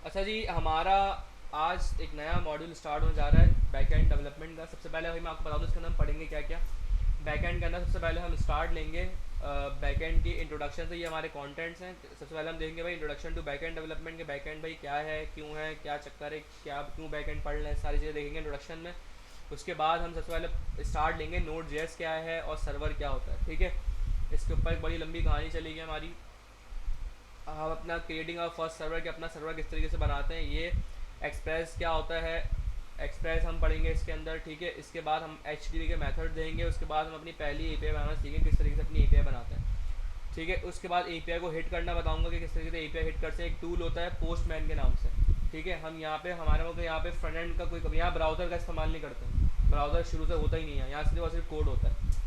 अच्छा जी, हमारा आज एक नया मॉड्यूल स्टार्ट होने जा रहा है बैकएंड डेवलपमेंट का। सबसे पहले भाई मैं आपको बता दूं इसके अंदर हम पढ़ेंगे क्या क्या। बैकएंड के अंदर सबसे पहले हम स्टार्ट लेंगे बैकएंड की इंट्रोडक्शन से। ये हमारे कंटेंट्स हैं। सबसे पहले हम देखेंगे भाई इंट्रोडक्शन टू बैकएंड डेवलपमेंट के बैकएंड भाई क्या है, क्यों है, क्या चक्कर है, क्या क्यों बैकएंड पढ़ रहे हैं, सारी चीज़ें देखेंगे इंट्रोडक्शन में। उसके बाद हम सबसे पहले स्टार्ट लेंगे नोड जेएस क्या है और सर्वर क्या होता है, ठीक है। इसके ऊपर एक बड़ी लंबी कहानी चलेगी हमारी। हम अपना क्रिएटिंग और फर्स्ट सर्वर के अपना सर्वर किस तरीके से बनाते हैं, ये एक्सप्रेस क्या होता है, एक्सप्रेस हम पढ़ेंगे इसके अंदर, ठीक है। इसके बाद हम एच के मेथड देंगे। उसके बाद हम अपनी पहली एपीआई बनाना सीखेंगे, किस तरीके से अपनी एपीआई बनाते हैं, ठीक है। उसके बाद एपीआई को हिट करना बताऊंगा कि किस तरीके से एपीआई हिट करते हैं। एक टूल होता है पोस्टमैन के नाम से, ठीक है। हम यहाँ पे हमारे मतलब यहाँ पे फ्रंट एंड का कोई यहाँ ब्राउज़र का इस्तेमाल नहीं करते हैं, ब्राउज़र शुरू से होता ही नहीं है, यहाँ सिर्फ और सिर्फ कोड होता है।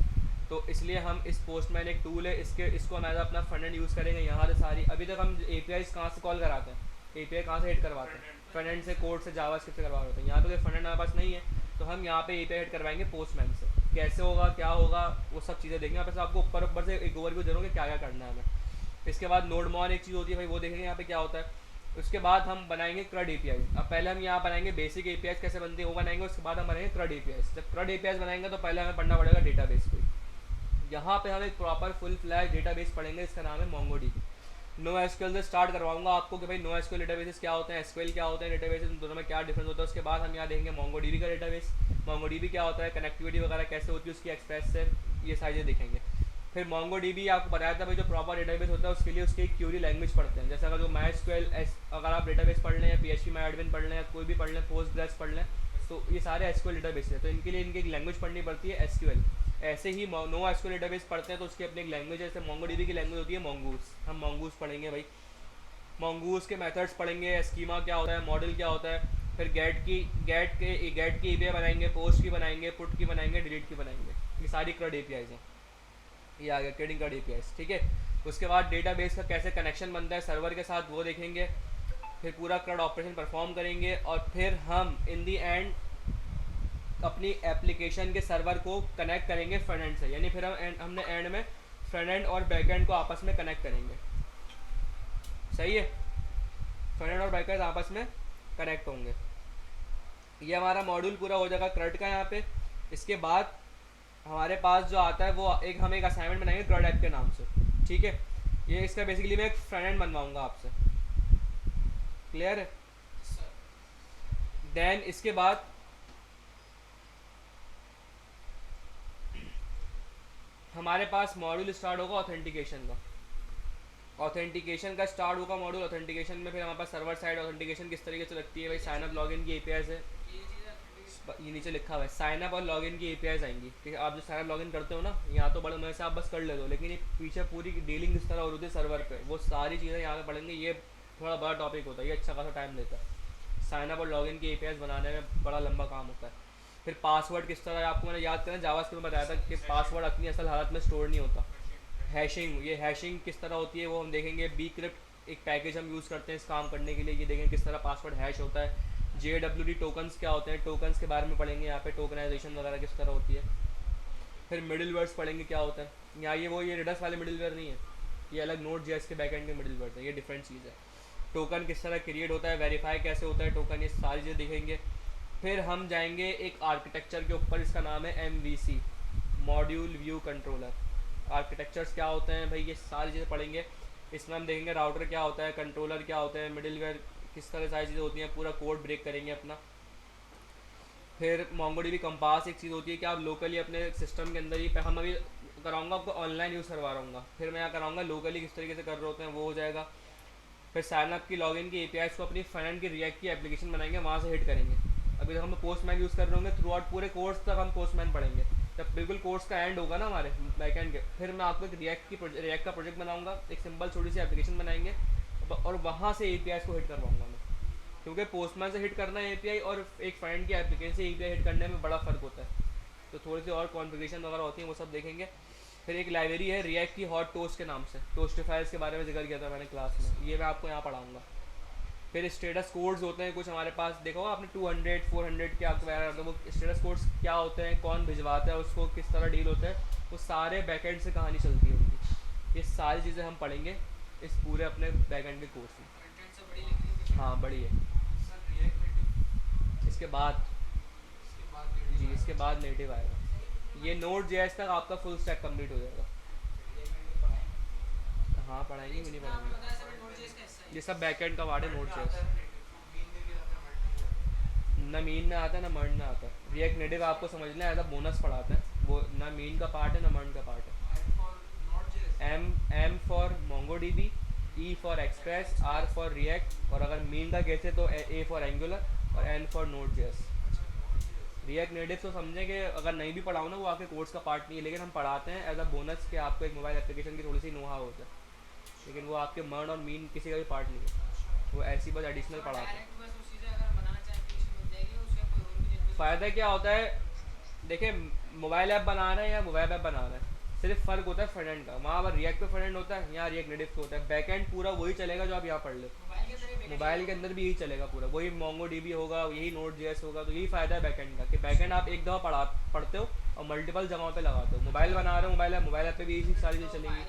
तो इसलिए हम इस पोस्टमैन एक टूल है, इसको हम एज अपना फ्रंट एंड यूज़ करेंगे। यहाँ से सारी अभी तक हम एपीआई कहाँ से कॉल कराते हैं, एपीआई कहाँ से हिट करवाते हैं, फ्रंट एंड से, कोड से, जावास्क्रिप्ट से करवा रहे हैं। यहाँ पे कोई फ्रंट एंड हमारे पास नहीं है, तो हम यहाँ पे एपीआई हिट करवाएंगे पोस्टमैन से। कैसे होगा, क्या होगा, वो सब चीज़ें देखेंगे। यहाँ पे आपको ऊपर ऊपर से एक ओवरव्यू दे रहा हूँ कि क्या क्या करना है हमें। इसके बाद नोडमॉन एक चीज़ होती है भाई, वो देखेंगे यहाँ पे क्या होता है। उसके बाद हम बनाएंगे क्रड एपीआई। अब पहले हम यहाँ बनाएंगे बेसिक एपीआई कैसे बनती है वो बनाएंगे। उसके बाद हम बनाएंगे क्रड एपीआई। जब क्रड एपीआई बनाएंगे तो पहले हमें पढ़ना पड़ेगा डेटाबेस को। यहाँ पे हम एक प्रॉपर फुल फ्लैश डेटाबेस पढ़ेंगे, इसका नाम है मोंगोडीबी। नो एसक्यूएल से स्टार्ट करवाऊंगा आपको कि भाई नो एसक्यूएल डेटाबेसेस क्या होते हैं, एसक्यूएल क्या होते हैं, डेटाबेसेस दोनों में क्या डिफरेंस होता है। उसके बाद हम यहाँ देखेंगे मोंगोडीबी का डेटाबेस, मोंगोडीबी क्या होता है, कनेक्टिविटी वगैरह कैसे होती है उसकी एक्सप्रेस से, ये सारी चीज़ें देखेंगे। फिर मोंगोडीबी आपको बताया था भाई जो प्रॉपर डेटाबेस होता है उसके लिए उसकी एक क्यूरी लैंग्वेज पढ़ते हैं। जैसे अगर जो माई अगर आप डेटाबेस पढ़ लें या पीएचपी माई एडमिन पढ़ लें या कोई भी पढ़ लें, पोस्ट पढ़ लें, तो ये सारे एसक्यूएल डेटाबेस है, तो इनके लिए इनकी एक लैंग्वेज पढ़नी पड़ती है एसक्यूएल। ऐसे ही नो एसक्यूएल डेटाबेस पढ़ते हैं तो उसकी अपनी एक लैंग्वेज है। जैसे मोंगोडीबी की लैंग्वेज होती है मोंगूस, हम मोंगूस पढ़ेंगे भाई। मोंगूस के मेथड्स पढ़ेंगे, स्कीमा क्या होता है, मॉडल क्या होता है। फिर गेट की एपीआई बनाएंगे, पोस्ट की बनाएंगे, पुट की बनाएंगे, डिलीट की बनाएंगे। ये सारी क्रड एपीआईज हैं, ये आ गया ट्रेडिंग क्रड एपीआईज, ठीक है। उसके बाद डेटाबेस का कैसे कनेक्शन बनता है सर्वर के साथ वो देखेंगे। फिर पूरा क्रड ऑपरेशन परफॉर्म करेंगे और फिर हम इन दी एंड अपनी एप्लीकेशन के सर्वर को कनेक्ट करेंगे फ्रंट एंड से। यानी फिर हमने एंड में फ्रंट एंड और बैक एंड को आपस में कनेक्ट करेंगे, सही है। फ्रंट एंड और बैक एंड आपस में कनेक्ट होंगे। ये हमारा मॉड्यूल पूरा हो जाएगा क्रड का यहाँ पे। इसके बाद हमारे पास जो आता है वो हम एक असाइनमेंट बनाएंगे क्रड ऐप के नाम से, ठीक है। ये इसका बेसिकली मैं एक फ्रंट एंड बनवाऊंगा आपसे, क्लियर है। देन इसके बाद हमारे पास मॉड्यूल स्टार्ट होगा ऑथेंटिकेशन का। ऑथेंटिकेशन का स्टार्ट होगा मॉड्यूल ऑथेंटिकेशन में। फिर हमारे पास सर्वर साइड ऑथेंटिकेशन किस तरीके से लगती है भाई, साइन अप लॉगिन की एपीआई से, ये नीचे लिखा हुआ है साइन अप और लॉगिन की एपीआईज आएंगी, ठीक है। आप जो साइन अप लॉगिन करते हो ना, यहाँ तो बड़े मजे से आप बस कर ले दो, लेकिन ये पीछे पूरी डीलिंग किस तरह हो रही है सर्वर पे, वो सारी चीज़ें यहाँ पे पढ़ेंगे। ये थोड़ा बड़ा टॉपिक होता है, ये अच्छा खासा टाइम लेता है। साइन अप और लॉगिन की एपीआईज बनाने में बड़ा लंबा काम होता है। फिर पासवर्ड किस तरह आपको मैंने याद करना, जावास्क्रिप्ट में बताया था कि पासवर्ड अपनी असल हालत में स्टोर नहीं होता। हैशिंग, ये हैशिंग किस तरह होती है वो हम देखेंगे। बी क्रिप्ट एक पैकेज हम यूज़ करते हैं इस काम करने के लिए, ये देखेंगे किस तरह पासवर्ड हैश होता है। JWT टोकन्स क्या होते हैं, टोकन्स के बारे में पढ़ेंगे यहाँ पे, टोकनाइजेशन वगैरह किस तरह होती है। फिर मिडिल वर्ड्स पढ़ेंगे क्या होता है। यहाँ ये रिडस वाले मिडिल वेयर नहीं है, ये अलग नोट जेएस के बैकएंड के मिडिल वर्ड्स है, ये डिफरेंट चीज़ है। टोकन किस तरह क्रिएट होता है, वेरीफाई कैसे होता है टोकन, ये सारी चीज़ें दिखेंगे। फिर हम जाएंगे एक आर्किटेक्चर के ऊपर, इसका नाम है MVC, module view controller. Architectures क्या होते हैं भाई, ये सारी चीज़ें पढ़ेंगे। इसमें हम देखेंगे राउटर क्या होता है, कंट्रोलर क्या होता है, मिडिल वेयर किस तरह सारी चीज़ें होती हैं, पूरा कोड ब्रेक करेंगे अपना। फिर मोंगोडीबी कंपास एक चीज़ होती है कि आप लोकली अपने सिस्टम के अंदर ही, हम अभी कराऊंगा आपको ऑनलाइन यूज़ करवा रहा हूँ, फिर मैं यहाँ कराऊंगा लोकली किस तरीके से कर रहे होते हैं वो हो जाएगा। फिर साइनअप की लॉगिन की एपीआईज को अपनी फ्रंट की रिएक्ट की एप्लीकेशन बनाएंगे, वहाँ से हिट करेंगे। अभी तक हम पोस्टमैन यूज़ कर रहे होंगे, थ्रू आउट पूरे कोर्स तक हम पोस्टमैन पढ़ेंगे। जब बिल्कुल कोर्स का एंड होगा ना हमारे बैकएंड के, फिर मैं आपको एक रिएक्ट का प्रोजेक्ट बनाऊंगा, एक सिंपल छोटी सी एप्लीकेशन बनाएंगे और वहाँ से एपीआईज को हिट करवाऊंगा मैं। क्योंकि पोस्टमैन से हिट करना है एपीआई और एक फ्रंट की एप्लीकेशन से एपीआई हिट करने में बड़ा फ़र्क होता है। तो थोड़ी सी और कॉन्फ़िगरेशन वगैरह होती है, वो सब देखेंगे। फिर एक लाइब्रेरी है रिएक्ट की हॉट टोस्ट के नाम से, टोस्टिफायर्स के बारे में जिक्र किया था मैंने क्लास में, ये मैं आपको यहाँ पढ़ाऊँगा। फिर स्टेटस कोड्स होते हैं कुछ हमारे पास, देखो आपने 200 400 के आपको वगैरह, तो वो स्टेटस कोड्स क्या होते हैं, कौन भिजवाता है उसको, किस तरह डील होता है, वो सारे बैकएंड से कहानी चलती है उनकी। ये सारी चीज़ें हम पढ़ेंगे इस पूरे अपने बैकएंड के कोर्स में। हाँ हाँ बड़ी है। इसके बाद, जी इसके बाद नेटिव आएगा। ये नोड जेएस तक आपका फुल स्टैक कंप्लीट हो जाएगा। हाँ पढ़ाएंगे, क्यों नहीं पढ़ाएंगे। ये सब बैकएंड का वार्ड है नोड जेएस। ना मीन में आता है ना मर्न में आता है। रिएक्ट नेटिव आपको समझना है, एज अ बोनस पढ़ाते हैं वो, ना मीन का पार्ट है ना मर्न का पार्ट है। M for Mongo D B, E for Express, R for React, और अगर मीन का कैसे तो ए फॉर एंगुलर और N for Node JS. React Native तो समझें कि अगर नहीं भी पढ़ाऊँ ना वो आपके कोर्स का पार्ट नहीं है, लेकिन हम पढ़ाते हैं एज अ बोनस के आपको एक मोबाइल एप्लीकेशन की थोड़ी सी नोहा होता है, लेकिन वो आपके मर्न और मीन किसी का भी पार्ट नहीं है, वो ऐसी बस एडिशनल पढ़ाते हैं। फ़ायदा क्या होता है, देखिए मोबाइल ऐप बना रहे हैं या मोबाइल ऐप बना रहे हैं, सिर्फ फ़र्क होता है फ्रंट एंड का। वहाँ पर रिएक्ट पे फ्रंट एंड होता है, यहाँ रिएक्ट नेटिव पे होता है। बैक एंड पूरा वही चलेगा जो आप यहाँ पढ़ लो, मोबाइल के अंदर भी यही चलेगा पूरा, वही मोंगो डीबी होगा, यही नोड जेएस होगा। तो यही फ़ायदा है बैक एंड का कि बैक एंड आप एक दफ़ा पढ़ते हो और मल्टीपल जगहों पे लगाते हो। मोबाइल बना रहे हो, मोबाइल ऐप पे भी यही सारी चीज़ चलेंगी।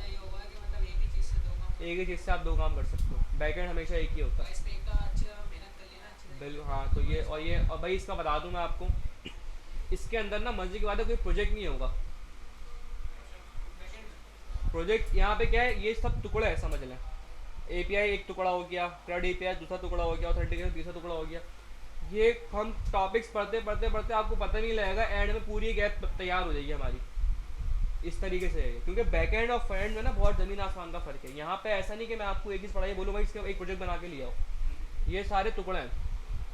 एक ही चीज़ से आप दो काम कर सकते हो, बैक एंड हमेशा एक ही होता है। बिल्कुल हाँ। तो ये और भाई इसका बता दूँ मैं आपको, इसके अंदर ना मजे की बात है, कोई प्रोजेक्ट नहीं होगा। प्रोजेक्ट यहाँ पे क्या है, ये सब टुकड़े हैं समझ लें। एपीआई एक टुकड़ा हो गया, CRUD एपीआई दूसरा टुकड़ा हो गया, ऑथेंटिकेशन तीसरा टुकड़ा हो गया। ये हम टॉपिक्स पढ़ते पढ़ते पढ़ते आपको पता नहीं लगेगा, एंड में पूरी एक ऐप तैयार हो जाएगी हमारी। इस तरीके से है, क्योंकि बैक एंड और फ्रंट एंड में ना बहुत ज़मीन आसमान का फ़र्क है। यहाँ पे ऐसा नहीं कि मैं आपको एक चीज़ पढ़ाई बोलूँ भाई इसके एक प्रोजेक्ट बना के ले आओ। ये सारे टुकड़े हैं,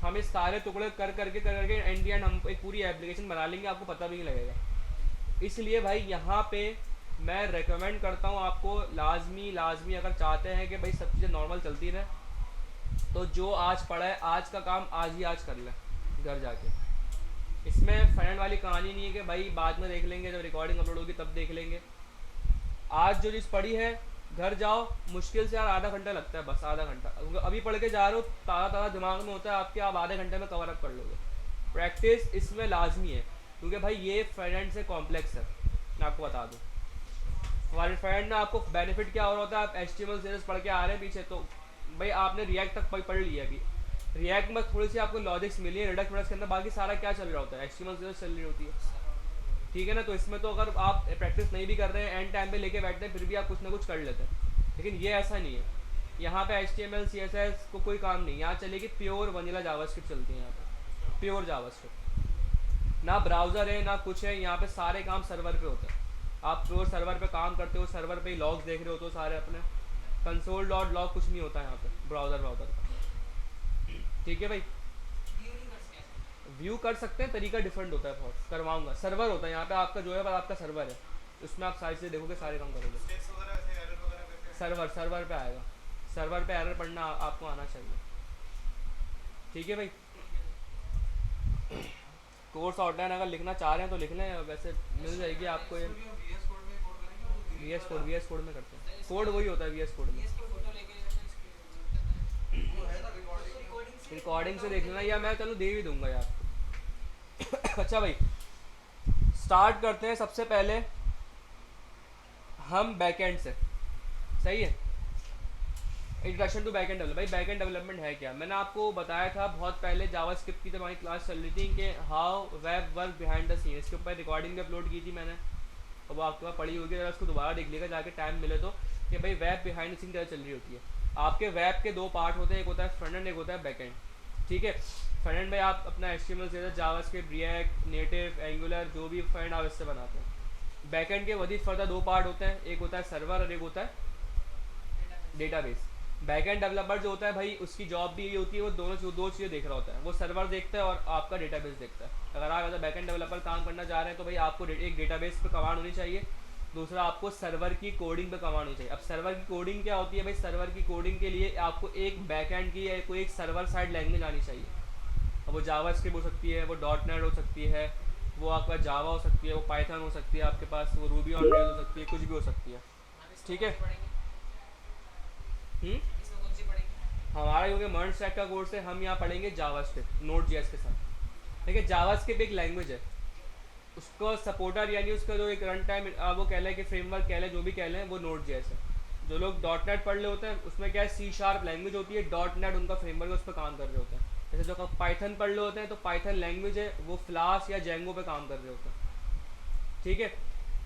हम इस सारे टुकड़े कर करके एंड दी एंड हम एक पूरी एप्लीकेशन बना लेंगे, आपको पता भी नहीं लगेगा। इसलिए भाई यहाँ पे मैं रेकमेंड करता हूँ आपको, लाजमी लाजमी अगर चाहते हैं कि भाई सब चीज़ें नॉर्मल चलती रहे, तो जो आज पढ़ा है आज का काम आज ही आज कर लें घर जाके। इसमें फ्रेंड वाली कहानी नहीं है कि भाई बाद में देख लेंगे, जब रिकॉर्डिंग अपलोड होगी तब देख लेंगे। आज जो चीज़ पढ़ी है घर जाओ, मुश्किल से यार आधा घंटा लगता है, बस आधा घंटा। क्योंकि अभी पढ़ के जा रहे हो, ताज़ा ताज़ा दिमाग में होता है आपके, आप आधे घंटे में कवर अप कर लोगे। प्रैक्टिस इसमें लाजमी है, क्योंकि भाई ये फ्रंट से कॉम्प्लेक्स है। मैं आपको बता दूँ हमारे फ्रेंड में आपको बेनिफिट क्या हो रहा होता है, आप HTML सीरीज पढ़ के आ रहे हैं पीछे, तो भाई आपने रिएक्ट तक पढ़ लिया अभी, रिएक्ट में थोड़ी सी आपको लॉजिक्स मिली है, रिडक्स के अंदर बाकी सारा क्या चल रहा होता है, HTML सीरीज चल रही होती है। ठीक है ना। तो इसमें तो अगर आप प्रैक्टिस नहीं भी कर रहे हैं, एंड टाइम पे लेके बैठते हैं, फिर भी आप कुछ ना कुछ कर लेते हैं। लेकिन ये ऐसा नहीं है, यहाँ पे HTML CSS को कोई काम नहीं, यहाँ चलेगी प्योर वनीला जावास्क्रिप्ट चलती है यहाँ पे, प्योर जावास्क्रिप्ट। ना ब्राउज़र है ना कुछ है, यहाँ पे सारे काम सर्वर पे होते हैं। आप प्योर सर्वर पे काम करते हो, सर्वर पे ही लॉग्स देख रहे हो तो सारे अपने, console.log कुछ नहीं होता है यहाँ पे ब्राउज़र का। ठीक है भाई, व्यू कर सकते हैं, तरीका डिफरेंट होता है बहुत, करवाऊंगा। सर्वर होता है यहाँ पे आपका, जो है आपका सर्वर है, उसमें आप सारी चीज़ें देखोगे, सारे काम करोगे। सर्वर पे आएगा, सर्वर पे एरर पढ़ना आपको आना चाहिए। ठीक है भाई। कोर्स आउटलाइन अगर लिखना चाह रहे हैं तो लिख लें, वैसे मिल जाएगी आपको ये। VS कोड में करते हैं, कोड वही होता है VS कोड में। रिकॉर्डिंग से देख लेना, या मैं चलो दे भी दूंगा यार। अच्छा भाई, स्टार्ट करते हैं सबसे पहले हम बैकएंड से। सही है, इंट्रोडक्शन टू बैकएंड डेवलपमेंट। भाई बैकएंड डेवलपमेंट है क्या, मैंने आपको बताया था बहुत पहले जावास्क्रिप्ट की, जब हमारी क्लास चल रही थी कि how web work behind the scene, इसके ऊपर रिकॉर्डिंग भी अपलोड की थी मैंने, और वो आपके पास पड़ी होगी, अगर उसको दोबारा देख लेगा जाके टाइम मिले तो, कि भाई वेब बिहाइंड द सीन क्या चल रही होती है। आपके वेब के दो पार्ट होते हैं, एक होता है फ्रंट एंड, एक होता है बैक एंड। ठीक है, फ्रंट एंड में आप अपना HTML से जावास्क्रिप्ट, रिएक्ट, नेटिव, एंगुलर, जो भी फ्रंट आप इससे बनाते हैं। बैक एंड के वधी फर्दर दो पार्ट होते हैं, एक होता है सर्वर और एक होता है डेटाबेस। बैक एंड डेवलपर जो होता है भाई, उसकी जॉब भी यही होती है, वो दो चीज़ें देख रहा होता है, वो सर्वर देखता है और आपका डेटाबेस देखता है। अगर आप as a back end developer काम करना चाह रहे हैं तो भाई आपको एक डेटाबेस पे कमांड होनी चाहिए, दूसरा आपको सर्वर की कोडिंग पे कमांड होनी चाहिए। अब सर्वर की कोडिंग क्या होती है भाई, सर्वर की कोडिंग के लिए आपको एक बैक एंड की या कोई एक सर्वर साइड लैंग्वेज आनी चाहिए। अब वो जावास्क्रिप्ट हो सकती है, वो .NET हो सकती है, वो आपका जावा हो सकती है, वो पाइथन हो सकती है आपके पास, वो रूबी ऑन रेल्स हो सकती है, कुछ भी हो सकती है। ठीक है। हमारा क्योंकि मर्ज स्टैक का कोर्स है, हम यहाँ पढ़ेंगे जावास्क्रिप्ट नोड.js के साथ। देखिए जावास्क्रिप्ट एक लैंग्वेज है, उसको सपोर्टर यानी उसका जो एक रन टाइम वो कह लें कि फ्रेमवर्क कह लें, जो भी कह लें, वो नोड.js है। जो लोग डॉट नेट पढ़ रहे होते हैं उसमें क्या है, सी शार्प लैंग्वेज होती है, डॉट नेट उनका फ्रेमवर्क है, उस पर काम कर रहे होते हैं। जैसे जो पाइथन पढ़ रहे होते हैं तो पाइथन लैंग्वेज है, वो फ्लास्क या जेंगो पे काम कर रहे होते हैं। ठीक है,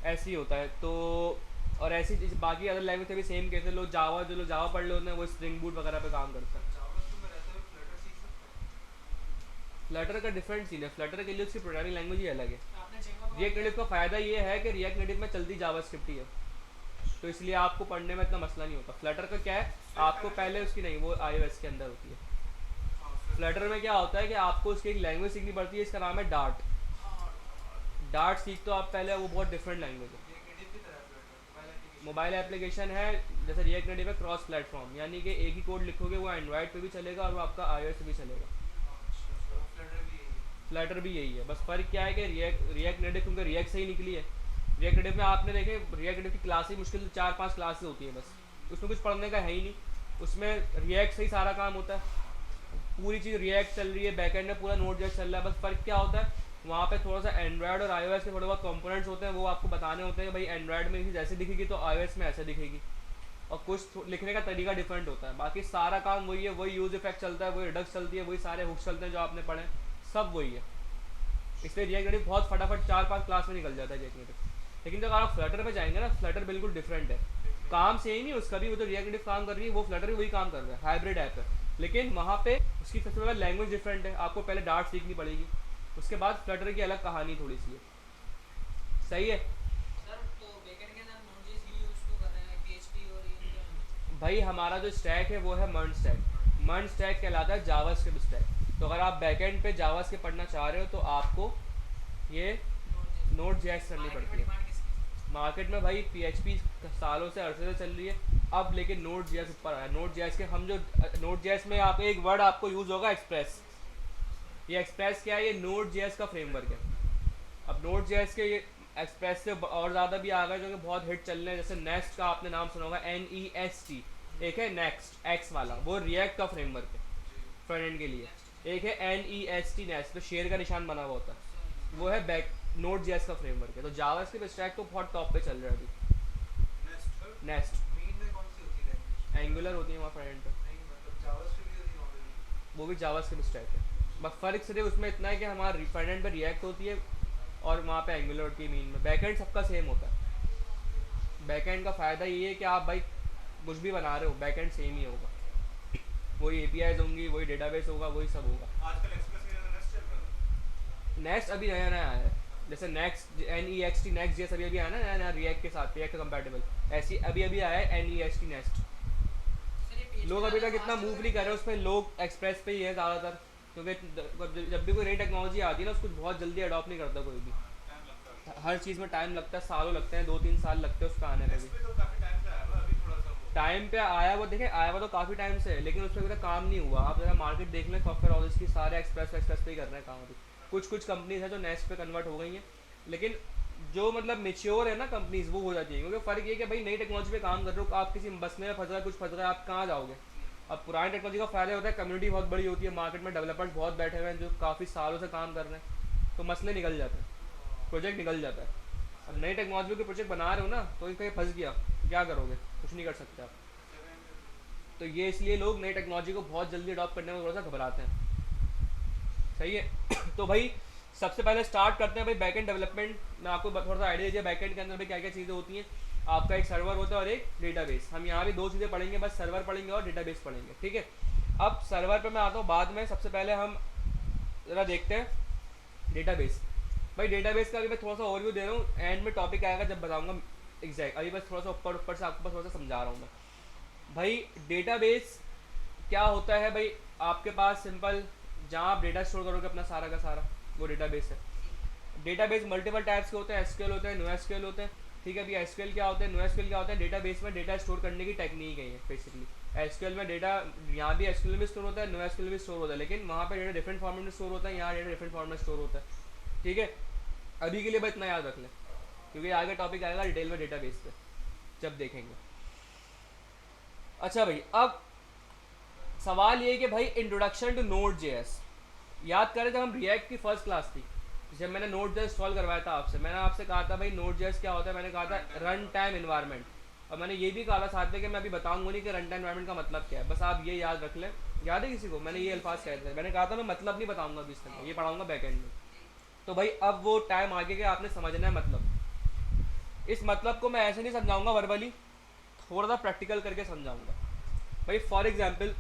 ऐसे ही होता है। तो और ऐसी चीज बाकी अदर लैंग्वेज से भी सेम केस है। लोग जावा, जो लोग जावा पढ़ रहे होते हैं वो स्प्रिंग बूट वगैरह पे काम करते हैं। फ्लटर का डिफरेंट सीन है, फ्लटर के लिए उसकी प्रोग्रामिंग लैंग्वेज ही अलग है। रिएक्ट नेटिव का फ़ायदा ये है कि रिएक्ट नेटिव में चलती जावास्क्रिप्ट ही है, तो इसलिए आपको पढ़ने में इतना मसला नहीं होता। फ्लटर का क्या है, आपको पहले उसकी नहीं, वो iOS के अंदर होती है। फ्लटर में क्या होता है कि आपको उसकी एक लैंग्वेज सीखनी पड़ती है, इसका नाम है डार्ट। डार्ट सीख तो आप पहले, वो बहुत डिफरेंट लैंग्वेज है। मोबाइल एप्लीकेशन है, जैसे रिएक्ट नेटिव है क्रॉस प्लेटफॉर्म, यानी कि एक ही कोड लिखोगे वो एंड्रॉयड पे भी चलेगा और वो आपका iOS पे भी चलेगा। फ्लटर भी यही है, बस फ़र्क क्या है कि रिएक्ट नेटिव क्योंकि रिएक्ट से ही निकली है। रिएक्ट नेटिव में आपने देखे, रिएक्ट नेटिव की क्लास ही मुश्किल 4-5 क्लासेस होती है, बस उसमें कुछ पढ़ने का है ही नहीं। उसमें रिएक्ट से ही सारा काम होता है, पूरी चीज़ रिएक्ट चल रही है, बैकएंड में पूरा नोड जेएस चल रहा है। बस फ़र्क क्या होता है, वहाँ पे थोड़ा सा एंड्रॉयड और iOS के थोड़े बहुत कंपोनेंट्स होते हैं, वो आपको बताने होते हैं कि भाई एंड्रॉयड में चीज़ ऐसे दिखेगी तो iOS में ऐसे दिखेगी, और कुछ लिखने का तरीका डिफरेंट होता है। बाकी सारा काम वही है, वही यूज इफेक्ट चलता है, वही रिडक्स चलती है, वही सारे हुक्स चलते हैं जो आपने पढ़े, सब वही है। इसलिए रिएक्ट नेटिव बहुत फटाफट 4-5 क्लास में निकल जाता है रिएक्ट नेटिव। लेकिन जब आप फ्लटर पे जाएंगे ना, फ्लटर बिल्कुल डिफरेंट है, काम सेम ही उसका भी, वो जो रिएक्ट नेटिव काम कर रही है वो फ्लटर भी वही काम कर रहा है, हाइब्रिड ऐप है। लेकिन वहाँ पे उसकी सबसे पहले लैंग्वेज डिफरेंट है, आपको पहले डार्ट सीखनी पड़ेगी, उसके बाद फ्लटर की अलग कहानी थोड़ी सी है। सही है भाई, हमारा जो स्टैक है वो है मर्न स्टैक। मर्न स्टैक कहलाता है जावास्क्रिप्ट स्टैक। तो अगर आप बैकएंड पे जावास्क्रिप्ट पढ़ना चाह रहे हो तो आपको ये नोड जेएस करनी पड़ती है। मार्केट में भाई पीएचपी सालों से अरसे से चल रही है, अब लेकिन नोड जेएस ऊपर आया। नोड जेएस के हम जो नोड जेएस में आप एक वर्ड आपको यूज़ होगा, एक्सप्रेस। ये एक्सप्रेस क्या है, ये नोड जेएस का फ्रेमवर्क है। अब नोड जेएस के ये एक्सप्रेस से और ज़्यादा भी आ गए जो कि बहुत हिट चल रहे हैं, जैसे नेक्स्ट का आपने नाम सुना होगा, NEST। एक है नेक्स्ट एक्स वाला, वो रिएक्ट का फ्रेमवर्क है फ्रंट एंड के लिए। एक है NEST नेक्स्ट, तो शेयर का निशान बना हुआ होता है, वो है बैक नोड जेएस का फ्रेमवर्क है। तो जावास्क्रिप्ट स्टैक तो बहुत टॉप पे चल रहा है अभी। नेक्स्ट एंगुलर होती है वहाँ फ्रंट एंड पे, वो भी जावास्क्रिप्ट स्टैक है। बस फ़र्क सिर्फ उसमें इतना है कि हमारा फ्रंट एंड पे रिएक्ट होती है और वहाँ पे एंगुलर होती है मीन में। बैकएंड सबका सेम होता है। बैकएंड का फ़ायदा ये है कि आप भाई कुछ भी बना रहे हो, बैकएंड सेम ही होगा, वही एपीआईज होंगी, वही डेटाबेस होगा, वही सब होगा। आजकल एक्सप्रेस की जगह नेक्स्ट चल रहा है। नेक्स्ट अभी नया नया आया है, जैसे नेक्स्ट NEXT नेक्स्ट जेएस अभी अभी आया ना नया नया, रिएक्ट के साथ, रिएक्ट कंपैटिबल। ऐसी अभी अभी आया है NEST नेक्स्ट। लोग अभी तक इतना मूव नहीं कर रहे उस पर, लोग एक्सप्रेस पे ही है ज़्यादातर, क्योंकि जब भी कोई नई टेक्नोलॉजी आती है ना उसको बहुत जल्दी अडॉप्ट नहीं करता कोई भी। टाइम लगता है। हर चीज़ में टाइम लगता है, सालों लगते हैं, 2-3 साल लगते हैं उसका आने में नेक्स्ट भी। पे तो काफी टाइम से आया हुआ है, अभी थोड़ा सा वो टाइम पे आया वो, देखे आया हुआ तो काफ़ी टाइम से है, लेकिन उस पर अभी तक काम नहीं हुआ। आप जरा मार्केट देख लें, सॉफ्टवेयर हाउसेस की सारे एक्सप्रेस पे ही कर रहे हैं काम अभी। कुछ कुछ कंपनीज है जो नेक्स्ट पे कन्वर्ट हो गई हैं, लेकिन जो मतलब मेच्योर है ना कंपनीज, वो हो जाती है। क्योंकि फ़र्क ये कि भाई नई टेक्नोलॉजी पे काम कर रहे हो, आप किसी बसने में फंस रहा है, कुछ फंस रहा है, आप कहाँ जाओगे। अब पुरानी टेक्नोलॉजी का फ़ायदा होता है, कम्युनिटी बहुत बड़ी होती है, मार्केट में डेवलपर्स बहुत बैठे हुए हैं जो काफ़ी सालों से काम कर रहे हैं, तो मसले निकल जाते हैं, प्रोजेक्ट निकल जाता है। अब नई टेक्नोलॉजी के प्रोजेक्ट बना रहे हो ना, तो कहीं फंस गया तो क्या करोगे, कुछ नहीं कर सकते आप। तो ये इसलिए लोग नई टेक्नोलॉजी को बहुत जल्दी अडॉप्ट करने में थोड़ा सा घबराते हैं। सही है तो भाई सबसे पहले स्टार्ट करते हैं भाई बैकएंड डेवलपमेंट। मैं आपको थोड़ा सा आइडिया दीजिए बैकएंड के अंदर भाई क्या क्या चीज़ें होती हैं। आपका एक सर्वर होता है और एक डेटाबेस। हम यहाँ भी दो चीज़ें पढ़ेंगे, बस सर्वर पढ़ेंगे और डेटाबेस पढ़ेंगे, ठीक है। अब सर्वर पे मैं आता हूँ बाद में, सबसे पहले हम ज़रा देखते हैं डेटाबेस। भाई डेटाबेस का अभी मैं थोड़ा सा ओवरव्यू दे रहा हूँ, एंड में टॉपिक आएगा जब बताऊँगा एग्जैक्ट। अभी बस थोड़ा सा ऊपर ऊपर से आपको बस थोड़ा सा समझा रहा हूँ मैं। भाई डेटाबेस क्या होता है भाई, आपके पास सिंपल जहाँ आप डेटा स्टोर करोगे अपना सारा का सारा, वो डेटाबेस है। डेटाबेस मल्टीपल टाइप्स के होते हैं, एसक्यूएल होते हैं, नो एसक्यूएल होते हैं, ठीक है। अभी एसक्यूएल क्या होता है, नो एसक्यूएल क्या होता है, डेटाबेस में डेटा स्टोर करने की टेक्निक है ये बेसिकली। एसक्यूएल में डेटा, यहाँ भी एसक्यूएल में स्टोर होता है, नो एसक्यूएल में स्टोर होता है, लेकिन वहाँ पे डेटा डिफरेंट फॉर्मेट में स्टोर होता है, यहाँ डेटा डिफरेंट फॉर्मेट में स्टोर होता है, ठीक है। अभी के लिए बस इतना याद रख लें, क्योंकि आगे टॉपिक आएगा डिटेल में डेटाबेस पे जब देखेंगे। अच्छा भाई, अब सवाल ये कि भाई इंट्रोडक्शन टू नोड जेएस याद करें, जब हम रिएक्ट की फर्स्ट क्लास थी, जब मैंने नोड जेएस इंस्टॉल करवाया था आपसे, मैंने आपसे कहा था भाई नोड जेएस क्या होता है। मैंने कहा था रन टाइम इन्वायरमेंट। और मैंने ये भी कहा था साथ में कि मैं अभी बताऊंगा नहीं कि रन टाइम एनवायरनमेंट का मतलब क्या है, बस आप ये याद रख लें। याद है किसी को मैंने ये अल्फाज कहे थे, मैंने कहा था मैं मतलब नहीं बताऊंगा अभी इस तरह, ये पढ़ाऊंगा बैकएंड में। तो भाई अब वो टाइम आगे के आपने समझना है मतलब। इस मतलब को मैं ऐसे नहीं समझाऊंगा वर्बली, थोड़ा सा प्रैक्टिकल करके समझाऊंगा। भाई फॉर एग्जाम्पल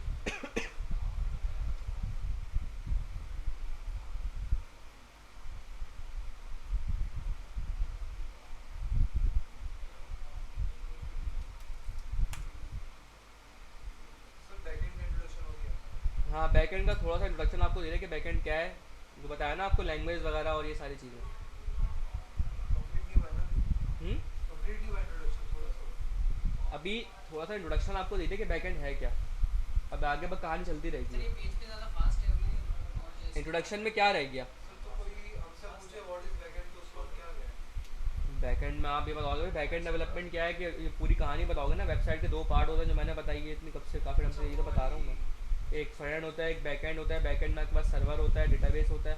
सर बैकएंड का इंट्रोडक्शन हो गया। हाँ बैकएंड का थोड़ा सा इंट्रोडक्शन आपको दे रहे कि बैकएंड क्या है, जो बताया ना आपको लैंग्वेज वगैरह और ये सारी चीज़ें। कंप्लीट नहीं हुआ है ना अभी। हम्म? कंप्लीट नहीं हुआ इंट्रोडक्शन, थोड़ा सा हुआ। अभी थोड़ा सा इंट्रोडक्शन आपको दे दिया कि बैकएंड है क्या, अब आगे बस कहानी चलती सर रहेगी। ये PHP ज़्यादा फास्ट है अभी और इंट्रोडक्शन में क्या रह गया? सर तो कोई हमसे पूछे व्हाट इज बैकएंड तो उसका क्या है? बैकएंड में आप ये बताओगे बैकएंड डेवलपमेंट क्या है, कि ये पूरी कहानी बताओगे ना। वेबसाइट के दो पार्ट होते हैं जो मैंने बताई है इतनी कब से, काफ़ी टाइम से यही तो बता रहा हूँ मैं। एक फ्रंट एंड होता है, एक बैकएंड होता है। बैकएंड में आपके पास सर्वर होता है, डेटाबेस होता है,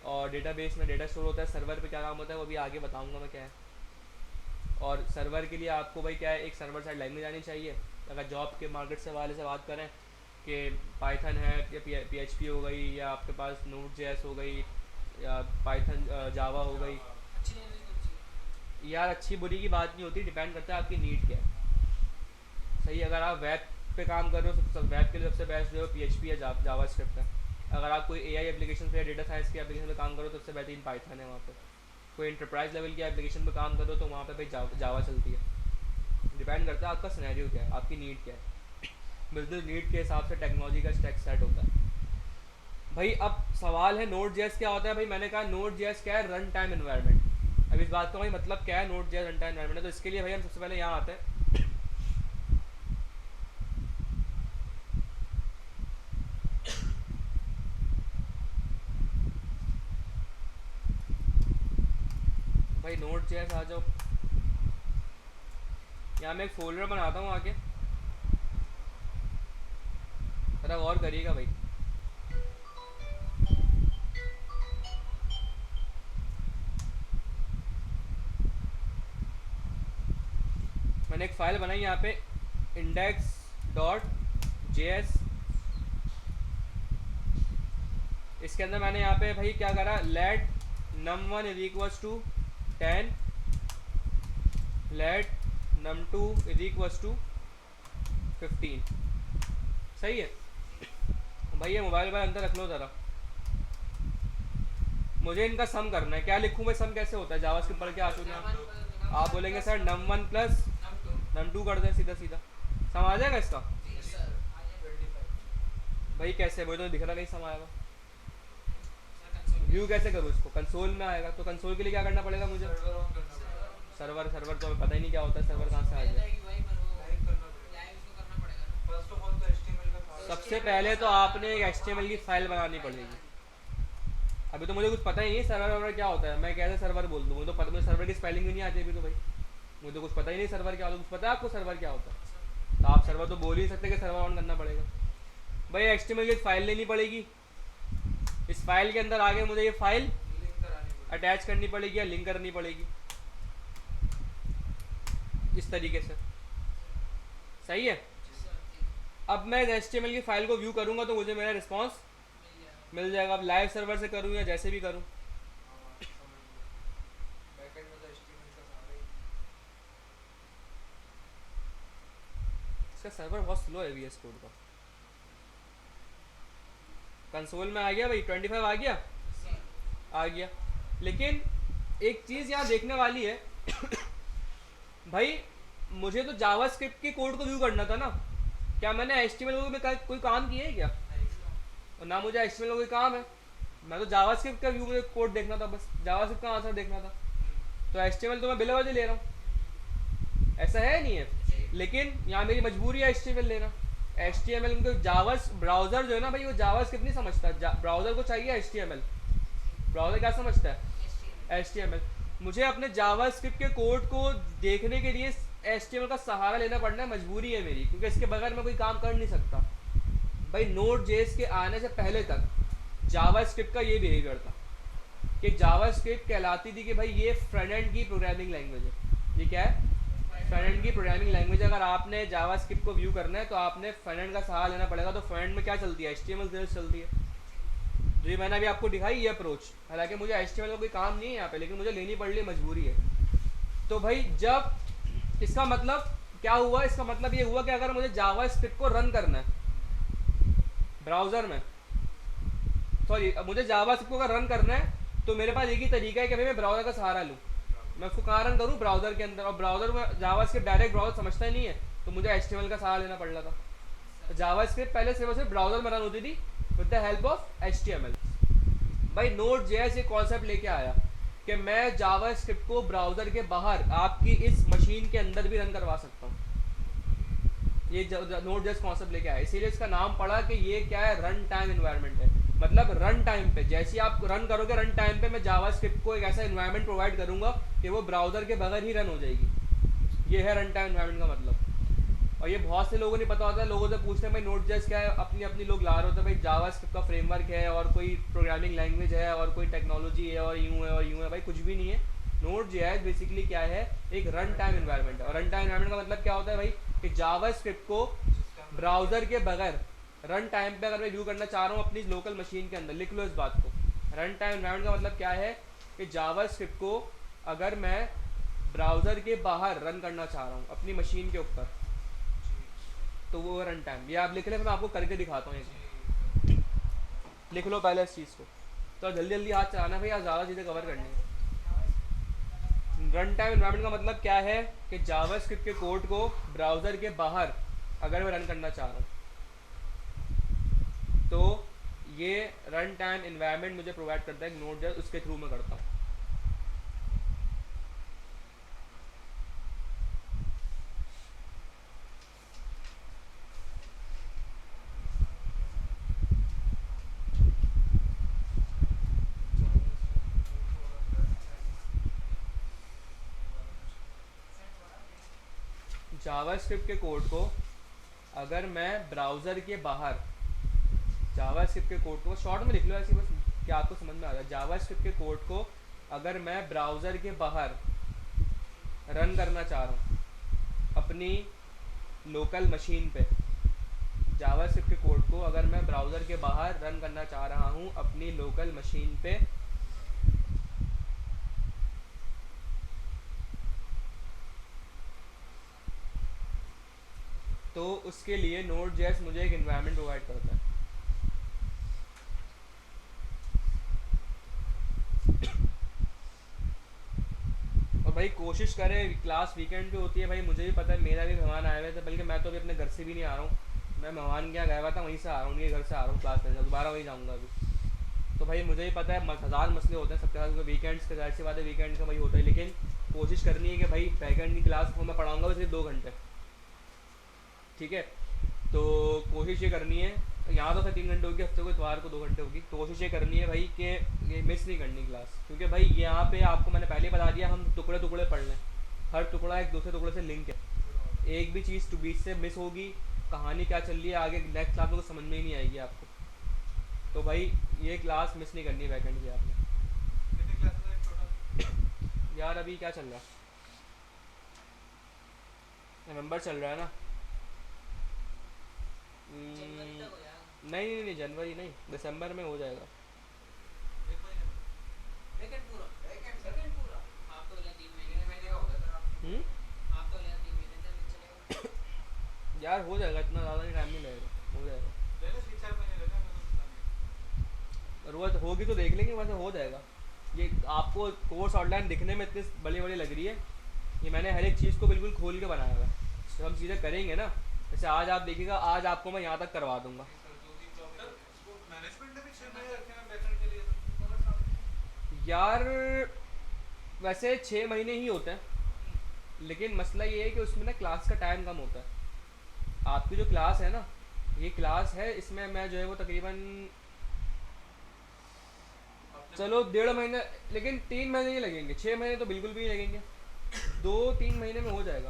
और डेटाबेस में डेटा स्टोर होता है। सर्वर पे क्या काम होता है वो भी आगे बताऊंगा मैं क्या है। और सर्वर के लिए आपको भाई क्या है, एक सर्वर साइड लैंग्वेज आनी चाहिए। अगर जॉब के मार्केट से वाले से बात करें कि पाइथन है या PHP हो गई, या आपके पास नोड जेएस हो गई, या पाइथन जावा हो गई। अच्छी लैंग्वेज कौन सी है? यार अच्छी बुरी की बात नहीं होती, डिपेंड करता है आपकी नीड क्या है। सही, अगर आप वेब पे काम कर रहे हो तो वेब के लिए सबसे बेस्ट जो है PHP या जावा स्क्रिप्ट है। अगर आप कोई AI एप्लीकेशन पे या डेटा साइंस की एप्लीकेशन पे काम करो तो सबसे बेहतरीन पाइथन है वहाँ पे। कोई इंटरप्राइज लेवल की एप्लीकेशन पे काम करो तो वहाँ पे भाई जावा चलती है। डिपेंड करता है आपका सिनेरियो क्या है, आपकी नीड क्या है। बिजनेस नीड के हिसाब से टेक्नोलॉजी का स्टैक सेट होता है। भाई अब सवाल है नोड जेएस क्या होता है। भाई मैंने कहा नोड जेएस क्या है, रन टाइम एनवायरनमेंट। अब इस बात का भाई मतलब क्या है node JS run time environment है, तो इसके लिए भाई हम सबसे पहले यहाँ आते हैं। भाई नोड जेएस आ जाओ, यहाँ मैं एक फोल्डर बनाता हूँ आके, जरा गौर करिएगा भाई। मैंने एक फाइल बनाई यहाँ पे index.js। इसके अंदर मैंने यहाँ पे भाई क्या करा, let num1 is equals to 10, let num2 is equals to 15। सही है भाई, ये मोबाइल अंदर रख लो ज़रा। मुझे इनका सम करना है, क्या लिखूँ मैं, सम कैसे होता है जावास्क्रिप्ट पढ़ के आ चुके हैं आप बोलेंगे सर num1 प्लस num2 कर दें सीधा सीधा, सम आ जाएगा इसका? जी सर आ जाए 25। भाई कैसे, मुझे तो दिख रहा नहीं सम आएगा। सर कंसोल व्यू कैसे करूँ इसको, कंसोल में आएगा, तो कंसोल के लिए क्या करना पड़ेगा मुझे? सर्वर ऑन करना पड़ेगा। सर्वर तो हमें पता ही नहीं क्या होता है, सर्वर कहाँ से आ पहले जाए। UI पर वो लाइव करना पड़ेगा। लाइव उसको करना पड़ेगा ना। फर्स्ट ऑफ ऑल तो HTML का था। सबसे पहले तो आपने एक HTML की फाइल बनानी पड़ेगी। अभी तो मुझे कुछ पता ही नहीं सर्वर वर्वर क्या होता है, मैं कैसे सर्वर बोल दूँ, मुझे तो पता, मुझे सर्वर की स्पेलिंग भी नहीं आती अभी तो भाई। मुझे तो कुछ पता ही नहीं सर्वर क्या होता है। कुछ पता है आपको सर्वर क्या होता है? तो आप सर्वर तो बोल ही नहीं सकते कि सर्वर ऑन करना पड़ेगा। भाई HTML की फाइल लेनी पड़ेगी, इस फाइल के अंदर आगे मुझे ये फाइल लिंक करानी पड़ेगी। अटैच करनी पड़ेगी या लिंक करनी पड़ेगी इस तरीके से। सही है। अब मैं HTML की फाइल को व्यू करूंगा तो मुझे मेरा रिस्पांस मिल जाएगा। अब लाइव सर्वर से करूँ या जैसे भी करूँ, हाँ, समझ गया। बैकएंड में तो HTML का सारा ही। इसका सर्वर बहुत स्लो है VS कोड का। कंसोल में आ गया भाई, 25 आ गया, आ गया। लेकिन एक चीज़ यहाँ देखने वाली है भाई, मुझे तो जावास्क्रिप्ट के कोड को व्यू करना था ना, क्या मैंने HTML में कोई काम किया है क्या? और ना मुझे HTML का कोई काम है, मैं तो जावास्क्रिप्ट का व्यू मुझे कोड देखना था, बस जावास्क्रिप्ट का आंसर देखना था। तो HTML तो मैं बिला वजह ले रहा हूँ, ऐसा है नहीं है। लेकिन यहाँ मेरी मजबूरी है HTML लेना। HTML को ब्राउज़र जो है ना भाई, वो जावास्क्रिप्ट नहीं समझता, ब्राउज़र को चाहिए HTML। ब्राउज़र क्या समझता है? HTML। मुझे अपने जावास्क्रिप्ट के कोड को देखने के लिए HTML का सहारा लेना पड़ना है, मजबूरी है मेरी, क्योंकि इसके बगैर मैं कोई काम कर नहीं सकता। भाई Node.js के आने से पहले तक जावास्क्रिप्ट का ये बिहेवियर था कि जावास्क्रिप्ट कहलाती थी कि भाई ये फ्रंट एंड की प्रोग्रामिंग लैंग्वेज है। ये क्या है? फ्रंट एंड की प्रोग्रामिंग लैंग्वेज अगर आपने जावास्क्रिप्ट को व्यू करना है तो आपने फ्रंट एंड का सहारा लेना पड़ेगा। तो फ्रंट एंड में क्या चलती है, HTML चलती है। जो ये मैंने अभी आपको दिखाई ये अप्रोच, हालांकि मुझे HTML का कोई काम नहीं है यहाँ पे, लेकिन मुझे लेनी पड़ रही है, मजबूरी है। तो भाई जब इसका मतलब क्या हुआ, इसका मतलब ये हुआ कि अगर मुझे जावास्क्रिप्ट को रन करना है ब्राउज़र में, सॉरी मुझे जावास्क्रिप्ट को अगर रन करना है तो मेरे पास एक ही तरीका है कि भाई मैं ब्राउज़र का सहारा लूँ। मैं उसको कहाँ रन करूँ, ब्राउज़र के अंदर, और ब्राउज़र में जावास्क्रिप्ट डायरेक्ट ब्राउज़र समझता ही नहीं है, तो मुझे HTML का सहारा लेना पड़ रहा था। जावास्क्रिप्ट पहले सिर्फ और सिर्फ ब्राउज़र में रन होती थी with the help of HTML। भाई Node.js ये कॉन्सेप्ट लेके आया कि मैं जावास्क्रिप्ट को ब्राउज़र के बाहर आपकी इस मशीन के अंदर भी रन करवा सकता हूँ। ये Node.js कॉन्सेप्ट लेके आया, इसीलिए इसका नाम पड़ा कि ये क्या है, रन टाइम इन्वायरमेंट है। मतलब रन टाइम पे जैसे ही आप रन करोगे, रन टाइम पे मैं जावास्क्रिप्ट को एक ऐसा इन्वायरमेंट प्रोवाइड करूंगा कि वो ब्राउज़र के बगैर ही रन हो जाएगी। ये है रन टाइम इन्वायरमेंट का मतलब। और ये बहुत से लोगों ने पता होता है, लोगों से पूछते हैं भाई Node.js क्या है, अपनी अपनी लोग ला रहे होते हैं भाई जावास्क्रिप्ट का फ्रेमवर्क है और कोई प्रोग्रामिंग लैंग्वेज है और कोई टेक्नोलॉजी है और यूँ है और यूँ है। भाई कुछ भी नहीं है। Node.js बेसिकली क्या है, एक रन टाइम इन्वायरमेंट है। और रन टाइम इन्वायरमेंट का मतलब क्या होता है भाई, कि जावास्क्रिप्ट को ब्राउज़र के बगैर रन टाइम पे अगर मैं व्यू करना चाह रहा हूँ अपनी लोकल मशीन के अंदर, लिख लो इस बात को। रन टाइम एनवायरनमेंट का मतलब क्या है कि जावास्क्रिप्ट को अगर मैं ब्राउज़र के बाहर रन करना चाह रहा हूँ अपनी मशीन के ऊपर, तो वो रन टाइम। ये आप लिख ले, मैं आपको करके दिखाता हूँ। एक लिख लो पहले इस चीज़ को, तो जल्दी जल्दी हाथ चलाना है भाई, आज ज़्यादा चीज़ें कवर करनी है। रन टाइम एनवायरनमेंट का मतलब क्या है कि जावास्क्रिप्ट के कोड को ब्राउज़र के बाहर अगर मैं रन करना चाह रहा हूँ तो ये रन टाइम इन्वायरमेंट मुझे प्रोवाइड करता है Node.js, उसके थ्रू मैं करता हूँ। जावास्क्रिप्ट के कोड को अगर मैं ब्राउज़र के बाहर, जावास्क्रिप्ट के कोड को शॉर्ट में लिख लो ऐसी, बस क्या आपको समझ में आ रहा है। जावास्क्रिप्ट के कोड को अगर मैं ब्राउज़र के बाहर रन करना चाह रहा हूँ अपनी लोकल मशीन पे, जावास्क्रिप्ट के कोड को अगर मैं ब्राउज़र के बाहर रन करना चाह रहा हूँ अपनी लोकल मशीन पे, तो उसके लिए Node.js मुझे एक इन्वायरमेंट प्रोवाइड करता है। और भाई कोशिश करें, क्लास वीकेंड पे होती है भाई, मुझे भी पता है, मेरा भी मेहमान आए हुए थे, बल्कि मैं तो अभी अपने घर से भी नहीं आ रहा हूँ, मैं मेहमान क्या गया हुआ था वहीं से आ रहा हूँ, उनके घर से आ रहा हूँ क्लास करने, दोबारा वहीं जाऊँगा अभी। तो भाई मुझे भी पता है हज़ार मसले होते हैं सबके साथ, वीकेंड्स के जाहिर सी बात है, वीकेंड का वही होता है, लेकिन कोशिश करनी है कि भाई बैकेंड की क्लास को मैं पढ़ाऊँगा वैसे 2 घंटे, ठीक है। तो कोशिश ये करनी है, यहाँ तो 3 घंटे होगी, हफ्ते को इतवार को 2 घंटे होगी। कोशिश ये करनी है भाई कि ये मिस नहीं करनी क्लास, क्योंकि भाई यहाँ पे आपको मैंने पहले ही बता दिया, हम टुकड़े टुकड़े पढ़ लें, हर टुकड़ा एक दूसरे टुकड़े से लिंक है। एक भी चीज़ बीच से मिस होगी, कहानी क्या चल रही है आगे नेक्स्ट क्लास में, तो समझ में ही नहीं आएगी आपको। तो भाई ये क्लास मिस नहीं करनी है बैकेंड की आपने। यार अभी क्या चल रहा है, नवंबर चल रहा है ना। जनवरी तक हो जाएगा। नहीं, जनवरी नहीं, दिसंबर में हो जाएगा। वेकेंड पूरा वेकेंड पूरा आप तो ले 3 महीने महीने का हो जाता है हम्म, आप तो ले 3 महीने तक चलेगा। यार हो जाएगा, इतना ज़्यादा नहीं टाइम नहीं लगेगा, हो जाएगा। ज़रूरत होगी तो देख लेंगे, वैसे हो जाएगा। ये आपको कोर्स आउटलाइन दिखने में इतनी बड़ी बड़ी लग रही है, ये मैंने हर एक चीज़ को बिल्कुल खोल के बनाया हुआ है। जब हम चीज़ें करेंगे ना, जैसे आज आप देखिएगा, आज आपको मैं यहाँ तक करवा दूंगा। मैनेजमेंट ने भी 6 महीने रखे हैं बैकएंड के लिए, तो यार वैसे 6 महीने ही होते हैं, लेकिन मसला ये है कि उसमें ना क्लास का टाइम कम होता है। आपकी जो क्लास है ना, ये क्लास है, इसमें मैं जो है वो तकरीबन चलो 1.5 महीने, लेकिन 3 महीने ही लगेंगे, 6 महीने तो बिल्कुल भी नहीं लगेंगे, 2-3 महीने में हो जाएगा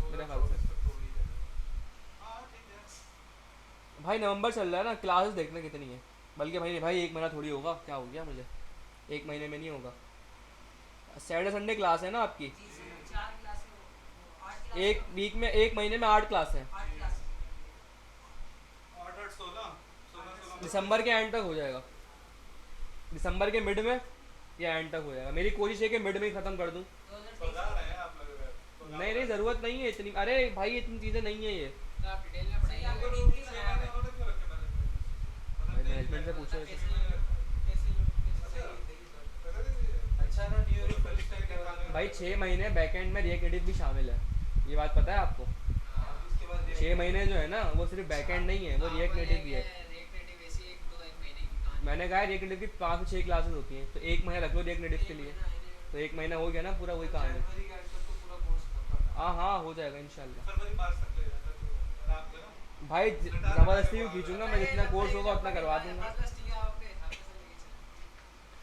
मेरे ख्याल से। भाई नवंबर चल रहा है ना, क्लासेस देखना कितनी है, बल्कि भाई 1 महीना थोड़ी होगा, क्या हो गया मुझे, 1 महीने में नहीं होगा। सैटरडे संडे क्लास है ना आपकी, 4 क्लास में एक वीक में, एक महीने में 8 क्लास है। 8 क्लास 8 8 16 दिसंबर के एंड तक हो जाएगा, दिसंबर के मिड में या एंड तक हो जाएगा। मेरी कोशिश है कि मिड में ही ख़त्म कर दूँ। 2023 बता रहे हैं आप लोग नहीं नहीं, ज़रूरत नहीं है इतनी, अरे भाई इतनी चीज़ें नहीं है ये। तो आप डिटेल में सही, पढ़ाइए। आपको आपको डीपली डीपली बनाया बनाया है। है। भाई मैनेजमेंट से पूछो। कैसे अच्छा ना, new year full stack development भाई 6 महीने बैकएंड में रिएक्ट नेटिव भी शामिल है, ये बात पता है आपको? उसके बाद 6 महीने जो है ना वो सिर्फ बैकएंड नहीं है, वो रिएक्ट नेटिव भी है। रिएक्ट नेटिव ऐसी एक महीने की कहानी। मैंने कहा रिएक्ट नेटिव की 5 से 6 क्लासेस होती हैं, तो एक महीना रख लो रिएक्ट नेटिव के लिए, तो एक महीना हो गया ना पूरा, वही कहानी। जनवरी के अंत तक तो पूरा कोर्स खत्म है। हाँ हाँ हो जाएगा इंशाल्लाह। फरवरी मार्च तक ले जाता तो आराम से ना। भाई ज़बरदस्ती क्यों खींचूंगा मैं, जितना कोर्स होगा उतना करवा दूंगा। बस ठीक है, आपके हिसाब से लेके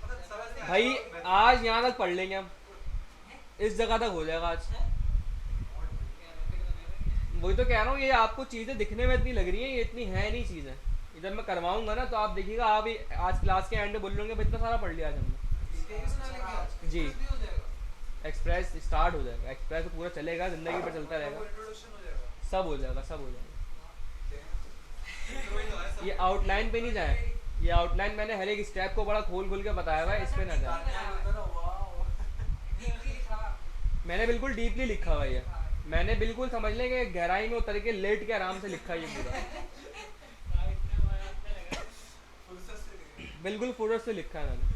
मतलब समझ नहीं भाई आया। आज यहाँ तक पढ़ लेंगे हम, इस जगह तक हो जाएगा आज। वही तो कह रहा हूँ, ये आपको चीज़ें दिखने में इतनी लग रही हैं, ये इतनी है नहीं चीज़ें। ये जब मैं करवाऊंगा ना तो आप देखिएगा, आप ही आज क्लास के एंड में बोल लोगे भाई इतना सारा पढ़ लिया आज हमने। इसके भी सुना लेंगे आज। जी। भी हो जाएगा। एक्सप्रेस स्टार्ट हो जाएगा, एक्सप्रेस तो पूरा चलेगा, ज़िंदगी पर चलता रहेगा, इंट्रोडक्शन हो जाएगा। सब हो जाएगा, सब हो जाएगा। इंट्रो ही तो है सब। ये आउटलाइन पे नहीं जाए, ये आउटलाइन मैंने हर एक स्टेप को बड़ा खोल खोल के बताया हुआ है, इस पे ना जाए। डीपली लिखा। मैंने बिल्कुल डीपली लिखा हुआ है ये, मैंने बिल्कुल समझ लें कि गहराई में उतर के लेट के आराम से लिखा है ये पूरा, फुर्सत से नहीं। बिल्कुल फुर्सत से लिखा है मैंने।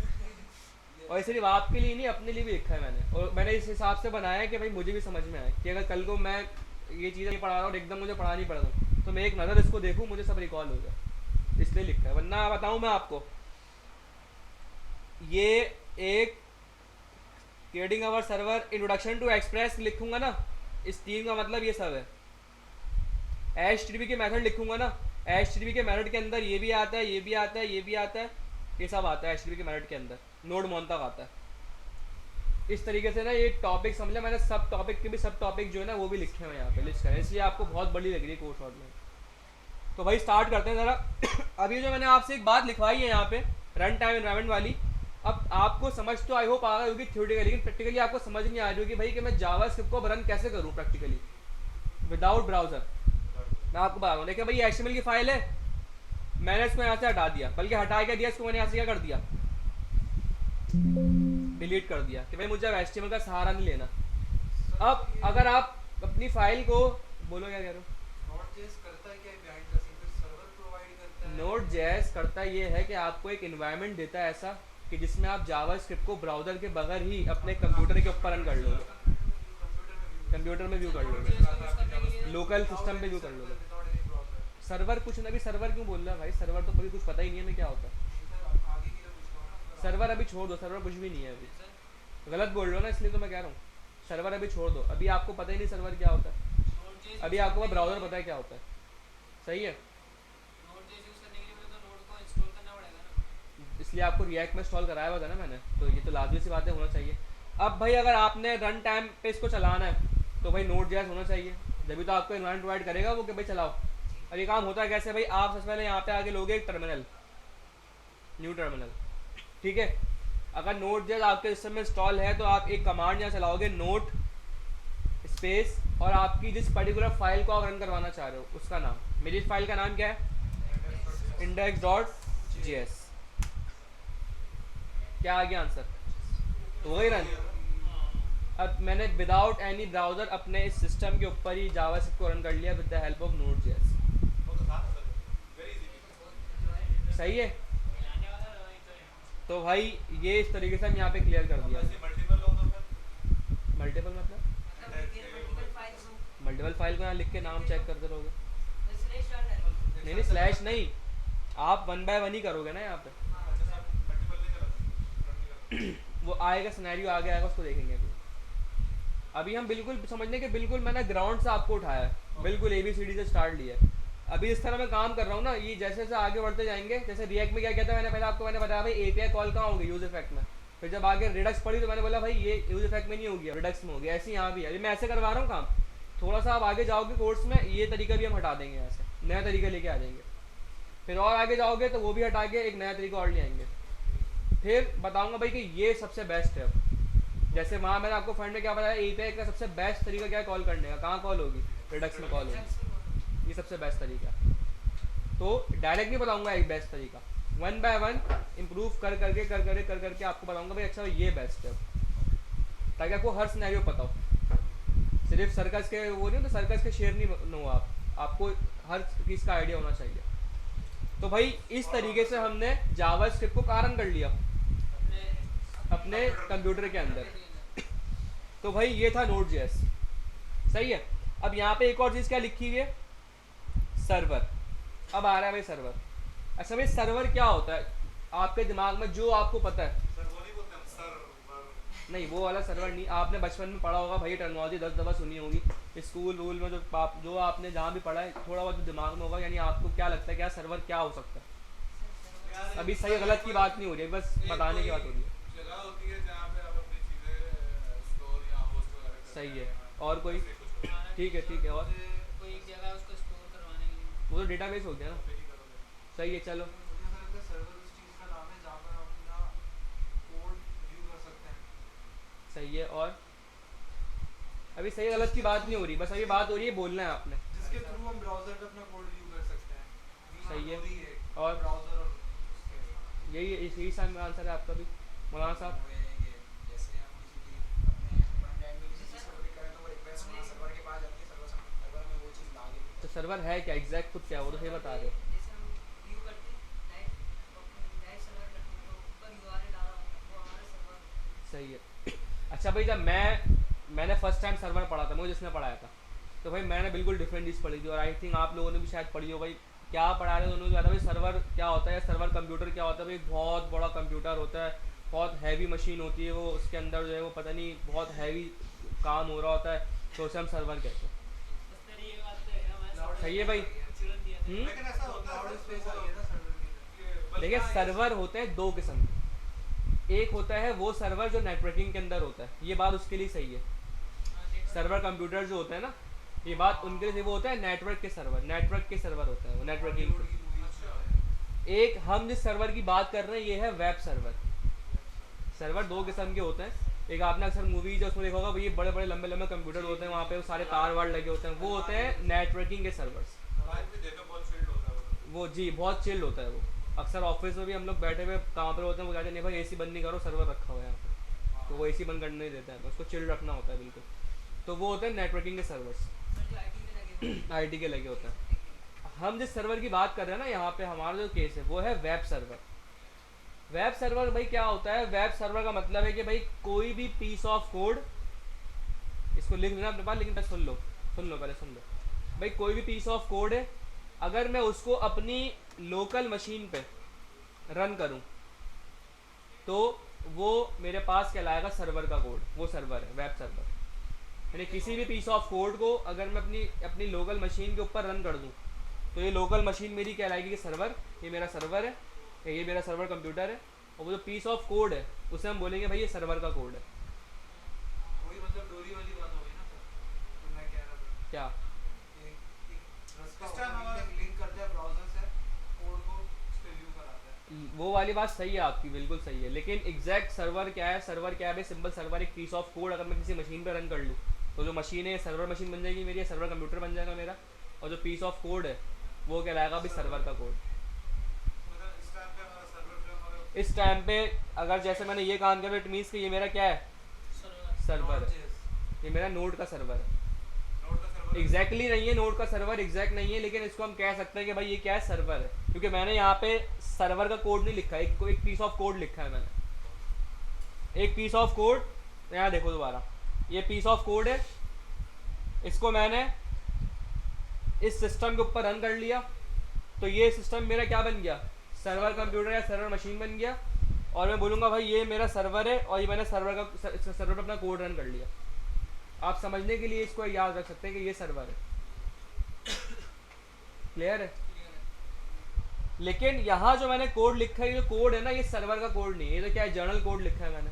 और सिर्फ आपके लिए नहीं, अपने लिए भी लिखा है मैंने, और मैंने इस हिसाब से बनाया है कि भाई मुझे भी समझ में आए कि अगर कल को मैं ये चीज़ें नहीं पढ़ा रहा हूँ और एकदम मुझे पढ़ानी पड़ रहा तो मैं एक नज़र इसको देखूँ, मुझे सब रिकॉल हो जाए, इसलिए लिखा है। वरना बताऊँ मैं आपको, ये एक creating our server introduction to Express लिखूंगा ना, इस 3 का मतलब ये सब है। HTTP के मेथड लिखूंगा ना, HTTP के मेथड के अंदर ये भी आता है, ये भी आता है, ये भी आता है, ये सब आता है HTTP के मेथड के अंदर, नोड मोन तक आता है। इस तरीके से ना ये टॉपिक समझ लिया मैंने, सब टॉपिक के भी सब टॉपिक जो है ना वो भी लिखे हुए हैं यहाँ पे, लिस्ट करें, इसलिए आपको बहुत बड़ी लग रही है कोर्स आउटलाइन। तो भाई स्टार्ट करते हैं ज़रा। अभी जो मैंने आपसे एक बात लिखवाई है यहाँ पे रन टाइम एनवायरनमेंट वाली, अब आपको समझ तो आई होप आ गई होगी थ्योरेटिकली, लेकिन प्रैक्टिकली आपको समझ नहीं आ रही होगी भाई कि मैं जावास्क्रिप्ट को रन कैसे करूँ प्रैक्टिकली विदाउट ब्राउज़र। मैं आपको बता रहा हूँ, देखिए भाई HTML की फाइल है, मैंने इसको यहाँ से हटा दिया, बल्कि हटा के दिया इसको, मैंने यहाँ से क्या कर दिया, डिलीट कर दिया कि भाई मुझे अब HTML का सहारा नहीं लेना। अब अगर आप अपनी फाइल को, बोलो क्या कह रहे हो? Node.js करता है क्या behind the scene? फिर server provide करता है। Node.js करता ये है कि आपको एक इन्वायरमेंट देता है ऐसा कि जिसमें आप जावास्क्रिप्ट को ब्राउज़र के बगैर ही अपने कंप्यूटर के ऊपर रन कर लोगे, कंप्यूटर में व्यू कर लोगे, लोकल सिस्टम पे व्यू कर लोगे। Without any browser। सर्वर कुछ ना भी, सर्वर क्यों बोल रहा है भाई, सर्वर तो कभी कुछ पता ही नहीं है हमें क्या होता है। सर आगे की तो पूछ रहा हूँ ना। सर्वर अभी छोड़ दो, सर्वर कुछ भी नहीं है अभी, गलत बोल रहे हो ना, इसलिए तो मैं कह रहा हूँ सर्वर अभी छोड़ दो, अभी आपको पता ही नहीं सर्वर क्या होता है, अभी आपको ब्राउज़र पता है क्या होता है, सही है। Node.js यूज करने के लिए मुझे तो नोड को इंस्टॉल करना पड़ेगा ना। इसलिए आपको रिएक्ट में इंस्टॉल कराया हुआ था ना मैंने, तो ये तो लाजमी सी बातें होना चाहिए। अब भाई अगर आपने रन टाइम पे इसको चलाना है तो भाई Node.js होना चाहिए, जब तो आपको इन्वायरमेंट प्रोवाइड करेगा वो कि भाई चलाओ। अब ये काम होता है कैसे भाई, आप सबसे पहले यहाँ पे आगे लोगे एक टर्मिनल, न्यू टर्मिनल, ठीक है। अगर Node.js आपके सिस्टम में इंस्टॉल है तो आप एक कमांड यहाँ चलाओगे, नोट स्पेस और आपकी जिस पर्टिकुलर फाइल को आप रन करवाना चाह रहे हो उसका नाम, मेरी इस फाइल का नाम क्या है, index.js। क्या आ गया आंसर, तो वही रन। अब मैंने विदाउट एनी ब्राउज़र अपने इस सिस्टम के ऊपर ही जावास्क्रिप्ट को रन कर लिया with the help of Node.js, वो तो था ना सर, वेरी इजी। सही है। तो भाई ये इस तरीके से हम यहाँ पे क्लियर कर दिया। ऐसे मल्टीपल हो तो फिर मल्टीपल मतलब मल्टीपल फाइल को यहाँ लिख के नाम चेक करते रहोगे, नहीं नहीं स्लैश नहीं, आप 1 बाय 1 ही करोगे ना यहाँ पे, अच्छा सर मल्टीपल नहीं करा रन नहीं करा। वो आएगा सिनेरियो आगे आएगा उसको देखेंगे। अभी हम बिल्कुल समझने के बिल्कुल मैंने ग्राउंड से आपको उठाया है, बिल्कुल ABCD से स्टार्ट लिया है। अभी इस तरह मैं काम कर रहा हूँ ना, ये जैसे जैसे आगे बढ़ते जाएंगे, जैसे रिएक्ट में क्या कहता है मैंने पहले आपको मैंने बताया भाई API कॉल कहाँ होगी, यूज इफेक्ट में, फिर जब आगे रिडक्स पड़ी तो मैंने बोला भाई ये यूज इफेक्ट में नहीं होगी, रिडक्स में होगी। ऐसे ही यहाँ भी अभी मैं ऐसे करवा रहा हूँ काम, थोड़ा सा आप आगे जाओगे कोर्स में ये तरीका भी हम हटा देंगे, यहाँ से नया तरीका लेके आ जाएंगे, फिर और आगे जाओगे तो वो भी हटा के एक नया तरीका और ले आएंगे, फिर बताऊँगा भाई कि ये सबसे बेस्ट है। जैसे वहाँ मैंने आपको फ्रंट में क्या बताया, एपीआई का सबसे बेस्ट तरीका क्या है कॉल करने का, कहाँ कॉल होगी, रिडक्स में कॉल होगी, ये सबसे बेस्ट तरीका है। तो डायरेक्ट नहीं बताऊंगा एक बेस्ट तरीका, वन बाय वन इम्प्रूव कर करके आपको बताऊंगा भाई अच्छा ये बेस्ट है, ताकि आपको हर सिनेरियो पता हो। सिर्फ सर्कस के वो नहीं, तो सर्कस के शेयर नहीं हो आपको हर चीज़ का आइडिया होना चाहिए। तो भाई इस तरीके से हमने जावास्क्रिप्ट को कारण कर लिया अपने कंप्यूटर के अंदर। तो भाई ये था Node.js, सही है। अब यहाँ पे एक और चीज़ क्या लिखी हुई है, सर्वर। अब आ रहा है भाई सर्वर। अच्छा भाई सर्वर क्या होता है, आपके दिमाग में जो आपको पता है, सर वो नहीं बोलते हम सर नहीं वो वाला सर्वर नहीं, आपने बचपन में पढ़ा होगा भाई, टेक्नोलॉजी 10 दफ़ा सुनी होगी स्कूल वूल में, जो आपने जहाँ भी पढ़ा है थोड़ा बहुत दिमाग में होगा। यानी आपको क्या लगता है क्या सर्वर क्या हो सकता है, अभी सही गलत की बात नहीं हो रही है, बस बताने की बात हो रही है। जगह होती है जहाँ पे आप अपनी चीजें स्टोर या होस्ट वगैरह करते सही है। हैं। और कोई, ऐसे कुछ हमारा ठीक है ठीक है, और कोई एक जगह है उसको स्टोर करवाने के लिए। वो तो डेटाबेस हो गया ना, पे ही करोगे। सही है। चलो मुझे ऐसा लगता है सर्वर उस चीज़ का नाम है जहाँ पर हम अपना कोड व्यू कर सकते हैं। सही है। और अभी सही गलत की बात नहीं हो रही, बस अभी बात हो रही है बोलना है आपने। जिसके थ्रू हम ब्राउज़र पे अपना कोड व्यू कर सकते हैं। सही है। वही है और ब्राउज़र और उसके यही सा आंसर है आपका भी मौलाना साहब। वो ये जैसे हम किसी की अपने फ्रंट एंड में किसी चीज़ को क्लिक करें तो वो रिक्वेस्ट वहाँ सर्वर के पास जाती है, सर्वर में वो चीज़ ला देती है। तो सर्वर है क्या, एग्जैक्ट खुद क्या है वो तो सही बता रहे हो। जैसे हम व्यू करते हैं डायरेक्ट सर्वर करते हैं तो ऊपर यूआरएल आ रहा होता है, वो हमारा सर्वर। सही है। अच्छा भाई जब मैंने फर्स्ट टाइम सर्वर पढ़ा था, मुझे जिसने पढ़ाया था, तो भाई मैंने बिल्कुल डिफरेंट चीज़ पढ़ी थी, और आई थिंक आप लोगों ने भी शायद पढ़ी हो। भाई क्या पढ़ा रहे थे दोनों को, भाई सर्वर क्या होता है, सर्वर कंप्यूटर क्या होता है। भाई बहुत बड़ा कंप्यूटर होता है, बहुत हैवी मशीन होती है वो, उसके अंदर जो है वो पता नहीं बहुत हैवी काम हो रहा होता है, तो उसे हम सर्वर कहते हैं। उस तरह ये बात तो है हमारे सही है भाई। तुरंत दिया था। लेकिन ऐसा होता है क्लाउड सर, स्पेस आई है ना सर्वर की। कि बल्कि देखिए हाँ, सर्वर होते हैं दो किस्म के, एक होता है वो सर्वर जो नेटवर्किंग के अंदर होता है, ये बात उसके लिए सही है। सर्वर कंप्यूटर जो होता है ना, ये बात उनके लिए वो होता है नेटवर्क के सर्वर, नेटवर्क के सर्वर होता है वो नेटवर्किंग बॉलीवुड के। की मूवीज अच्छा। में है। एक हम जिस सर्वर की बात कर रहे हैं ये है वेब सर्वर। सर्वर दो किस्म के होते हैं, एक आपने अक्सर मूवीज उसमें देखा होगा, ये बड़े बड़े लंबे लंबे कंप्यूटर होते हैं, वहाँ पे वो सारे तार वार लगे होते हैं, वो होते हैं नेटवर्किंग के सर्वर्स। लाइफ में देखा बहुत चिल्ड होता है वो। वो जी बहुत चिल्ड होता है वो। अक्सर ऑफिस में भी हम लोग बैठे हुए काम पर होते हैं, वो कहते हैं नहीं भाई एसी बंद नहीं करो, सर्वर रखा हुआ है यहाँ पे, तो वो एसी बंद करने नहीं देता है, उसको चिल्ड रखना होता है बिल्कुल। तो वो होते हैं नेटवर्किंग के सर्वर्स, जो आईटी के लगे हुए हैं। आईटी के लगे होते हैं। हम जिस सर्वर की बात कर रहे हैं ना यहाँ पे, हमारा जो केस है वो है वेब सर्वर। वेब सर्वर भाई क्या होता है, वेब सर्वर का मतलब है कि भाई कोई भी पीस ऑफ कोड, इसको लिख लेना अपने पास, लेकिन बस सुन लो पहले सुन लो भाई, कोई भी पीस ऑफ कोड है, अगर मैं उसको अपनी लोकल मशीन पे रन करूं तो वो मेरे पास कहलाएगा सर्वर का कोड, वो सर्वर है वेब सर्वर। यानी किसी भी पीस ऑफ कोड को अगर मैं अपनी लोकल मशीन के ऊपर रन कर दूं तो ये लोकल मशीन मेरी कहलाएगी कि सर्वर, ये मेरा सर्वर है, या ये मेरा सर्वर कंप्यूटर है, और वो जो पीस ऑफ कोड है उसे हम बोलेंगे भाई ये सर्वर का कोड है। वही मतलब डोरी वाली बात हो गई ना सर, तो मैं कह रहा था क्या एक रास्ता इस टाइम होता है, हमारा- लिंक करता है ब्राउज़र से, कोड को उस पे व्यू कराता है। वो वाली बात सही है आपकी, बिल्कुल सही है, लेकिन एग्जैक्ट सर्वर क्या है, सर्वर क्या है भाई, सिंपल सर्वर एक पीस ऑफ कोड अगर मैं किसी मशीन पे रन कर लूँ तो जो मशीन है सर्वर मशीन बन जाएगी मेरी, सर्वर कंप्यूटर बन जाएगा मेरा, और जो पीस ऑफ कोड है वो कहलाएगा भाई सर्वर का कोड। मतलब इस टाइम पे हमारा सर्वर पे हमारा इस टाइम पे अगर जैसे मैंने ये काम किया, इट मीन्स कि ये मेरा क्या है, सर्वर। सर्वर है, Node.js। ये मेरा नोड का सर्वर है। नोड का सर्वर एग्जैक्टली नहीं है नोड का सर्वर, एग्जैक्ट नहीं है, लेकिन इसको हम कह सकते हैं कि भाई ये क्या है, सर्वर है, क्योंकि मैंने यहाँ पे सर्वर का कोड नहीं लिखा है, एक पीस ऑफ कोड लिखा है मैंने, एक पीस ऑफ कोड। यहाँ देखो दोबारा, ये पीस ऑफ कोड है, इसको मैंने इस सिस्टम के ऊपर रन कर लिया तो ये सिस्टम मेरा क्या बन गया, सर्वर कंप्यूटर या सर्वर मशीन बन गया, और मैं बोलूँगा भाई ये मेरा सर्वर है, और ये मैंने सर्वर पर अपना कोड रन कर लिया। आप समझने के लिए इसको याद रख सकते हैं कि ये सर्वर है। क्लियर है। लेकिन यहाँ जो मैंने कोड लिखा है, ये जो कोड है ना, ये सर्वर का कोड नहीं है, ये तो क्या है, जर्नल कोड लिखा है मैंने।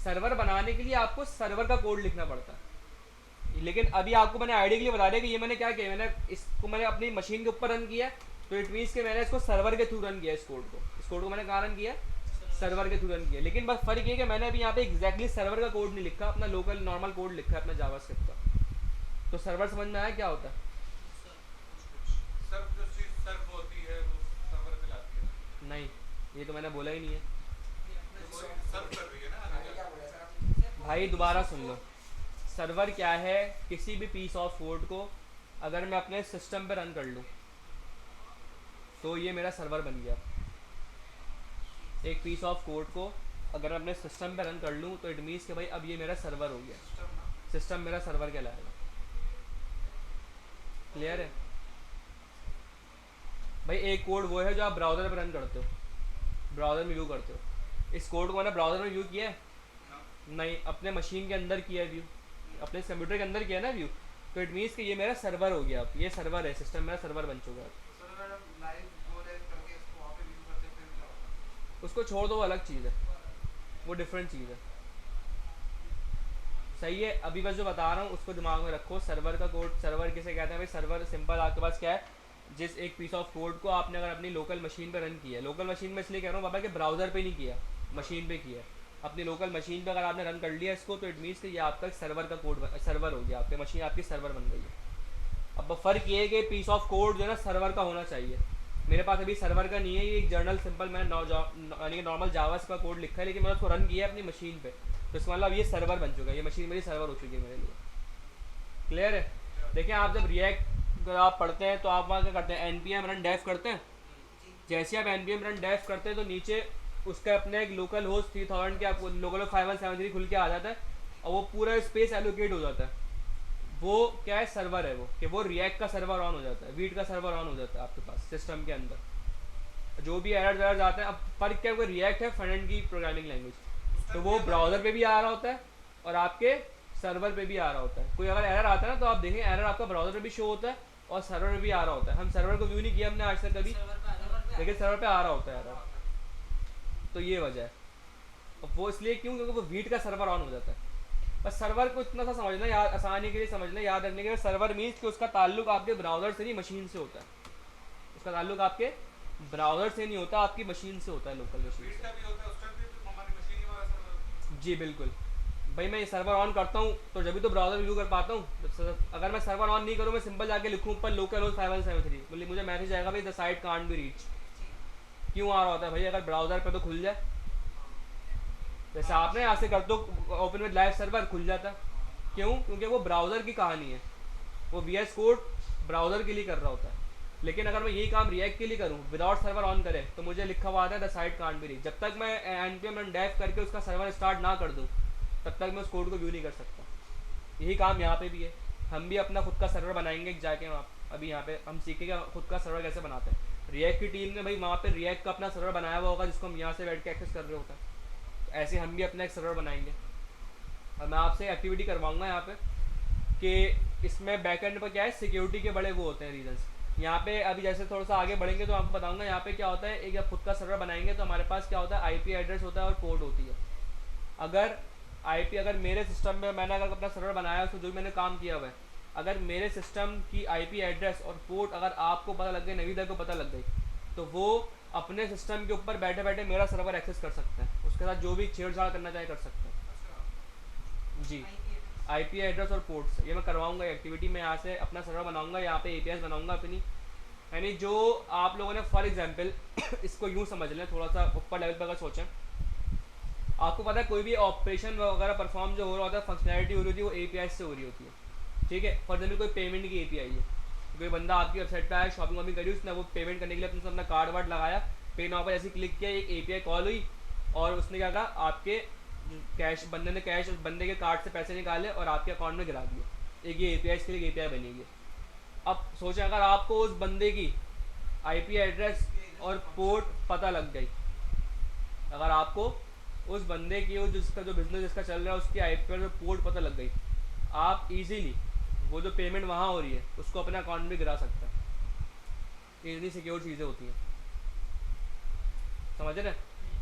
सर्वर बनाने के लिए आपको सर्वर का कोड लिखना पड़ता है, लेकिन अभी आपको मैंने आइडिया के लिए बता दिया कि ये मैंने क्या किया, मैंने अपनी मशीन के ऊपर रन किया, तो इट मीन्स कि मैंने इसको सर्वर के थ्रू रन किया, इस कोड को मैंने कहाँ रन किया, सर्वर के थ्रू रन किया, लेकिन बस फ़र्क ये कि मैंने अभी यहाँ पे एग्जैक्टली सर्वर का कोड नहीं लिखा, अपना लोकल नॉर्मल कोड लिखा है अपना जावास्क्रिप्ट का। तो सर्वर समझ में आया क्या होता है? सर्व जो चीज सर्व होती है वो सर्वर कहलाती है ना। नहीं, ये तो मैंने बोला ही नहीं है तो कोई सर्व कर रही है ना आगे आगे क्या बोला सर आपने? भाई, दोबारा सुन लो। सर्वर क्या है? किसी भी पीस ऑफ कोड को अगर मैं अपने सिस्टम पे रन कर लूँ तो ये मेरा सर्वर बन गया। एक पीस ऑफ कोड को अगर मैं अपने सिस्टम पे रन कर लूँ तो इट मीन्स कि भाई अब ये मेरा सर्वर हो गया, सिस्टम ना सिस्टम मेरा सर्वर कहलाएगा। क्लियर है भाई? एक कोड वो है जो आप ब्राउज़र पे रन करते हो, ब्राउज़र में व्यू करते हो। इस कोड को मैंने ब्राउज़र में व्यू किया है? नहीं, अपने मशीन के अंदर किया है व्यू, अपने कंप्यूटर के अंदर किया है ना व्यू। तो इट मीन्स कि ये मेरा सर्वर हो गया, अब ये सर्वर है, सिस्टम मेरा सर्वर बन चुका है। तो सर अगर हम लाइव गो लाइव करके इसको वहाँ पे व्यू करते हैं फिर क्या होता है? उसको छोड़ दो, वो अलग चीज़ है, वो डिफरेंट चीज़ है। सही है, अभी बस जो बता रहा हूँ उसको दिमाग में रखो। सर्वर का कोड, सर्वर किसे कहते हैं भाई? सर्वर सिंपल आपके पास क्या है, जिस एक पीस ऑफ कोड को आपने अगर अपनी लोकल मशीन पे रन किया है, लोकल मशीन में इसलिए कह रहा हूँ बाबा कि ब्राउज़र पे नहीं किया, मशीन पे किया है, अपनी लोकल मशीन पे अगर आपने रन कर लिया इसको तो इट मीन्स कि ये आपका सर्वर का कोड, सर्वर हो गया, आपकी मशीन आपकी सर्वर बन गई है। अब फ़र्क ये है कि पीस ऑफ कोड जो है ना सर्वर का होना चाहिए। मेरे पास अभी सर्वर का नहीं है, ये एक जर्नल सिंपल मैंने यानी कि नॉर्मल जावास का कोड लिखा है, लेकिन मैंने उसको रन किया है अपनी मशीन पे, तो इसका मतलब ये सर्वर बन चुका है, ये मशीन मेरी सर्वर हो चुकी है मेरे लिए। क्लियर है? देखिए, आप जब रिएक्ट आप पढ़ते हैं तो आप वहाँ क्या करते हैं, npm run dev करते हैं। जैसे आप npm run dev करते हैं तो नीचे उसका अपने एक लोकल होस्ट 3000 के आपको लोकल 5173 खुल के आ जाता है और वो पूरा स्पेस एलोकेट हो जाता है। वो क्या है? सर्वर है वो, कि वो रिएक्ट का सर्वर ऑन हो जाता है, वीट का सर्वर ऑन हो जाता है आपके पास सिस्टम के अंदर। जो भी एरर वेरर आते हैं, अब फर्क क्या है, वो रिएक्ट है फ्रंट एंड की प्रोग्रामिंग लैंग्वेज, तो वो ब्राउज़र पे भी आ रहा होता है और आपके सर्वर पे भी आ रहा होता है। कोई अगर एरर आता है ना तो आप देखें एरर आपका ब्राउज़र पे भी शो होता है और सर्वर पे भी आ रहा होता है। हम सर्वर को व्यू नहीं किया हमने आज तक कभी, लेकिन सर्वर पे आ रहा होता है एरर। तो ये वजह है। और वो इसलिए क्यों? क्योंकि वो वीट का सर्वर ऑन हो जाता है। बस सर्वर को इतना सा समझना, याद आसानी के लिए समझना, याद रखने के लिए, सर्वर मीन्स कि उसका ताल्लुक आपके ब्राउज़र से नहीं मशीन से होता है। उसका ताल्लुक आपके ब्राउज़र से नहीं होता, आपकी मशीन से होता है, लोकल मशीन वीट से। का भी होता है उस टाइम पे तो हमारी मशीन ही हमारा सर्वर। जी बिल्कुल भाई, मैं ये सर्वर ऑन करता हूँ तो जब भी तो ब्राउज़र व्यू कर पाता हूँ। अगर मैं सर्वर ऑन नहीं करूँ, मैं सिंपल जाके लिखूँ ऊपर लोकल होस्ट 5173, बोले मुझे मैसेज आएगा भाई the site can't be reach. क्यों आ रहा होता है भाई? अगर ब्राउज़र पे तो खुल जाए, जैसे आपने यहाँ से कर दो ओपन विद लाइव सर्वर, खुल जाता है। क्यों? क्योंकि वो ब्राउज़र की कहानी है, वो VS कोड ब्राउज़र के लिए कर रहा होता है। लेकिन अगर मैं यही काम रिएक्ट के लिए करूँ विदाउट सर्वर ऑन करे तो मुझे लिखा हुआ आता है the site can't be reach. जब तक मैं npm run dev करके उसका सर्वर स्टार्ट ना कर दूँ तब तक मैं उस कोड को व्यू नहीं कर सकता। यही काम यहाँ पे भी है। हम भी अपना खुद का सर्वर बनाएंगे जाके वहाँ, अभी यहाँ पे हम सीखेंगे खुद का सर्वर कैसे बनाते हैं। रिएक्ट की टीम ने भाई वहाँ पे रिएक्ट का अपना सर्वर बनाया हुआ होगा जिसको हम यहाँ से बैठ के एक्सेस कर रहे होता है। तो ऐसे हम भी अपना एक सर्वर बनाएंगे और मैं आपसे एक्टिविटी करवाऊँगा यहाँ पे कि इसमें बैकएंड पर क्या है, सिक्योरिटी के बड़े वो होते हैं रीजंस। यहाँ पे अभी जैसे थोड़ा सा आगे बढ़ेंगे तो आपको बताऊंगा यहाँ पे क्या होता है। एक जब खुद का सर्वर बनाएंगे तो हमारे पास क्या होता है, IP एड्रेस होता है और पोर्ट होती है। अगर IP, अगर मेरे सिस्टम में मैंने अगर अपना सर्वर बनाया है तो जो मैंने काम किया हुआ है, अगर मेरे सिस्टम की IP एड्रेस और पोर्ट अगर आपको पता लग गई, नवीदा को पता लग गई, तो वो अपने सिस्टम के ऊपर बैठे बैठे मेरा सर्वर एक्सेस कर सकते हैं, उसके साथ जो भी छेड़छाड़ करना चाहे कर सकते हैं। जी, IP एड्रेस और पोर्ट्स, ये मैं करवाऊंगा एक्टिविटी में। यहाँ से अपना सर्वर बनाऊंगा, यहाँ पे APIs बनाऊंगा अपनी, यानी जो आप लोगों ने फॉर एग्जांपल इसको यूँ समझ लें, थोड़ा सा ऊपर लेवल पर अगर सोचें, आपको पता है कोई भी ऑपरेशन वगैरह परफॉर्म जो हो रहा होता है, फंक्शनैलिटी हो रही होती है, वो API से हो रही होती है। ठीक है, फॉर एग्जाम्पल कोई पेमेंट की API है, कोई बंदा आपकी वेबसाइट पे आया, शॉपिंग वॉपिंग करी, उसने वो पेमेंट करने के लिए अपने अपना कार्ड वार्ड लगाया, पे नाउ पर ऐसे क्लिक किया, एक API कॉल हुई और उसने क्या कहा, आपके कैश, बंदे ने कैश बंदे के कार्ड से पैसे निकाले और आपके अकाउंट में गिरा दिए। एक ये API के लिए API बनेगी। अब सोचें अगर आपको उस बंदे की IP एड्रेस और पोर्ट पता लग गई, अगर आपको उस बंदे की जिसका जो बिजनेस जिसका चल रहा है उसकी IP और पोर्ट पता लग गई, आप इजीली वो जो पेमेंट वहाँ हो रही है उसको अपने अकाउंट में गिरा सकते हैं। इतनी सिक्योर चीज़ें होती हैं, समझ रहे हैं?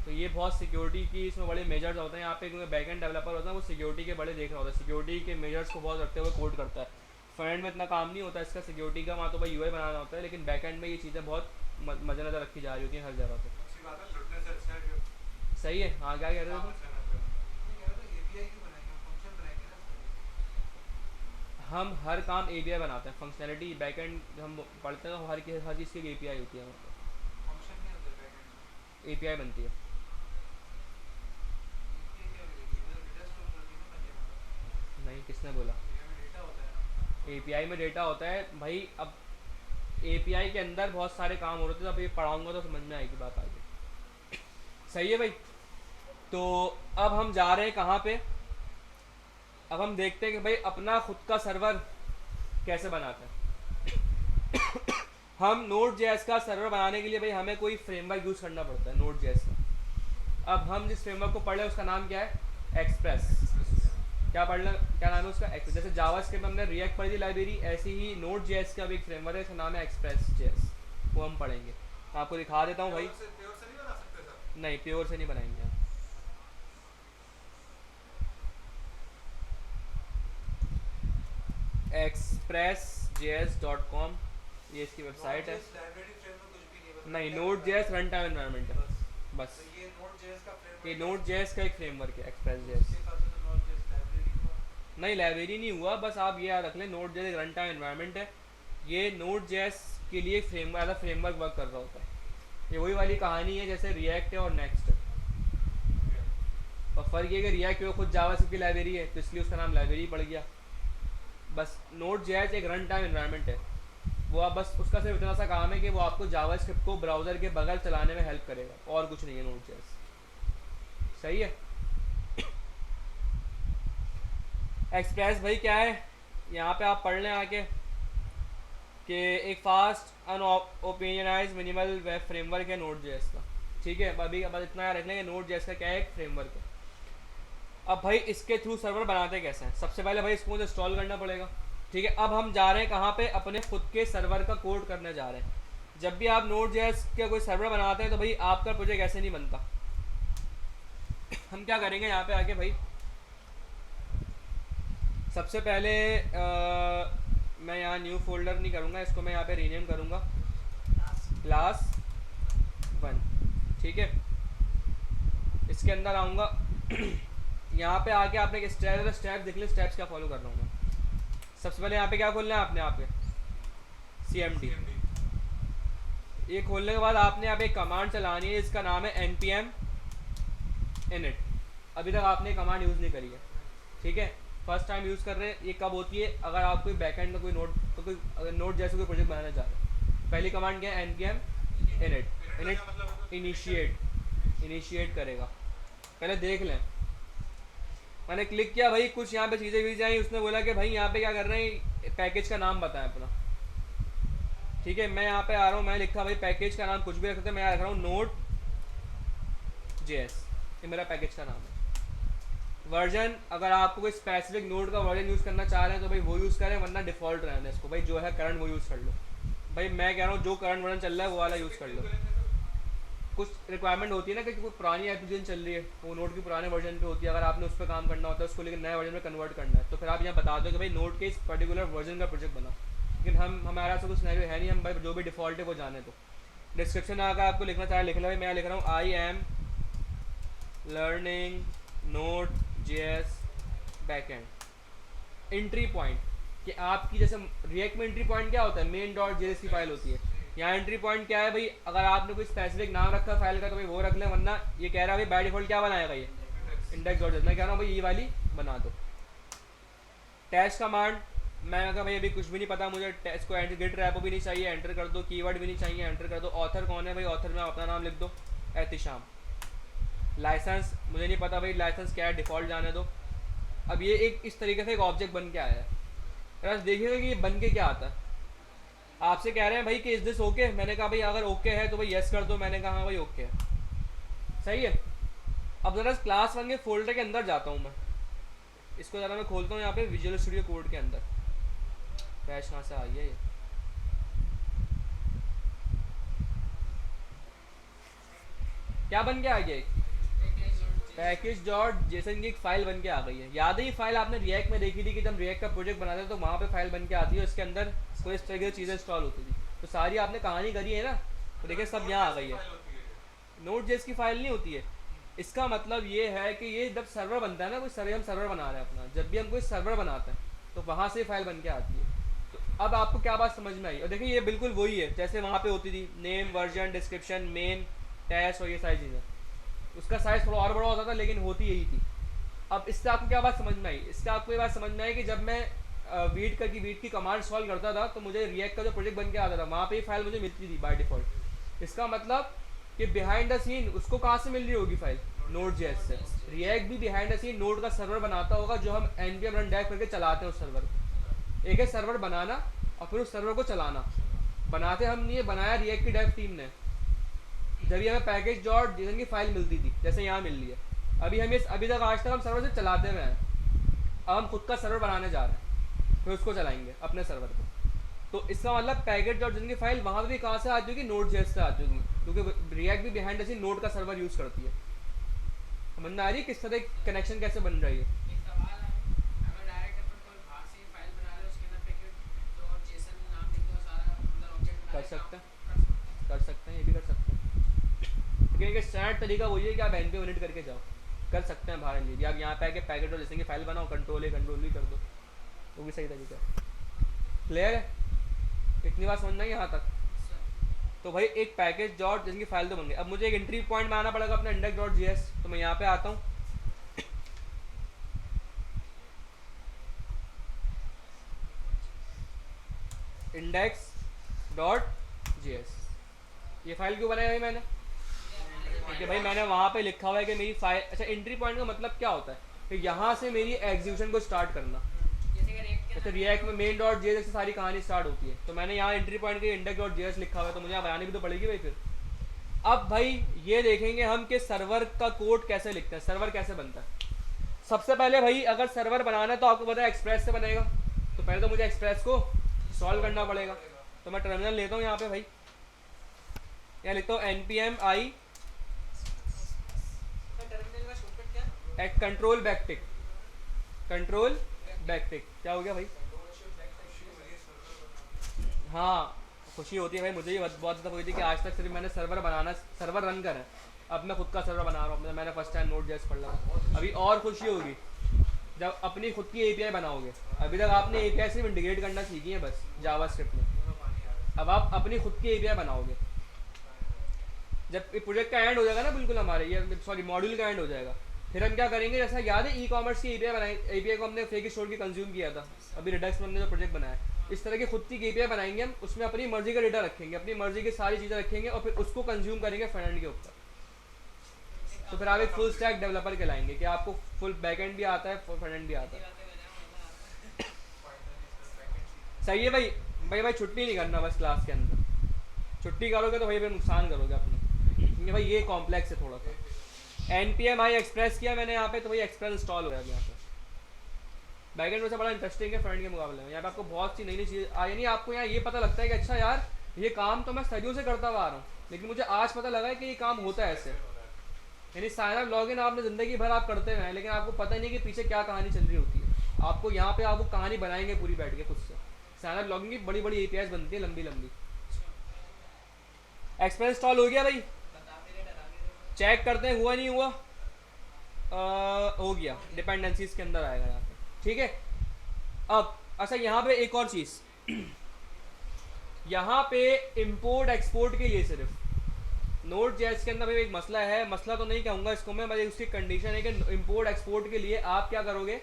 तो ये बहुत सिक्योरिटी की इसमें बड़े मेजर्स होते हैं। यहाँ पे क्योंकि बैकएंड डेवलपर होता है वो सिक्योरिटी के बड़े देख रहा होता है, सिक्योरिटी के मेजर्स को बहुत रखते हुए कोड करता है। फ्रंट में इतना काम नहीं होता इसका सिक्योरिटी का, वहाँ तो भाई UI बनाना होता है, लेकिन बैकएंड में ये चीज़ें बहुत मद्देनजर रखी जा रही होती हैं हर जगह पे। अच्छी बात है, लुटने से अच्छा है कि सही है। हाँ क्या कह रहे थे काम तुम? अच्छा कर रहे हो। मैं कह रहा था एपीआई क्यों बनाएंगे, फंक्शन बनाएंगे ना इसके लिए। हम हर काम एपीआई बनाते हैं, फंक्शनैलिटी बैकएंड हम पढ़ते हैं तो हर चीज़ की एपीआई होती है, फंक्शन नहीं होता बैकएंड में। एपीआई बनती है। एपीआई क्या करेगी, इधर डेटा स्टोर करती है ना पहले मतलब। नहीं, किसने बोला? एपीआई में डेटा होता है ना। एपीआई में डेटा होता है भाई। अब एपीआई के अंदर बहुत सारे काम हो रहे थे, अब ये पढ़ाऊंगा तो समझ में आएगी बात आगे। सही है भाई। तो अब हम जा रहे हैं कहाँ पे? अब हम देखते हैं कि भाई अपना खुद का सर्वर कैसे बनाते हैं। हम नोड जेएस का सर्वर बनाने के लिए भाई हमें कोई फ्रेमवर्क यूज़ करना पड़ता है नोड जेएस का। अब हम जिस फ्रेमवर्क को पढ़ रहे हैं उसका नाम क्या है? एक्सप्रेस। क्या पढ़ना, क्या नाम है उसका? एक्सप्रेस। जैसे जावास्क्रिप्ट में हमने रिएक्ट पढ़ी थी लाइब्रेरी, ऐसे ही नोड जेएस का भी एक फ्रेमवर्क है, उसका नाम है एक्सप्रेस जेएस। वो हम पढ़ेंगे। मैं आपको दिखा देता हूँ भाई। प्योर से नहीं बना सकते सर? नहीं, प्योर से नहीं बनाएंगे हम। expressjs.com ये इसकी वेबसाइट है। लाइब्रेरी फ्रेमवर्क कुछ भी नहीं बस नहीं, क्या नोड होता जेएस रन टाइम एनवायरनमेंट है बस। बस। तो ये नोड.js का फ्रेमवर्क ये है। नोड जेएस का एक फ्रेमवर्क है, एक्सप्रेस उसके जेएस। हिसाब से तो नोड.js लाइब्रेरी हुआ। नहीं, लाइब्रेरी नहीं हुआ, बस आप ये याद रख लें नोड जेएस एक रन टाइम एनवायरनमेंट है। ये नोड जेएस के लिए फ्रेमवर्क एज फ्रेमवर्क वर्क कर रहा होता है। ये वही वाली कहानी है जैसे रिएक्ट है और नेक्स्ट है। और फ़र्क ये कि रिएक्ट वो खुद जावास्क्रिप्ट की लाइब्रेरी है तो इसलिए उसका नाम लाइब्रेरी पड़ गया। बस नोड जेएस एक रन टाइम एनवायरनमेंट है। वो आप बस उसका सिर्फ इतना सा काम है कि वो आपको जावास्क्रिप्ट को ब्राउज़र के बगैर चलाने में हेल्प करेगा, और कुछ नहीं है नोड जेएस। सही है। एक्सप्रेस भाई क्या है, यहाँ पे आप पढ़ लें आके कि एक फास्ट अनओपिनियनाइज मिनिमल वेब फ्रेमवर्क है नोड जेएस का। ठीक है, अभी बस इतना याद रखना है कि नोड जेएस का क्या है, एक फ्रेमवर्क है। अब भाई इसके थ्रू सर्वर बनाते कैसे हैं? सबसे पहले भाई इसको मुझे इंस्टॉल करना पड़ेगा। ठीक है, अब हम जा रहे हैं कहाँ पे? अपने खुद के सर्वर का कोड करने जा रहे हैं। जब भी आप नोड जेएस का कोई सर्वर बनाते हैं तो भाई आपका प्रोजेक्ट ऐसे नहीं बनता। हम क्या करेंगे यहाँ पे आके भाई, सबसे पहले मैं यहाँ न्यू फोल्डर नहीं करूँगा, इसको मैं यहाँ पे रीनेम करूँगा क्लास 1। ठीक है, इसके अंदर आऊँगा। यहाँ पे आके आपने एक स्टेप देख ले, स्टेप्स क्या फॉलो कर रहा हूँ मैं। सबसे पहले यहाँ पे क्या खोलना है आपने? यहाँ पे CMD। ये खोलने के बाद आपने यहाँ पे एक कमांड चलानी है, इसका नाम है npm init। अभी तक आपने कमांड यूज़ नहीं करी है, ठीक है, फर्स्ट टाइम यूज़ कर रहे हैं। ये कब होती है? अगर आप कोई बैकएंड में कोई नोड तो कोई अगर नोड जैसे कोई प्रोजेक्ट बनाना चाह रहे हैं। पहली कमांड क्या है? npm init। इनिशिएट करेगा। पहले देख लें, मैंने क्लिक किया भाई, कुछ यहाँ पे चीज़ें भी आई। उसने बोला कि भाई यहाँ पे क्या कर रहे हैं, पैकेज का नाम बताएं अपना। ठीक है, मैं यहाँ पे आ रहा हूँ, मैं लिखा भाई पैकेज का नाम कुछ भी रख सकते हैं, मैं रख रहा हूँ नोड जेएस, ये मेरा पैकेज का नाम है। वर्जन, अगर आपको कोई स्पेसिफिक नोड का वर्जन यूज़ करना चाह रहे हैं तो भाई वो यूज़ करें, वरना डिफ़ॉल्ट रहने इसको भाई, जो है करंट वो यूज़ कर लो। भाई मैं कह रहा हूँ जो करंट वर्जन चल रहा है वो वाला यूज़ कर लो। कुछ रिक्वायरमेंट होती है ना कि कोई पुरानी एप्लीकेशन चल रही है, वो नोड की पुराने वर्जन पे होती है, अगर आपने उस पर काम करना होता है उसको लेकिन नए वर्जन में कन्वर्ट करना है, तो फिर आप यहाँ बता दो कि भाई नोड के इस पर्टिकुलर वर्जन का प्रोजेक्ट बना। लेकिन हमारा ऐसा कुछ सिनेरियो है नहीं, हम भाई जो भी डिफ़ॉल्ट है वो जाने दो। डिस्क्रिप्शन में अगर आपको लिखना चाहे लिख लो भाई, मैं लिख रहा हूँ I am learning node JS backend. Entry point कि आपकी जैसे रिएक्ट में एंट्री पॉइंट क्या होता है, मेन डॉट जेएस की फाइल होती है। यहाँ एंट्री पॉइंट क्या है भाई, अगर आपने कोई स्पेसिफिक नाम रखा फाइल का तो भाई वो रख लें, वरना ये कह रहा है भाई बाय डिफॉल्ट क्या बनाएगा ये इंडेक्स डॉट जेएस। मैं कह रहा हूँ भाई ये वाली बना दो। टैच कमांड, मैं कहा भाई अभी कुछ भी नहीं पता मुझे, टैच को एंटर गिट रैपो भी नहीं चाहिए, एंटर कर दो। कीवर्ड भी नहीं चाहिए, एंटर कर दो। ऑथर कौन है भाई, ऑथर में अपना नाम लिख दो, एहतिशाम। लाइसेंस मुझे नहीं पता भाई, लाइसेंस क्या है, डिफ़ॉल्ट जाने दो। अब ये एक इस तरीके से एक ऑब्जेक्ट बन के आया है। यार देखिएगा कि ये बन के क्या आता है। आपसे कह रहे हैं भाई कि इज़ दिस ओके, मैंने कहा भाई अगर ओके है तो भाई यस कर दो, मैंने कहा हाँ भाई ओके है, सही है। अब ज़रा क्लास 1 के फोल्डर के अंदर जाता हूँ मैं, इसको ज़रा मैं खोलता हूँ यहाँ पे विजुअल स्टूडियो कोड के अंदर। क्रैश कहाँ से आई है ये? क्या बन के आ गया? पैकेज डॉट जेसन की एक फाइल बन के आ गई है। याद है ये फाइल आपने रिएक्ट में देखी थी कि जब रिएक्ट का प्रोजेक्ट बनाते तो वहाँ पे फाइल बन के आती है, इसके अंदर कोई इस तरह की चीज़ें इंस्टॉल होती थी। तो सारी आपने कहानी करी है ना, तो देखिए सब यहाँ आ गई है। नोड जेस की फाइल नहीं होती है, इसका मतलब ये है कि ये जब सर्वर बनता है ना, कोई सर्वर हम सर्वर बना रहे हैं अपना, जब भी हम कोई सर्वर बनाते हैं तो वहाँ से फाइल बन के आती है। तो अब आपको क्या बात समझ में आई? और देखिए ये बिल्कुल वही है जैसे वहाँ पे होती थी, name, version, description, main, test और ये सारी चीज़ें। उसका साइज़ थोड़ा और बड़ा होता था लेकिन होती यही थी। अब इससे आपको क्या बात समझ में आई? इससे आपको ये बात समझ में आई कि जब मैं वीट की कमांड सॉल्व करता था तो मुझे रिएक्ट का जो प्रोजेक्ट बन के आता था वहाँ पे ही फाइल मुझे मिलती थी बाय डिफ़ॉल्ट। इसका मतलब कि बिहाइंड द सीन उसको कहाँ से मिल रही होगी फाइल? नोड जेएस से। रिएक्ट भी बिहाइंड द सीन नोड का सर्वर बनाता होगा जो हम npm run dev करके चलाते हैं उस सर्वर को। एक है सर्वर बनाना और फिर उस सर्वर को चलाना। बनाते हम नहीं है, बनाया रिएक्ट की डेव टीम ने। जब भी हमें पैकेज डॉट जेसन की फाइल मिलती थी जैसे यहाँ मिल रही है, अभी तक आज तक हम सर्वर से चलाते हुए हैं। अब हम खुद का सर्वर बनाने जा रहे हैं, फिर उसको चलाएंगे अपने सर्वर को। तो इसका मतलब पैकेज डॉट जेसन की फाइल वहाँ भी कहाँ से आ जाएगी? नोड जेएस से आ जाएगी, क्योंकि रिएक्ट भी बिहाइंड द सीन नोड का सर्वर यूज़ करती है। समझ में आ रही है किस तरह कनेक्शन कैसे बन रही है? एक सवाल है, अगर डायरेक्ट अपन कोई बाहर से ही फाइल बना रहे हैं उसके अंदर पैकेट और जेसन नाम लिख दो सारा अंदर ऑब्जेक्ट कर सकते हैं, कर सकते हैं, ये भी कर सकते हैं। लेकिन एक स्टैंडर्ड तरीका वही है कि आप npm init करके जाओ, कर सकते हैं बाहर भी। आप यहाँ पे आके पैकेट और जैसे कि फाइल बनाओ, कंट्रोल A कंट्रोल V कर दो, वो भी सही तरीका है। क्लियर है? इतनी बात समझना है यहाँ तक? तो भाई एक पैकेज डॉट जिसकी फाइल तो बन गई। अब मुझे एक एंट्री पॉइंट बनाना पड़ेगा अपना इंडेक्स डॉट जीएस। तो मैं यहाँ पे आता हूँ, इंडेक्स डॉट जीएस। ये फाइल क्यों बनाई भाई मैंने? क्योंकि भाई मैंने वहाँ पे लिखा हुआ है कि मेरी फाइल, अच्छा एंट्री पॉइंट का मतलब क्या होता है कि यहाँ से मेरी एग्जीक्यूशन को स्टार्ट करना। तो रिएक्ट में मेन डॉट जेएस से सारी कहानी स्टार्ट होती है। तो मैंने यहाँ एंट्री पॉइंट के इंडेक्स डॉट जेएस लिखा हुआ है, तो मुझे यहाँ बनानी भी तो पड़ेगी भाई फिर। अब भाई ये देखेंगे हम कि सर्वर का कोड कैसे लिखते हैं, सर्वर कैसे बनता है। सबसे पहले भाई अगर सर्वर बनाना है तो आपको पता है एक्सप्रेस से बनेगा। तो पहले तो मुझे एक्सप्रेस को सॉल्व करना पड़ेगा। तो मैं टर्मिनल लेता हूँ यहाँ पे भाई, यहाँ लिखता हूँ npm i टर्मिनल का शॉर्टकट क्या? At control backtick. Control backtick क्या हो गया भाई? हाँ खुशी होती है भाई, मुझे ये बहुत ज़्यादा हुई थी कि आज तक सिर्फ मैंने सर्वर रन करा है। अब मैं खुद का सर्वर बना रहा हूँ। मैंने फर्स्ट टाइम नोड जेएस पढ़ रहा। अभी और खुशी होगी जब अपनी खुद की एपीआई बनाओगे। अभी तक आपने एपीआई सिर्फ इंटीग्रेट करना सीखी है बस जावास्क्रिप्ट में। अब आप अपनी खुद की एपीआई बनाओगे। जब प्रोजेक्ट का एंड हो जाएगा ना, बिल्कुल हमारे ये सॉरी मॉड्यूल का एंड हो जाएगा, फिर हम क्या करेंगे, जैसा याद है ई कॉमर्स की एपीआई बनाई, एपीआई को हमने फेक स्टोर की कंज्यूम किया था अभी रिडक्स में हमने जो प्रोजेक्ट बनाया, इस तरह की खुद की एपीआई बनाएंगे हम। उसमें अपनी मर्जी का डेटा रखेंगे, अपनी मर्जी की सारी चीज़ें रखेंगे और फिर उसको कंज्यूम करेंगे फ्रंट एंड के ऊपर। तो फिर आप एक फुल स्टैक डेवलपर कहलाएंगे कि आपको फुल बैक एंड भी आता है, फुल फ्रंट एंड भी आता है। सही है भाई। भाई छुट्टी नहीं करना बस क्लास के अंदर। छुट्टी करोगे तो भाई फिर नुकसान करोगे अपना, क्योंकि भाई ये कॉम्प्लेक्स है थोड़ा सा। npm i एक्सप्रेस किया मैंने यहाँ पे, तो भाई एक्सप्रेस इंस्टॉल हो गया यहाँ पे। बैकएंड वैसे बड़ा इंटरेस्टिंग है फ्रंट के मुकाबले में। यहाँ पे आपको बहुत सी नई नई चीज़ यानी आपको यहाँ ये पता लगता है कि अच्छा यार ये काम तो मैं सदियों से करता हुआ आ रहा हूँ, लेकिन मुझे आज पता लगा है कि ये काम होता है ऐसे। यानी सारा लॉगिन आपने ज़िंदगी भर आप करते हुए हैं, लेकिन आपको पता नहीं कि पीछे क्या कहानी चल रही होती है। आपको यहाँ पे आप वो कहानी बनाएंगे पूरी बैठ के खुद से। सारा लॉगिन की बड़ी बड़ी एपीआईज बनती है लंबी लंबी। एक्सप्रेस इंस्टॉल हो गया भाई, चेक करते हैं हुआ नहीं हुआ। हो गया, डिपेंडेंसीज के अंदर आएगा यहाँ पे, ठीक है। अब अच्छा यहाँ पे एक और चीज़ यहाँ पे इंपोर्ट एक्सपोर्ट के लिए सिर्फ नोड जेएस के अंदर भी एक मसला है। मसला तो नहीं कहूँगा इसको मैं, उसकी कंडीशन है कि इंपोर्ट एक्सपोर्ट के लिए आप क्या करोगे,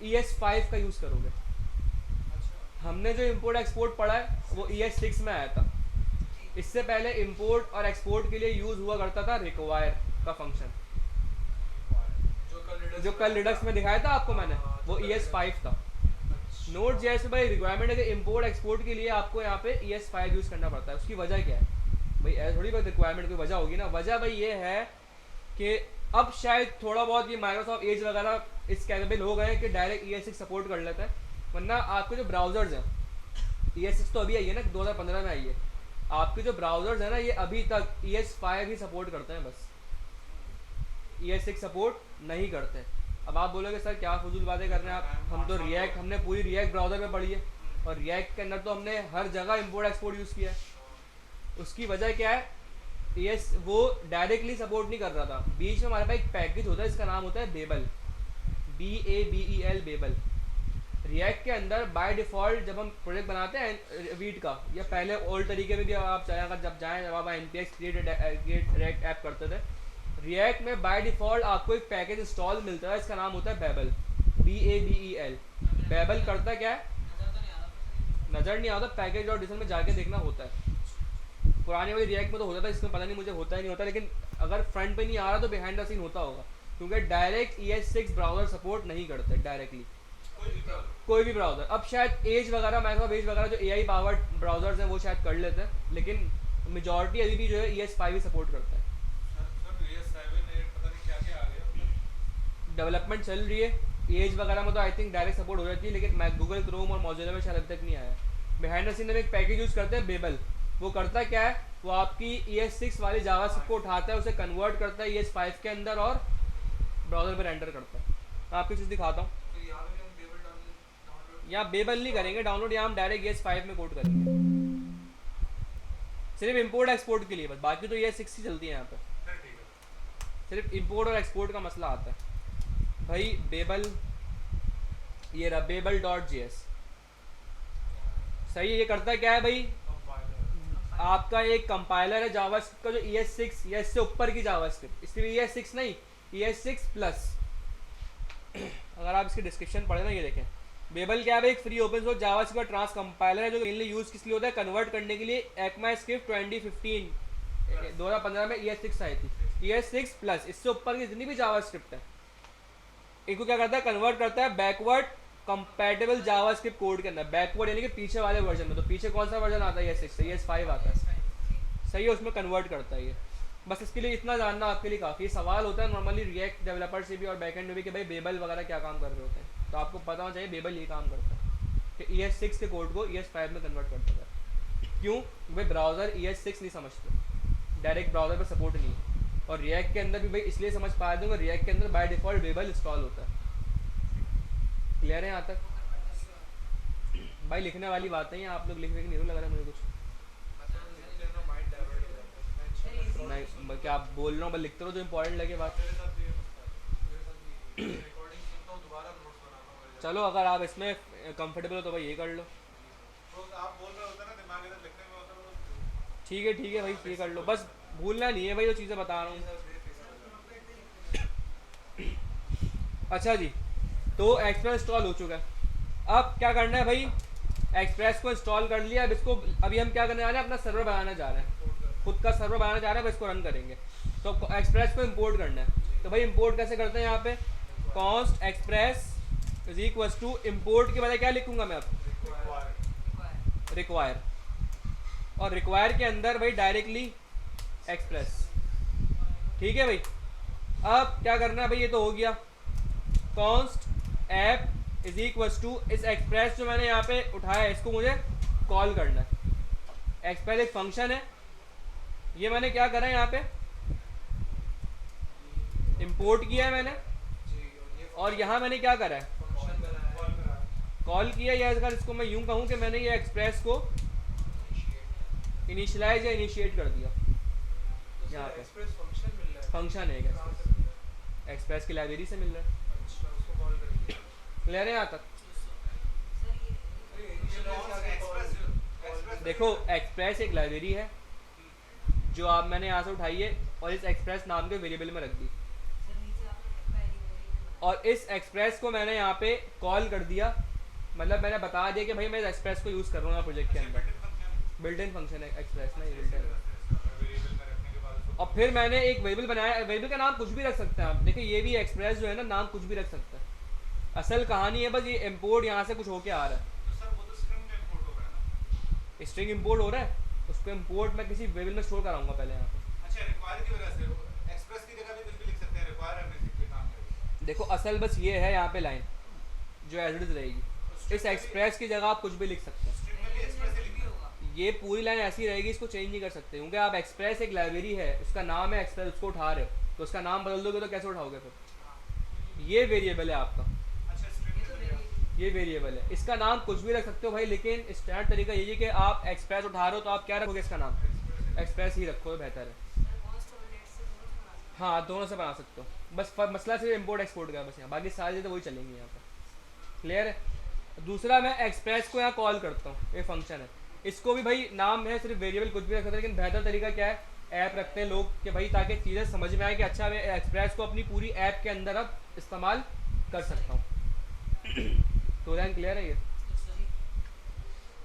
ES5 का यूज़ करोगे। हमने जो इंपोर्ट एक्सपोर्ट पढ़ा है वो ES6 में आया था। इससे पहले इंपोर्ट और एक्सपोर्ट के लिए यूज़ हुआ करता था रिक्वायर का फंक्शन, जो कल रिडक्स में दिखाया था आपको मैंने, वो ES5 था। नोड जेएस में भाई रिक्वायरमेंट है कि इंपोर्ट एक्सपोर्ट के लिए आपको यहाँ पे ES5 यूज़ करना पड़ता है। उसकी वजह क्या है भाई? ऐसे थोड़ी बहुत रिक्वायरमेंट कोई वजह होगी ना। वजह भाई ये है कि अब शायद थोड़ा बहुत ये माइक्रोसॉफ्ट एज वगैरह इस कैपेबल हो गए कि डायरेक्ट ES6 सपोर्ट कर लेता है। वरना आपके जो ब्राउजर्स हैं, ES6 तो अभी आई है ना, 2015 में आई है। आपके जो ब्राउजर्स हैं ना, ये अभी तक ES5 ही सपोर्ट करते हैं बस, ES6 सपोर्ट नहीं करते। अब आप बोलोगे सर क्या फजूल बातें कर रहे हैं आप, हम तो रिएक्ट, हमने पूरी रिएक्ट ब्राउज़र में पढ़ी है और रिएक्ट के अंदर तो हमने हर जगह इंपोर्ट एक्सपोर्ट यूज़ किया है। उसकी वजह क्या है ES वो डायरेक्टली सपोर्ट नहीं कर रहा था, बीच में हमारे पास एक पैकेज होता है, इसका नाम होता है बेबल, BABEL बेबल। रिएक्ट के अंदर बाय डिफ़ॉल्ट जब हम प्रोजेक्ट बनाते हैं वीट का, या पहले ओल्ड तरीके में भी आप चाहे अगर जब जाएँ, जब आप npx क्रिएट रिएक्ट ऐप करते थे, रिएक्ट में बाय डिफ़ॉल्ट आपको एक पैकेज इंस्टॉल मिलता है, इसका नाम होता है बेबल, BABEL। बेबल करता क्या है, नज़र नहीं आता, पैकेज और डिज़ाइन में जाके देखना होता है। पुराने वाली रिएक्ट में तो होता था, इसमें पता नहीं मुझे होता ही नहीं होता, लेकिन अगर फ्रंट पे नहीं आ रहा तो बिहाइंड द सीन होता होगा, क्योंकि डायरेक्ट ES6 ब्राउज़र सपोर्ट नहीं करते डायरेक्टली कोई भी ब्राउज़र। अब शायद एज वगैरह, माइक्रोसॉफ्ट एज वगैरह जो AI पावर्ड ब्राउज़र्स हैं वो शायद कर लेते हैं, लेकिन मेजॉरिटी अभी भी जो है ES5 ही सपोर्ट करता है। डेवलपमेंट चल रही है, एज वगैरह में तो आई थिंक डायरेक्ट सपोर्ट हो जाती है, लेकिन मैं गूगल क्रोम और मोज़िला में शायद अभी तक नहीं आया। बिहाइंड द सीन में एक पैकेज यूज़ करते हैं बेबल, वो करता क्या है, वो आपकी ES6 वाली जावास्क्रिप्ट को उठाता है, उसे कन्वर्ट करता है ES5 के अंदर और ब्राउज़र पर रेंडर करता है। मैं आपको चीज़ दिखाता हूँ। तो यहाँ पे भी हम बेबल डाउनलोड यहाँ बेबल नहीं करेंगे डाउनलोड, यहाँ हम डायरेक्ट ES5 में कोड करेंगे, सिर्फ इंपोर्ट एक्सपोर्ट के लिए बस, बाकी तो ES6 ही चलती है यहाँ पे, सिर्फ इंपोर्ट और एक्सपोर्ट का मसला आता है भाई। बेबल, ये रहा बेबल.js, सही है। ये करता क्या है भाई, आपका एक कंपाइलर है जावास्क्रिप्ट का जो ES6 या इससे ऊपर की जावास्क्रिप्ट, इसलिए ES6 नहीं ES6 प्लस। अगर आप इसकी डिस्क्रिप्शन पढ़े ना, ये देखें बेबल क्या है, एक free open source JavaScript transcompiler है, जो मेनली यूज किस लिए होता है, कन्वर्ट करने के लिए। ECMAScript 2015 में ES6 आई थी, ES6 प्लस, इससे ऊपर की जितनी भी जावास्क्रिप्ट है इनको क्या करता है, कन्वर्ट करता है बैकवर्ड कंपैटिबल जावास्क्रिप्ट कोड के अंदर। बैकवर्ड यानी कि पीछे वाले वर्जन में, तो पीछे कौन सा वर्जन आता है, ES6 से ES5 आता है, सही है, उसमें कन्वर्ट करता है ये। बस इसके लिए इतना जानना आपके लिए काफ़ी। सवाल होता है नॉर्मली रिएक्ट डेवलपर से भी और बैकएंड में भी कि भाई बेबल वगैरह क्या काम कर रहे होते हैं, तो आपको पता होना चाहिए बेबल ये काम करता है कि ES6 के कोड को ES5 में कन्वर्ट करता है। क्यों, भाई ब्राउज़र ES6 नहीं समझते, डायरेक्ट ब्राउज़र पर सपोर्ट नहीं है। और रिएक्ट के अंदर भी भाई इसलिए समझ पा दूँगा, रिएक्ट के अंदर बाय डिफ़ॉल्ट बेबल इंस्टॉल होता है। क्लियर है यहाँ तक भाई? लिखने वाली बातें हैं, आप लोग लिखने की नहीं लग रहा है मुझे कुछ। मैं क्या आप बोल रहा हूँ, बस लिखते रहो जो इम्पोर्टेंट लगे बात। चलो अगर आप इसमें कंफर्टेबल हो तो भाई ये कर लो, ठीक है भाई, ये कर लो, बस भूलना नहीं है भाई, जो चीज़ें बता रहा हूँ। अच्छा जी, तो एक्सप्रेस इंस्टॉल हो चुका है। अब क्या करना है भाई, एक्सप्रेस को इंस्टॉल कर लिया। अब इसको अभी हम क्या करने जा रहे हैं, अपना सर्वर बनाना जा रहे हैं, खुद का सर्वर बनाना चाह रहे हैं, बस इसको रन करेंगे। तो एक्सप्रेस को इंपोर्ट करना है, तो भाई इंपोर्ट कैसे करते हैं, यहाँ पे const express is equals to import के बजाय क्या लिखूंगा मैं, अब रिक्वायर, और रिक्वायर के अंदर भाई डायरेक्टली एक्सप्रेस, ठीक है भाई। अब क्या करना है भाई, ये तो हो गया, const app is equals to इस एक्सप्रेस जो मैंने यहाँ पे उठाया है इसको मुझे कॉल करना है। एक्सप्रेस एक फंक्शन है, ये मैंने क्या करा है, यहाँ पे इंपोर्ट किया है मैंने, और यहाँ मैंने क्या करा है, कॉल किया। या अगर इसको मैं यूं कहूँ कि मैंने ये एक्सप्रेस को इनिशियलाइज या इनिशिएट कर दिया। यहाँ पे फंक्शन है एक्सप्रेस की लाइब्रेरी से मिल रहा है। क्लियर है यहाँ तक? देखो एक्सप्रेस एक लाइब्रेरी है जो आप मैंने यहाँ से उठाई है और इस एक्सप्रेस नाम के वेरिएबल में रख दी, और इस एक्सप्रेस को मैंने यहाँ पे कॉल कर दिया, मतलब मैंने बता दिया कि भाई मैं इस एक्सप्रेस को यूज़ कर रहा हूँ प्रोजेक्ट के अंदर। बिल्ट इन फंक्शन है एक्सप्रेस ना, ये बिल्ट इन। और फिर मैंने एक वेरिएबल बनाया, वेरिएबल का नाम कुछ भी रख सकते हैं आप। देखिए ये भी एक्सप्रेस जो है ना, नाम कुछ भी रख सकता है। असल कहानी है बस ये इंपोर्ट यहाँ से कुछ होके आ रहा है, स्ट्रिंग इंपोर्ट हो रहा है, उसको इंपोर्ट मैं किसी वेरिएबल में स्टोर कराऊंगा पहले यहाँ पे। अच्छा, रिक्वायर की वजह से एक्सप्रेस की जगह भी कुछ भी लिख सकते हैं, रिक्वायर है बेसिकली काम करेगा। देखो असल बस ये है यहाँ पे लाइन जो एज इट इज रहेगी, इस एक्सप्रेस की जगह आप कुछ भी लिख सकते हैं। स्ट्रिंग में भी एक्सप्रेस ही लिखना होगा, ये पूरी लाइन ऐसी रहेगी, इसको चेंज नहीं कर सकते, क्योंकि आप एक्सप्रेस एक लाइब्रेरी है, उसका नाम है एक्सप्रेस, उसको उठा रहे हो तो उसका नाम बदल दोगे तो कैसे उठाओगे फिर? ये वेरिएबल है आपका, अच्छा स्ट्रिंग में ये वेरिएबल है, इसका नाम कुछ भी रख सकते हो भाई, लेकिन स्टैंडर्ड तरीका यही है कि आप एक्सप्रेस उठा रहे हो तो आप क्या रखोगे, इसका नाम एक्सप्रेस ही रखो, बेहतर है। हाँ दोनों से बना सकते हो, बस मसला सिर्फ इम्पोर्ट एक्सपोर्ट का है बस यहाँ, बाकी सारी चीज़ें वही चलेंगी यहाँ पर। क्लियर है। दूसरा मैं एक्सप्रेस को यहाँ कॉल करता हूँ, ये फंक्शन है, इसको भी भाई नाम है सिर्फ वेरिएबल कुछ भी रख सकते हैं, लेकिन बेहतर तरीका क्या है, ऐप रखते हैं लोग कि भाई ताकि चीज़ें समझ में आए कि अच्छा मैं एक्सप्रेस को अपनी पूरी ऐप के अंदर अब इस्तेमाल कर सकता हूँ। तो लाइन क्लियर है ये।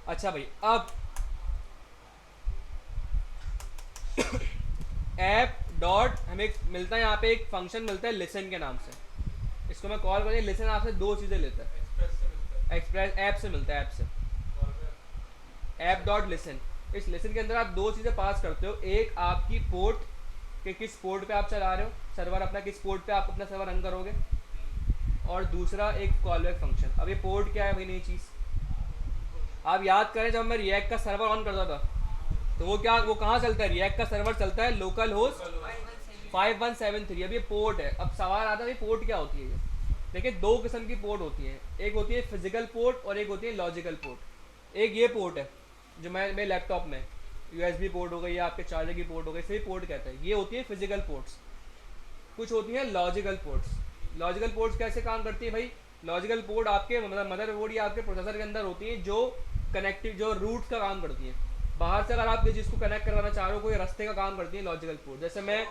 अच्छा भाई अब ऐप डॉट हमें मिलता है यहाँ पे एक फंक्शन मिलता है लिसन के नाम से, इसको मैं कॉल करें, लिसन आपसे दो चीज़ें लेता है, एक्सप्रेस से मिलता है एक्सप्रेस ऐप से मिलता है, ऐप से कॉल पे ऐप डॉट लिसन। इस लिसन के अंदर आप दो चीज़ें पास करते हो, एक आपकी पोर्ट के किस पोर्ट पे आप चला रहे हो सर्वर अपना, किस पोर्ट पे आप अपना सर्वर रन करोगे, और दूसरा एक कॉलबैक फंक्शन। अब ये पोर्ट क्या है भाई, नई चीज़ आप याद करें, जब मैं रिएक्ट का सर्वर ऑन करता था तो वो कहाँ चलता है, रिएक्ट का सर्वर चलता है लोकल होस्ट 5173। अब ये पोर्ट है, अब सवाल आता है पोर्ट क्या होती है ये। देखिए दो किस्म की पोर्ट होती हैं, एक होती है फिजिकल पोर्ट और एक होती है लॉजिकल पोर्ट। एक ये पोर्ट है जो मेरे लैपटॉप में USB पोर्ट हो गई या आपके चार्जर की पोर्ट हो गई, सही पोर्ट कहते हैं, ये होती है फिजिकल पोर्ट्स। कुछ होती हैं लॉजिकल पोर्ट्स। लॉजिकल पोर्ट्स कैसे काम करती है भाई, लॉजिकल पोर्ट आपके मतलब मदरबोर्ड या आपके प्रोसेसर के अंदर होती है, जो कनेक्टिव जो रूट का काम करती है। बाहर से अगर आप किसी चीज़ को कनेक्ट करवाना चाह रहे हो, कोई रास्ते का काम करती है लॉजिकल पोर्ट। जैसे मैं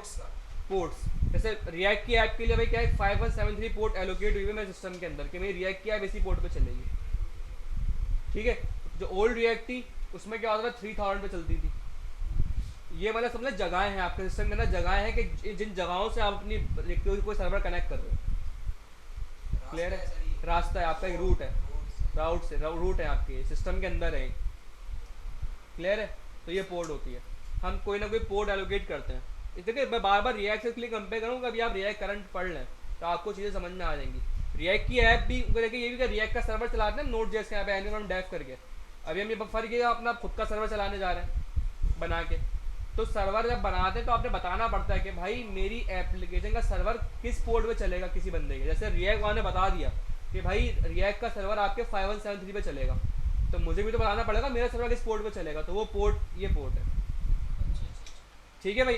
पोर्ट्स, जैसे रिएक्ट की ऐप के लिए भाई क्या है 5173 पोर्ट एलोकेट हुई है मेरे सिस्टम के अंदर कि मेरी रिएक्ट की ऐप इसी पोर्ट पे चलेगी। ठीक है, जो ओल्ड रिएक्ट थी उसमें क्या होता था 3000 पे चलती थी। ये मतलब समझे जगहें हैं आपके सिस्टम के अंदर, जगहें हैं कि जिन जगहों से आप अपनी कोई सर्वर कनेक्ट कर रहे हो। क्लियर है, रास्ता है आपका, एक रूट है, रूट है आपके सिस्टम के अंदर है। क्लियर है, तो ये पोर्ट होती है, हम कोई ना कोई पोर्ट एलोकेट करते हैं। देखिए मैं बार बार रिएक्ट से लिए कंपेयर करूँगा, अभी आप रिएक्ट करंट पढ़ लें तो आपको चीज़ें समझ में आ जाएंगी। रिएक्ट की ऐप भी देखिए, ये भी रिएक्ट का सर्वर चलाते हैं नोट जेएस के यहाँ पे एनवायरनमेंट डेव करके। अभी हम ये फर्क ये अपना खुद का सर्वर चलाने जा रहे हैं बना के, तो सर्वर जब बनाते हैं तो आपने बताना पड़ता है कि भाई मेरी एप्लीकेशन का सर्वर किस पोर्ट पे चलेगा किसी बंदे के। जैसे रिएक्ट वाले ने बता दिया कि भाई रिएक्ट का सर्वर आपके 5173 पे चलेगा, तो मुझे भी तो बताना पड़ेगा मेरा सर्वर किस पोर्ट पे चलेगा, तो वो पोर्ट ये पोर्ट है। ठीक है भाई,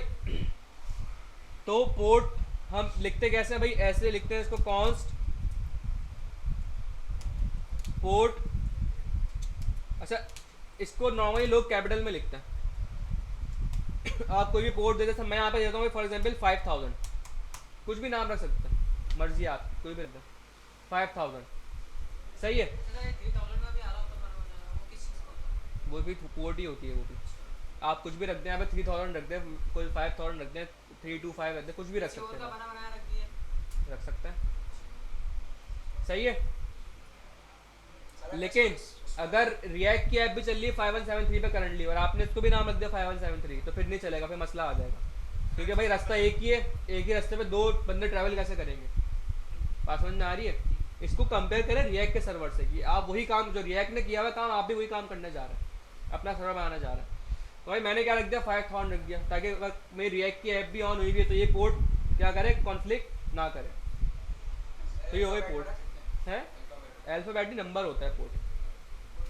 तो पोर्ट हम लिखते कैसे हैं भाई, ऐसे लिखते हैं इसको, कॉन्स्ट पोर्ट। अच्छा इसको नॉर्मली लोग कैपिटल में लिखते हैं। आप कोई भी पोर्ट दे देते, मैं यहाँ पे देता हूँ फॉर एग्जाम्पल 5000, कुछ भी नाम रख सकते हैं मर्जी आप कोई भी रख दें 5000, सही है। वो भी पोर्ट ही होती है, वो भी आप कुछ भी रख दें, यहाँ पे 3000 रख दें, कोई 5000 रख दें, 325 रख दें, कुछ भी रख सकते हैं, रख सकते हैं, सही है। लेकिन अगर रिएक्ट की ऐप भी चल रही है 5173 पे करंटली और आपने इसको भी नाम रख दिया 5173, तो फिर नहीं चलेगा, फिर मसला आ जाएगा। क्योंकि भाई रास्ता एक ही है, एक ही रास्ते पे दो बंदे ट्रैवल कैसे करेंगे, बात समझ में आ रही है। इसको कंपेयर करें रिएक्ट के सर्वर से कि आप वही काम जो रिएक्ट ने किया हुआ काम आप भी वही काम करने जा रहे हैं, अपना सर्वर बनाने जा रहे हैं। तो भाई मैंने क्या रख दिया 5000 रख दिया, ताकि अगर मेरी रिएक्ट की ऐप भी ऑन हुई भी है तो ये पोर्ट क्या करे, कॉन्फ्लिक्ट ना करे। तो ये हो गई पोर्ट है, अल्फाबेटिक नंबर होता है पोर्ट,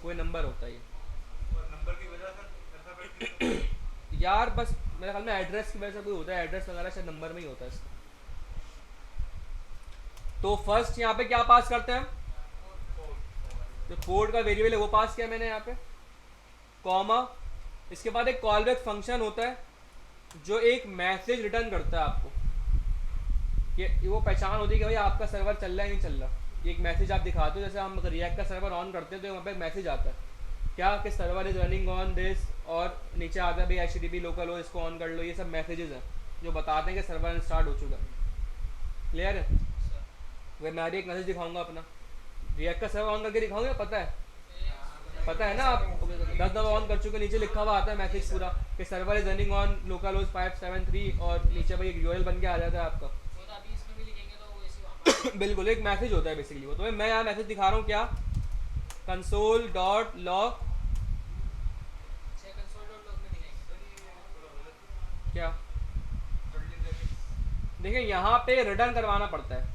कोई नंबर होता है ये। और नंबर की वजह से अल्फाबेट यार बस मेरे ख्याल में एड्रेस की वजह से कोई होता है, एड्रेस वगैरह शायद नंबर में ही होता है इसका। तो फर्स्ट यहाँ पे क्या पास करते हैं, जो पोर्ट का वेरिएबल है वो पास किया मैंने यहाँ पे, कॉमा, इसके बाद एक कॉलबैक फंक्शन होता है जो एक मैसेज रिटर्न करता है आपको, कि वो पहचान होती है कि भाई आपका सर्वर चल रहा है नहीं चल रहा। एक मैसेज आप दिखाते हो, जैसे हम रिएक्ट का सर्वर ऑन करते हैं तो वहाँ पे मैसेज आता है क्या कि server is running on this, और नीचे आता है भाई HTTP लोकल हो, इसको ऑन कर लो। ये सब मैसेजेस हैं जो बताते हैं कि सर्वर स्टार्ट हो चुका है। क्लियर है, वह मैं एक मैसेज दिखाऊंगा अपना, रिएक्ट का सर्वर ऑन करके दिखाऊंगा, पता है ना आप 10 दफ़ा ऑन कर चुके, नीचे लिखा हुआ आता है मैसेज पूरा कि server is running on local host 573, और नीचे भाई एक URL बन के आ जाता है आपका। बिल्कुल एक मैसेज होता है बेसिकली वो। तो मैं यहाँ मैसेज दिखा रहा हूँ क्या, console.log क्या, देखिए यहाँ पे रिटर्न करवाना पड़ता है।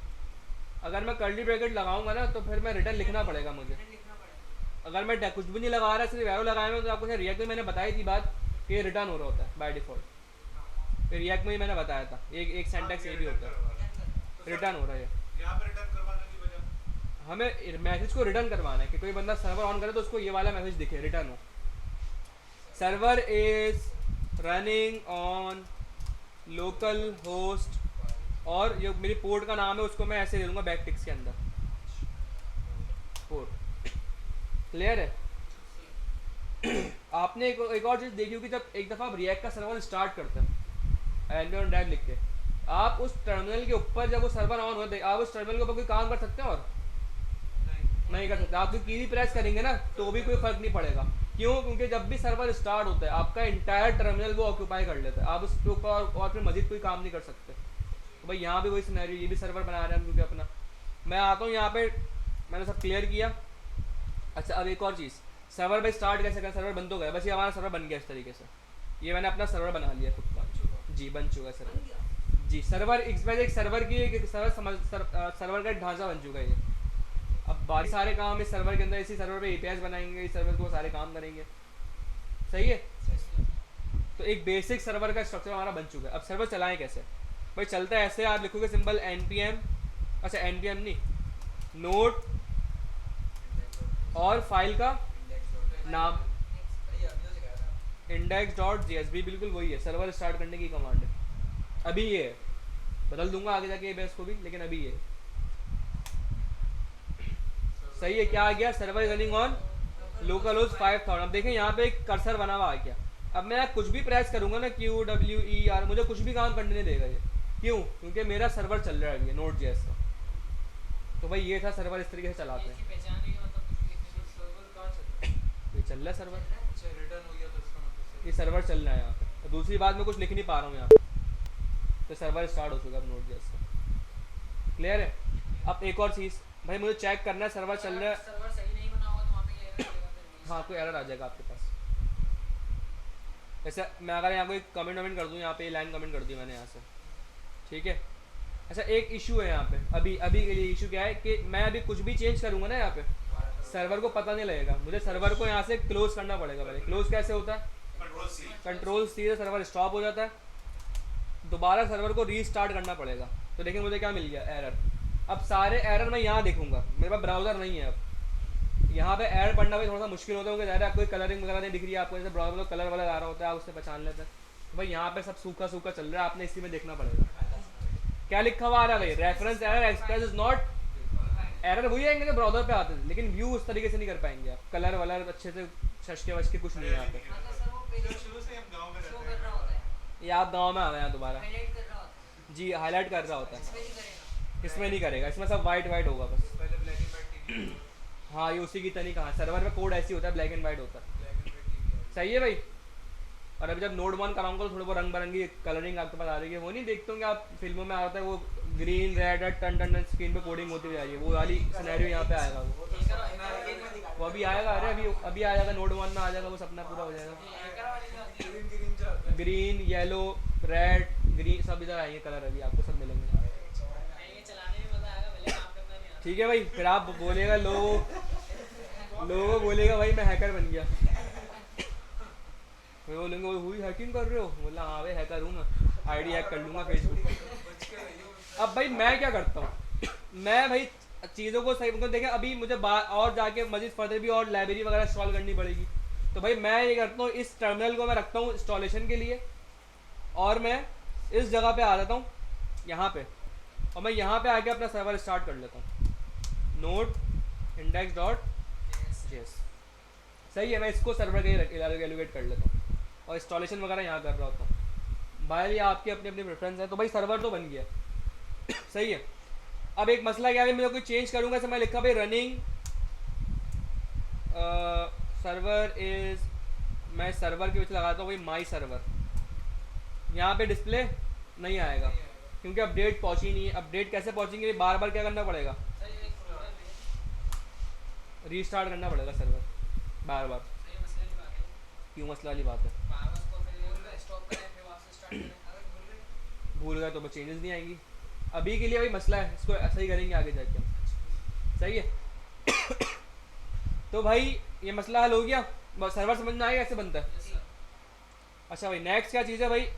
अगर मैं कर्ली ब्रैकेट लगाऊंगा ना तो फिर मैं रिटर्न लिखना पड़ेगा मुझे। अगर मैं कुछ भी नहीं लगा रहा, सिर्फ एरो लगाए हुए, तो आपको रिएक्ट में मैंने बताई थी बात कि रिटर्न हो रहा होता है बाय डिफॉल्ट। रिएक्ट में ही मैंने बताया था, एक सेंटेक्स ये भी होता है, रिटर्न हो रहा है। यहाँ पे रिटर्न करवाने की वजह हमें मैसेज को रिटर्न करवाना है कि कोई बंदा सर्वर ऑन करे तो उसको ये वाला मैसेज दिखे, रिटर्न हो, server is running on local host, और जो मेरी पोर्ट का नाम है उसको मैं ऐसे दे दूंगा बैक टिक्स के अंदर, पोर्ट। क्लियर है? आपने एक और चीज़ देखी होगी, जब एक दफ़ा आप रिएक्ट का सर्वर स्टार्ट करते हैं एंड ड्राइव लिख के, आप उस टर्मिनल के ऊपर जब वो सर्वर ऑन होते आप उस टर्मिनल के ऊपर कोई काम कर सकते हैं और नहीं कर सकते। आप जो की भी प्रेस करेंगे ना तो भी कोई फर्क नहीं पड़ेगा। क्यों? क्योंकि जब भी सर्वर स्टार्ट होता है आपका इंटायर टर्मिनल वो ऑक्यूपाई कर लेता है, आप उसके ऊपर और फिर मजीद कोई काम नहीं कर सकते। तो भाई यहाँ भी वही सिनेरियो, ये भी सर्वर बना रहे हैं हम क्योंकि अपना। मैं आता हूँ यहाँ पे, मैंने सब क्लियर किया। अच्छा अब एक और चीज़, सर्वर भाई स्टार्ट कैसे करें? सर्वर बन तो गया, बस ये हमारा सर्वर बन गया इस तरीके से, ये मैंने अपना सर्वर बना लिया खुद का। जी बन चुका है सर्वर। जी सर्वर एक सर्वर की एक सर्वर का एक ढांचा बन चुका है ये। अब बाकी सारे काम इस सर्वर के अंदर, इसी सर्वर पे एपीआईज बनाएंगे, इस सर्वर को सारे काम करेंगे। सही है? तो एक बेसिक सर्वर का स्ट्रक्चर हमारा बन चुका है। अब सर्वर चलाएं कैसे? भाई चलता है ऐसे, आप लिखोगे सिंपल npm, अच्छा npm नहीं, नोट और फाइल का नाम index.jsp, बिल्कुल वही है, सर्वर स्टार्ट करने की कमांड है। अभी ये है, बदल दूंगा आगे जाके बेस को भी, लेकिन अभी ये सही है। क्या आ गया? Server running on local host 5000। अब देखें यहाँ पे एक कर्सर बना हुआ आ गया। अब मैं कुछ भी प्रेस करूंगा ना, QWER, मुझे कुछ भी काम करने नहीं देगा ये। क्यों? क्योंकि मेरा सर्वर चल रहा है अभी नोड जेएस का। तो भाई ये था सर्वर, इस तरीके से चलाते हैं। सर्वर कहाँ चल रहा है? ये चल रहा है सर्वर, अच्छा रिटर्न हो गया तो इसका मतलब ये सर्वर चल रहा है यहाँ पे। तो दूसरी बात मैं कुछ लिख नहीं पा रहा हूँ यहाँ पे, तो सर्वर स्टार्ट हो चुका है नोड जेएस का। क्लियर है? अब एक और चीज़ भाई, मुझे चेक करना है सर्वर चल रहा है। सर्वर सही नहीं बना होगा तो वहाँ पे ये error आएगा फिर। हाँ कोई एरर आ जाएगा आपके पास। वैसे मैं अगर यहाँ कोई कमेंट वमेंट कर दूँ, यहाँ पे लाइन कमेंट कर दी मैंने यहाँ से, ठीक है। अच्छा एक इशू है यहाँ पे, अभी के लिए इशू क्या है कि मैं अभी कुछ भी चेंज करूँगा ना यहाँ पे, सर्वर को पता नहीं लगेगा। मुझे सर्वर को यहाँ से क्लोज करना पड़ेगा पहले। क्लोज कैसे होता है? कंट्रोल सी से सर्वर स्टॉप हो जाता है, दोबारा सर्वर को रीस्टार्ट करना पड़ेगा। तो देखिए मुझे क्या मिल गया, एरर। अब सारे एरर मैं यहाँ देखूंगा, मेरे पास ब्राउज़र नहीं है। अब यहाँ पे एरर पढ़ना भी थोड़ा सा मुश्किल होता है क्योंकि ज़्यादा कोई कलरिंग वगैरह नहीं दिख रही है आपको, जैसे ब्राउज़र में कलर वाला आ रहा होता है आप उससे पहचान लेते हैं। तो भाई यहाँ पे सब सूखा सूखा चल रहा है, आपने इसी में देखना पड़ेगा क्या लिखा हुआ आ रहा है। भाई reference error express is not, error वही आएंगे जो ब्राउज़र पे आते थे, लेकिन व्यू उस तरीके से नहीं कर पाएंगे आप। कलर वलर अच्छे से छशके वशके कुछ नहीं है यहाँ पे। हाँ तो सर वो पेज शुरू से हम गांव में शो रहते कर रहा हैं। होता है, ये आप गाँव में आ गए हैं दोबारा। हाईलाइट कर रहा होता है, जी हाईलाइट कर रहा होता है, इसमें नहीं करेगा। इसमें नहीं करेगा, इसमें सब वाइट वाइट होगा बस। पहले ब्लैक एंड व्हाइट टीवी, हाँ ये उसी की तनी कहाँ, सर्वर में कोड ऐसी होता है, ब्लैक एंड वाइट होता है। Black and white TV. सही है भाई। और अभी जब नोड 1 कराऊंगा तो थोड़ी बहुत रंग बिरंगी कलरिंग आपके पास आ रही है। वो नहीं देखते होंगे आप फिल्मों में आता है वो ग्रीन रेड टन टन स्क्रीन पे कोडिंग होती हुई आ रही है, वो वाली सिनेरियो यहाँ पे आएगा। वो अभी आएगा, अरे अभी आ जाएगा, नोड 1 में आ जाएगा, वो सपना पूरा हो जाएगा। ग्रीन ग्रीन जो आता है। ग्रीन येलो रेड ग्रीन सब इधर आएंगे कलर, अभी आपको सब मिलेंगे। ये चलाने में मजा आएगा, पहले काम करना नहीं आता। ठीक है भाई, फिर आप बोलेगा लोगों बोलेगा भाई मैं हैकर बन गया। फिर बोलेंगे वो हुई हैकिंग कर रहे हो, बोला हाँ भाई हैकर हूँ मैं, आईडी हैक कर लूँगा फेसबुक। बच के रहिए। अब भाई मैं क्या करता हूँ, मैं भाई चीज़ों को सही मतलब देखें, अभी मुझे और जाके मजीद फर्दर भी और लाइब्रेरी वगैरह इंस्टॉल करनी पड़ेगी। तो भाई मैं ये करता हूँ, इस टर्मिनल को मैं रखता हूँ इंस्टॉलेशन के लिए, और मैं इस जगह पे आ जाता हूँ यहाँ पे, और मैं यहाँ पे आके अपना सर्वर स्टार्ट कर लेता हूँ नोड index.js। सही है, मैं इसको सर्वर का ही एलोकेट कर लेता हूँ और इंस्टॉलेशन वगैरह यहाँ कर रहा होता हूँ। भाई ये आपके अपने अपने प्रेफरेंस है। तो भाई सर्वर तो बन गया सही है। अब एक मसला क्या है, मैं कोई चेंज करूँगा, जैसे मैं लिखा भाई रनिंग सर्वर इज, मैं सर्वर के बीच लगाता हूँ भाई माई सर्वर, यहाँ पे डिस्प्ले नहीं आएगा क्योंकि अपडेट पहुँची नहीं है। अपडेट कैसे पहुँचेंगे, बार बार क्या करना पड़ेगा, सर ये एक प्रॉब्लम है, रीस्टार्ट करना पड़ेगा सर्वर बार बार। सर ये मसले की बात है, क्यों मसला वाली बात है, बार बार उसको फिर स्टॉप करें फिर वापस स्टार्ट करें, अगर भूल गए भूल गए तो चेंजेस नहीं आएंगी। अभी के लिए भाई मसला है, इसको सही करेंगे आगे जाके हम। सही है। तो भाई ये मसला हल हो गया, सर्वर समझ में आएगा कैसे बनता है। सर अच्छा भाई नेक्स्ट क्या चीज़ है भाई,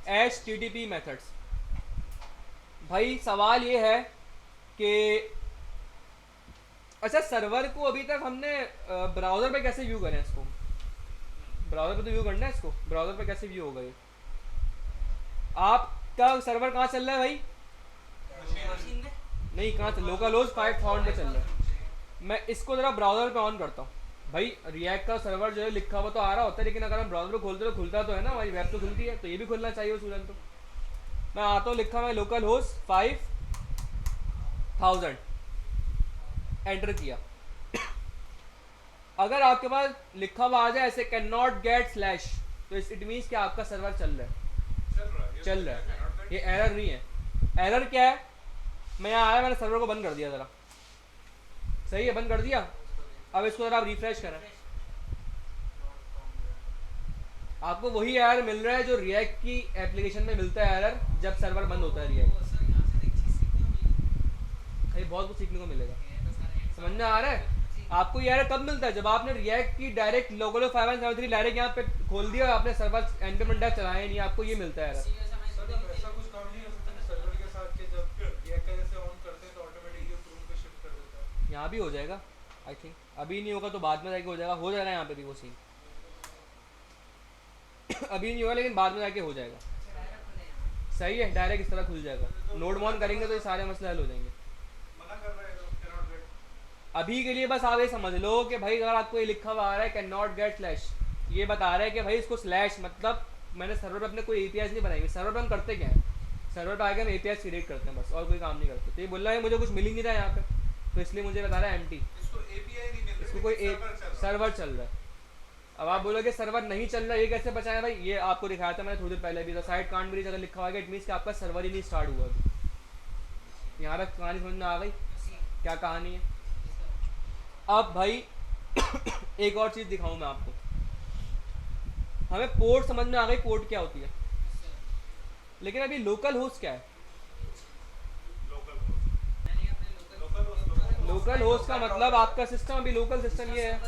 HTTP मेथड्स। भाई सवाल ये है कि अच्छा सर्वर को अभी तक हमने ब्राउज़र पे कैसे व्यू करें इसको? ब्राउज़र पे तो व्यू करना है इसको, ब्राउज़र पे कैसे व्यू होगा ये? आपका सर्वर कहाँ चल रहा है भाई? मशीन में नहीं कहाँ चल, लोकल होस्ट 5000 पे चल रहा है। मैं इसको ज़रा ब्राउज़र पे ऑन करता हूँ। भाई रिएक्ट का सर्वर जो है लिखा हुआ तो आ रहा होता है, लेकिन अगर हम ब्राउज़र को खोलते तो खुलता तो है ना, हमारी वेब तो खुलती है, तो ये भी खुलना चाहिए उस सूरन। तो मैं आता हूँ, लिखा मैं लोकल होस्ट 5000 एंटर किया। अगर आपके पास लिखा हुआ आ जाए ऐसे कैन नॉट गेट स्लैश, तो इट मीन्स कि आपका सर्वर चल रहा है, चल रहा है, ये एरर नहीं है। एरर क्या है? मैं यहाँ आया, मैंने सर्वर को बंद कर दिया ज़रा, सही है, बंद कर दिया। अब इसको ज़रा आप रिफ्रेश करें, आपको वही एरर मिल रहा है जो रिएक्ट की एप्लीकेशन में मिलता है एरर जब सर्वर बंद होता है रिएक्ट। तो सर यहाँ से एक चीज़ सीखने को मिली भाई बहुत कुछ सीखने को मिलेगा, है, तो सारे समझ में आ रहा है? आपको ये एरर कब मिलता है? जब आपने रिएक्ट की डायरेक्ट लोकल 5173 डायरेक्ट यहाँ पे खोल दिया और आपने सर्वर एनकमिंग डैप चलाया नहीं, आपको ये मिलता है एरर। सर अब ऐसा कुछ काम नहीं हो सकता कि सर्वर के साथ के जब रिएक्ट का जैसे ऑन करते हैं तो ऑटोमेटिकली रूम पे शिफ्ट कर देता है। यहाँ भी हो जाएगा आई थिंक, अभी नहीं होगा तो बाद में जाके हो जाएगा, हो जाएगा यहाँ पे भी वो सीन। अभी नहीं होगा लेकिन बाद में जाके हो जाएगा। सही है, डायरेक्ट इस तरह खुल जाएगा, नोड मॉन करेंगे तो ये सारे मसले हल हो जाएंगे। मना कर रहा है तो कैन नॉट गेट। अभी के लिए बस आप ये समझ लो कि भाई अगर आपको ये लिखा हुआ आ रहा है कैन नॉट गेट स्लैश, ये बता रहा है कि भाई इसको स्लैश मतलब मैंने सर्वर पे अपने कोई एपीआई नहीं बनाई। सर्वर पे हम करते क्या है, सर्वर पे आके हम एपीआई क्रिएट करते हैं बस, और कोई काम नहीं करते। तो ये बोल रहा है मुझे कुछ मिल ही नहीं रहा है यहाँ पे, तो इसलिए मुझे बता रहा है एम्प्टी, इसको एपीआई नहीं मिल रही, इसको कोई लेकिन सर्वर चल रहा है। सर्वर चल रहा है। अब आप बोलोगे सर्वर नहीं चल रहा है, ये कैसे बचाएं भाई? ये आपको दिखाया था मैंने थोड़ी देर पहले भी, साइट कांट भी अगर लिखा हुआ है इट मीन्स कि आपका सर्वर ही नहीं स्टार्ट हुआ अभी। यहाँ तक कहानी समझ में आ गई क्या कहानी है? अब भाई एक और चीज़ दिखाऊं मैं आपको, हमें पोर्ट समझ में आ गई, पोर्ट क्या होती है, लेकिन अभी लोकल होस्ट क्या है? लोकल होस्ट का मतलब आपका सिस्टम, अभी लोकल सिस्टम ये है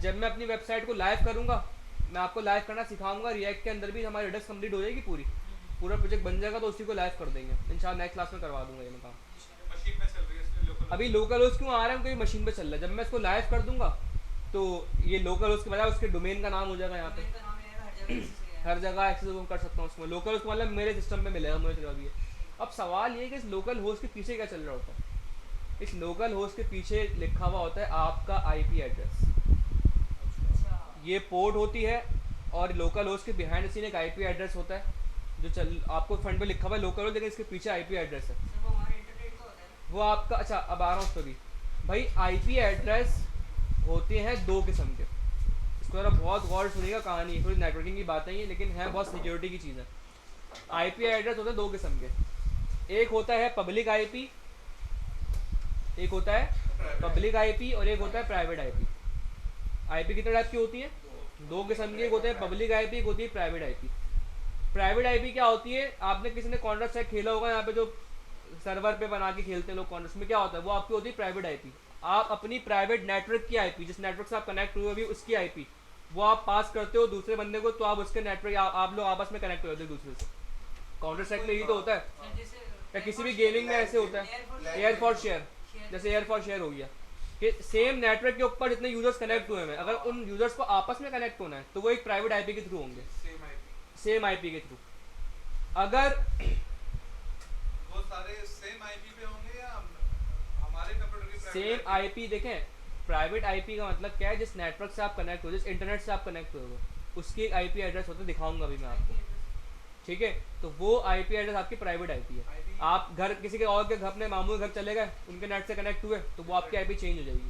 जब मैं अपनी वेबसाइट को लाइव करूंगा, मैं आपको लाइव करना सिखाऊंगा, रिएक्ट के अंदर भी हमारी रेडक्स कंप्लीट हो जाएगी, पूरा प्रोजेक्ट बन जाएगा, तो उसी को लाइव कर देंगे इंशाल्लाह, नेक्स्ट क्लास में करवा दूंगा ये मैं काम। मशीन में चल रही है इसलिए लोकल। अभी लोकल होस्ट क्यों आ रहा है? क्योंकि मशीन पे चल रहा है। जब मैं इसको लाइव कर दूंगा तो ये लोकल होस्ट के बजाय उसके डोमेन का नाम हो जाएगा यहाँ पे, हर जगह एक्सेस कर सकता हूँ उसमें। लोकल होस्ट मतलब मेरे सिस्टम में मिलेगा मुझे जगह भी है। अब सवाल ये है कि इस लोकल होस्ट के पीछे क्या चल रहा होता है? इस लोकल होस्ट के पीछे लिखा हुआ होता है आपका आईपी एड्रेस, ये पोर्ट होती है, और लोकल होस्ट के बिहाइंड सीन एक आईपी एड्रेस होता है जो चल आपको फ्रंट पे लिखा हुआ है लोकल होस्ट, लेकिन इसके पीछे आईपी एड्रेस है वो आपका। अच्छा अब आ रहा हूँ उस पर भी भाई, आईपी एड्रेस होते हैं दो किस्म के, इसको जरा बहुत गौर सुनिएगा, कहानी थोड़ी नेटवर्किंग की बातें ही है लेकिन है बहुत सिक्योरिटी की चीज़ है। आईपी एड्रेस होते हैं दो किस्म के, एक होता है पब्लिक आईपी, एक होता है पब्लिक आईपी और एक होता है प्राइवेट आईपी। आईपी कितने टाइप की होती है? दो किस्म की, एक होते हैं पब्लिक आईपी, एक होती है प्राइवेट आईपी। प्राइवेट आईपी क्या होती है? आपने किसी ने कॉन्ट्रैक्ट चेक खेला होगा, यहाँ पे जो सर्वर पे बना के खेलते हैं लोग कॉन्ट्रैक्ट में, क्या होता है वो आपकी होती है प्राइवेट आईपी। आप अपनी प्राइवेट नेटवर्क की आईपी, जिस नेटवर्क से आप कनेक्ट हुए अभी उसकी आईपी वो आप पास करते हो दूसरे बंदे को, तो आप उसके नेटवर्क आप लोग आपस में कनेक्ट हो जाते हो दूसरे से। काउंटर स्ट्राइक में यही तो होता है, या किसी भी गेमिंग में ऐसे होता है। एयर फॉर शेयर, जैसे एयर फॉर शेयर हो गया कि सेम नेटवर्क के ऊपर जितने यूजर्स कनेक्ट हुए हैं, अगर उन यूजर्स को आपस में कनेक्ट होना है तो वो एक प्राइवेट आईपी के थ्रू होंगे, सेम आईपी के थ्रू। अगर वो सारे सेम आईपी पे होंगे या हमारे कंप्यूटर की सेम आईपी, देखें प्राइवेट आईपी का मतलब क्या है? जिस नेटवर्क से आप कनेक्ट हो, जिस इंटरनेट से आप कनेक्ट हो उसकी एक आईपी एड्रेस होता है, दिखाऊंगा अभी मैं आपको, ठीक है? तो वो आईपी एड्रेस आपकी प्राइवेट आईपी है। आप घर किसी के और के घर, अपने मामू के घर चले गए, उनके नेट से कनेक्ट हुए तो वो आपकी आईपी चेंज हो जाएगी,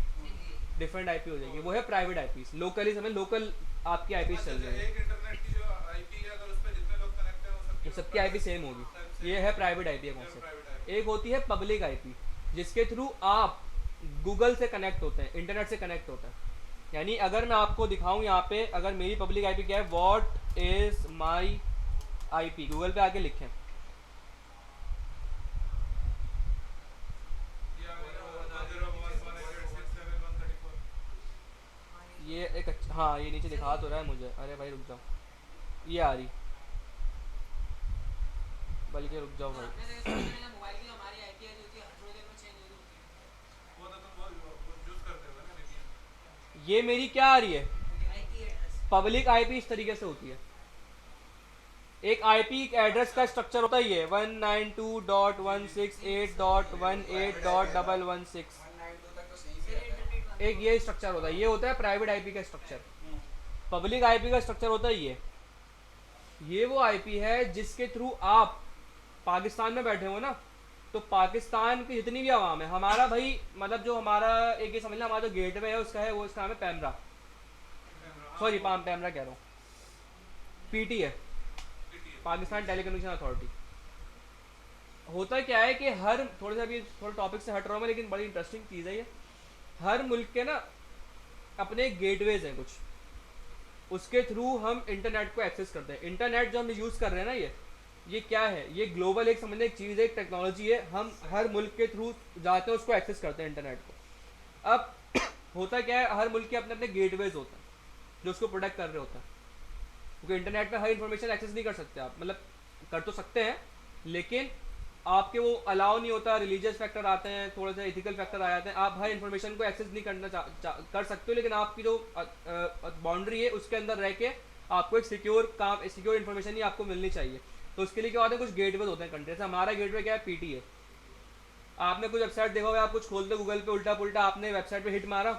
डिफरेंट आईपी हो जाएगी, वो है प्राइवेट आईपी। लोकली समय लोकल आपकी आईपी चल रही है, एक इंटरनेट की जो आईपी है अगर उस पे जितने लोग कनेक्ट हैं वो सबकी आईपी सेम होगी, ये है प्राइवेट आईपी का कॉन्सेप्ट। एक होती है पब्लिक आईपी, जिसके थ्रू आप गूगल से कनेक्ट होते हैं, इंटरनेट से कनेक्ट होता है। यानी अगर मैं आपको दिखाऊं यहाँ पे, अगर मेरी पब्लिक आईपी क्या है, what is my IP, Google पे आके लिखें, ये एक हाँ ये नीचे दिखा तो रहा है मुझे, अरे भाई रुक जाओ, ये आ रही बल्कि रुक जाओ भाई, मोबाइल की हमारी आईपी जो होती है हर थोड़ी देर में चेंज होती है। वो तो तुम वो यूज करते हो ना VPN। ये मेरी क्या आ रही है आईपी एड्रेस पब्लिक आईपी इस तरीके से होती है। एक आईपी एड्रेस का स्ट्रक्चर होता ही है 192.168.18.1.116। 192 तक तो सही से फिर रहता है। इंटरनेट बंद एक ये स्ट्रक्चर होता है, ये होता है प्राइवेट आईपी का स्ट्रक्चर। पब्लिक आईपी का स्ट्रक्चर होता है ये वो आईपी है जिसके थ्रू आप पाकिस्तान में बैठे हो ना, तो पाकिस्तान की जितनी भी आवाम है, हमारा भाई मतलब जो हमारा एक ये समझ लो हमारा जो गेटवे है उसका है वो इसका नाम है पैमरा, सॉरी पैमरा कह रहा हूँ, पीटी है, पाकिस्तान टेलीकम्युनिकेशन अथॉरिटी। होता क्या है कि हर थोड़ा सा अभी थोड़ा टॉपिक से हट रहा हूँ मैं, लेकिन बड़ी इंटरेस्टिंग चीज़ है ये। हर मुल्क के ना अपने गेटवेज हैं कुछ, उसके थ्रू हम इंटरनेट को एक्सेस करते हैं। इंटरनेट जो हम यूज़ कर रहे हैं ना ये क्या है, ये ग्लोबल एक समझने एक चीज़ है, एक टेक्नोलॉजी है, हम हर मुल्क के थ्रू जाते हैं उसको एक्सेस करते हैं इंटरनेट को। अब होता क्या है, हर मुल्क के अपने अपने गेटवेज होते हैं जो उसको प्रोटेक्ट कर रहे होते हैं, क्योंकि इंटरनेट पे हर इन्फॉर्मेशन एक्सेस नहीं कर सकते आप, मतलब कर तो सकते हैं लेकिन आपके वो अलाउ नहीं होता, रिलीजियस फैक्टर आते हैं, थोड़े से एथिकल फैक्टर आ जाते हैं, आप हर इन्फॉर्मेशन को एक्सेस नहीं करना कर सकते हो, लेकिन आपकी जो बाउंड्री है उसके अंदर रह के आपको एक सिक्योर इन्फॉर्मेशन ही आपको मिलनी चाहिए। तो उसके लिए क्या होता है, कुछ गेटवे होते हैं कंट्री से। हमारा गेटवे क्या है, पीटी है। आपने कुछ वेबसाइट देखा होगा, आप कुछ खोलते गूगल पे उल्टा पुल्टा, आपने वेबसाइट पे हिट मारा,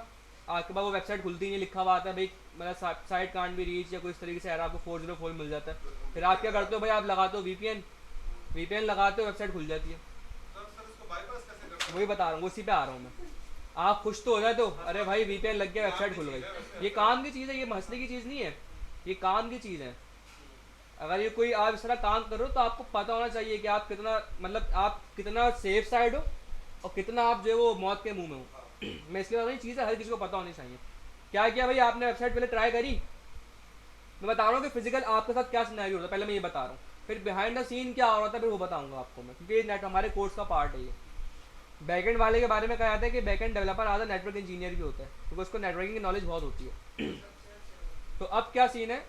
आपके बाद वो वेबसाइट खुलती नहीं, लिखा हुआ आता है भाई मतलब साइट कांट भी रीच या कोई इस तरीके से एरर आपको 404 मिल जाता है। फिर आप क्या करते हो भाई, आप लगाते हो वीपीएन लगाते हो, वेबसाइट खुल जाती है। सर इसको बाईपास कैसे करते वही बता रहा हूँ, उसी पे आ रहा हूँ मैं। आप खुश तो हो जाते हो, अरे भाई वीपीएन लग गया, वेबसाइट खुल गई। ये काम की चीज़ है, ये हंसने की चीज़ नहीं है, ये काम की चीज़ है। अगर ये कोई आप इस तरह काम करो तो आपको पता होना चाहिए कि आप कितना मतलब आप कितना सेफ साइड हो और कितना आप जो है वो मौत के मुंह में हो। मैं इसलिए बता रहा हूँ, चीज़ है हर किसी को पता होनी चाहिए। क्या किया भाई आपने, वेबसाइट पहले ट्राई करी, मैं बता रहा हूँ कि फिजिकल आपके साथ क्या सिनेरियो होता है, पहले मैं ये बता रहा हूँ, फिर बिहाइंड द सीन क्या हो रहा था फिर वो बताऊंगा आपको मैं, क्योंकि नेट हमारे कोर्स का पार्ट है ये। बैकएंड वाले के बारे में कहा जाता है कि बैकएंड डेवलपर आधा नेटवर्क इंजीनियर भी होता है, क्योंकि उसको नेटवर्किंग की नॉलेज बहुत होती है। तो अब क्या सीन है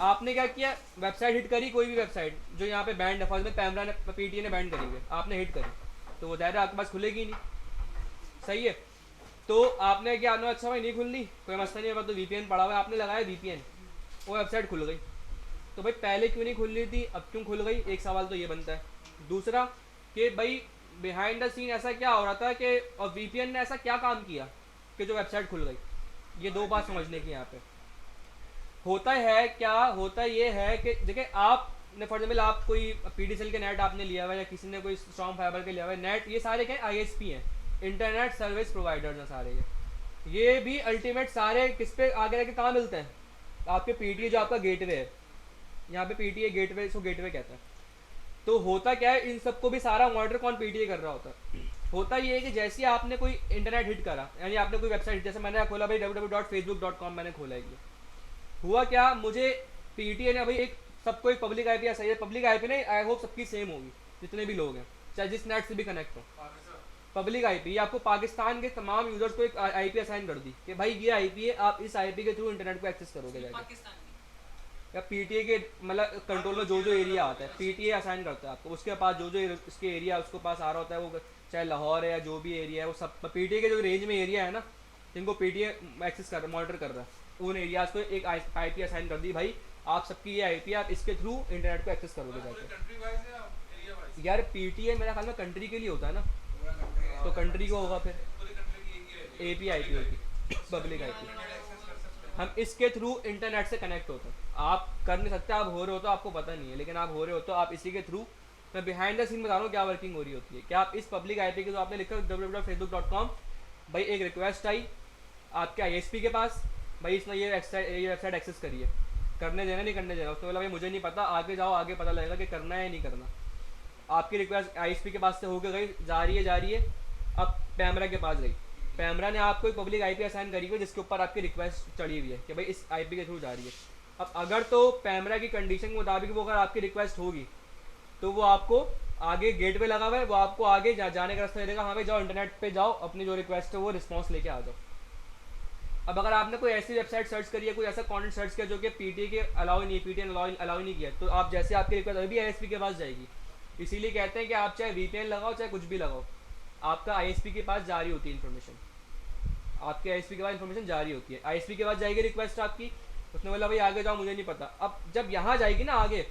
आपने क्या किया, वेबसाइट हिट करी, कोई भी वेबसाइट जो यहाँ पे बैंड है, फर्स्ट में पैमरा ने पीटीए ने बैंड करी है, आपने हिट करी तो वो दायरा आपके पास खुलेगी नहीं, सही है। तो आपने क्या आना, अच्छा भाई नहीं खुलनी कोई मसला नहीं है, तो वीपीएन पड़ा हुआ है, आपने लगाया वीपीएन, वो वेबसाइट खुल गई। तो भाई पहले क्यों नहीं खुल रही थी, अब क्यों खुल गई, एक सवाल तो ये बनता है। दूसरा कि भाई बिहाइंड द सीन ऐसा क्या हो रहा था कि और वीपीएन ने ऐसा क्या काम किया कि जो वेबसाइट खुल गई। ये दो बात समझने की यहाँ पे होता है, क्या होता ये है कि देखिए आपने फॉर एग्जाम्पल आप कोई पीडीसीएल के नेट आपने लिया हुआ है या किसी ने कोई स्ट्रॉन्ग फाइबर के लिया हुआ है नेट, ये सारे क्या आईएसपी हैं, इंटरनेट सर्विस प्रोवाइडर्स हैं सारे। ये भी अल्टीमेट सारे किस पे आगे जाके कहाँ मिलते हैं, आपके पीटीए जो आपका गेटवे है, यहाँ पे पीटीए गेटवे, इसको गेटवे कहते हैं। तो होता क्या है, इन सबको भी सारा मॉनिटर कौन पीटीए कर रहा होता है। होता ये है कि जैसे ही आपने कोई इंटरनेट हिट करा, यानी आपने कोई वेबसाइट, जैसे मैंने खोला भाई www.facebook.com मैंने खोला है, हुआ क्या, मुझे पीटीए ने भाई एक सबको एक पब्लिक आईपी सही है, पब्लिक आईपी नहीं, आई होप सबकी सेम होगी जितने भी लोग हैं, चाहे जिस नेट से भी कनेक्ट हो। पब्लिक आईपी, ये आपको पाकिस्तान के तमाम यूजर्स को एक आईपी असाइन कर दी कि भाई ये आईपी है, आप इस आईपी के थ्रू इंटरनेट को एक्सेस करोगे जाके। पाकिस्तान की या पीटीए के मतलब कंट्रोल में जो जो एरिया आता है पीटीए असाइन करता है आपको, उसके पास जो जो इसके एरिया उसको पास आ रहा होता है, वो चाहे लाहौर है या जो भी एरिया है, वो सब पीटीए के जो रेंज में एरिया है ना, जिनको पीटीए एक्सेस कर मॉनिटर कर रहा है, उन एरियाज को एक आईपी असाइन कर दी, भाई आप सबकी ये आईपी, आप इसके थ्रू इंटरनेट को एक्सेस करोगे जाके। कंट्री वाइज या एरिया वाइज? यार पीटीए मेरे ख्याल में कंट्री के लिए होता है ना, पूरा कंट्री तो कंट्री को होगा फिर पूरी कंट्री की एक ही एपी आईपी होगी, पब्लिक आईपी। एक्सेस कर सकते हैं। हम इसके थ्रू इंटरनेट से कनेक्ट होते हैं, आप कर नहीं सकते, आप हो रहे हो तो आपको पता नहीं है, लेकिन आप हो रहे हो तो आप इसी के थ्रू, मैं बिहाइंड द सीन बता रहा हूँ क्या वर्किंग हो रही होती है। क्या आप इस पब्लिक आईपी के जो आपने लिखा www.facebook.com, भाई एक रिक्वेस्ट आई आपके आईएसपी के पास, भाई इसने ये वेबसाइट एक्सेस करी है, करने देना नहीं करने देना, उसने बोला भाई मुझे नहीं पता, आगे जाओ आगे पता लगेगा कि करना है या नहीं करना। आपकी रिक्वेस्ट आईएसपी के पास से होकर गई, जा रही है, अब पैमरा के पास गई, पैमरा ने आपको एक पब्लिक आईपी असाइन करी हुई जिसके ऊपर आपकी रिक्वेस्ट चढ़ी हुई है कि भाई इस आईपी के थ्रू जा रही है। अब अगर तो पैमरा की कंडीशन के मुताबिक वो अगर आपकी रिक्वेस्ट होगी तो वो आपको आगे गेटवे लगा हुआ है, वो आपको आगे जाने का रास्ता दे देगा, हाँ भाई जाओ इंटरनेट पे जाओ, अपनी जो रिक्वेस्ट है वो रिस्पॉन्स लेके आ जाओ। अब अगर आपने कोई ऐसी वेबसाइट सर्च करी है, कोई ऐसा कंटेंट सर्च किया जो कि पीटीए के अलाउ नहीं है, पीटीए अलाउ नहीं किया, तो आप जैसे आपकी रिक्वेस्ट अभी भी आईएसपी के पास जाएगी। इसीलिए कहते हैं कि आप चाहे वीपीएन लगाओ चाहे कुछ भी लगाओ, आपका आईएसपी के पास जारी होती है इन्फॉर्मेशन, आपके आईएसपी के पास इन्फॉर्मेशन जारी होती है। आईएसपी के पास जाएगी रिक्वेस्ट आपकी, उसने बोला भाई आगे जाओ मुझे नहीं पता। अब जब यहाँ जाएगी ना आगे,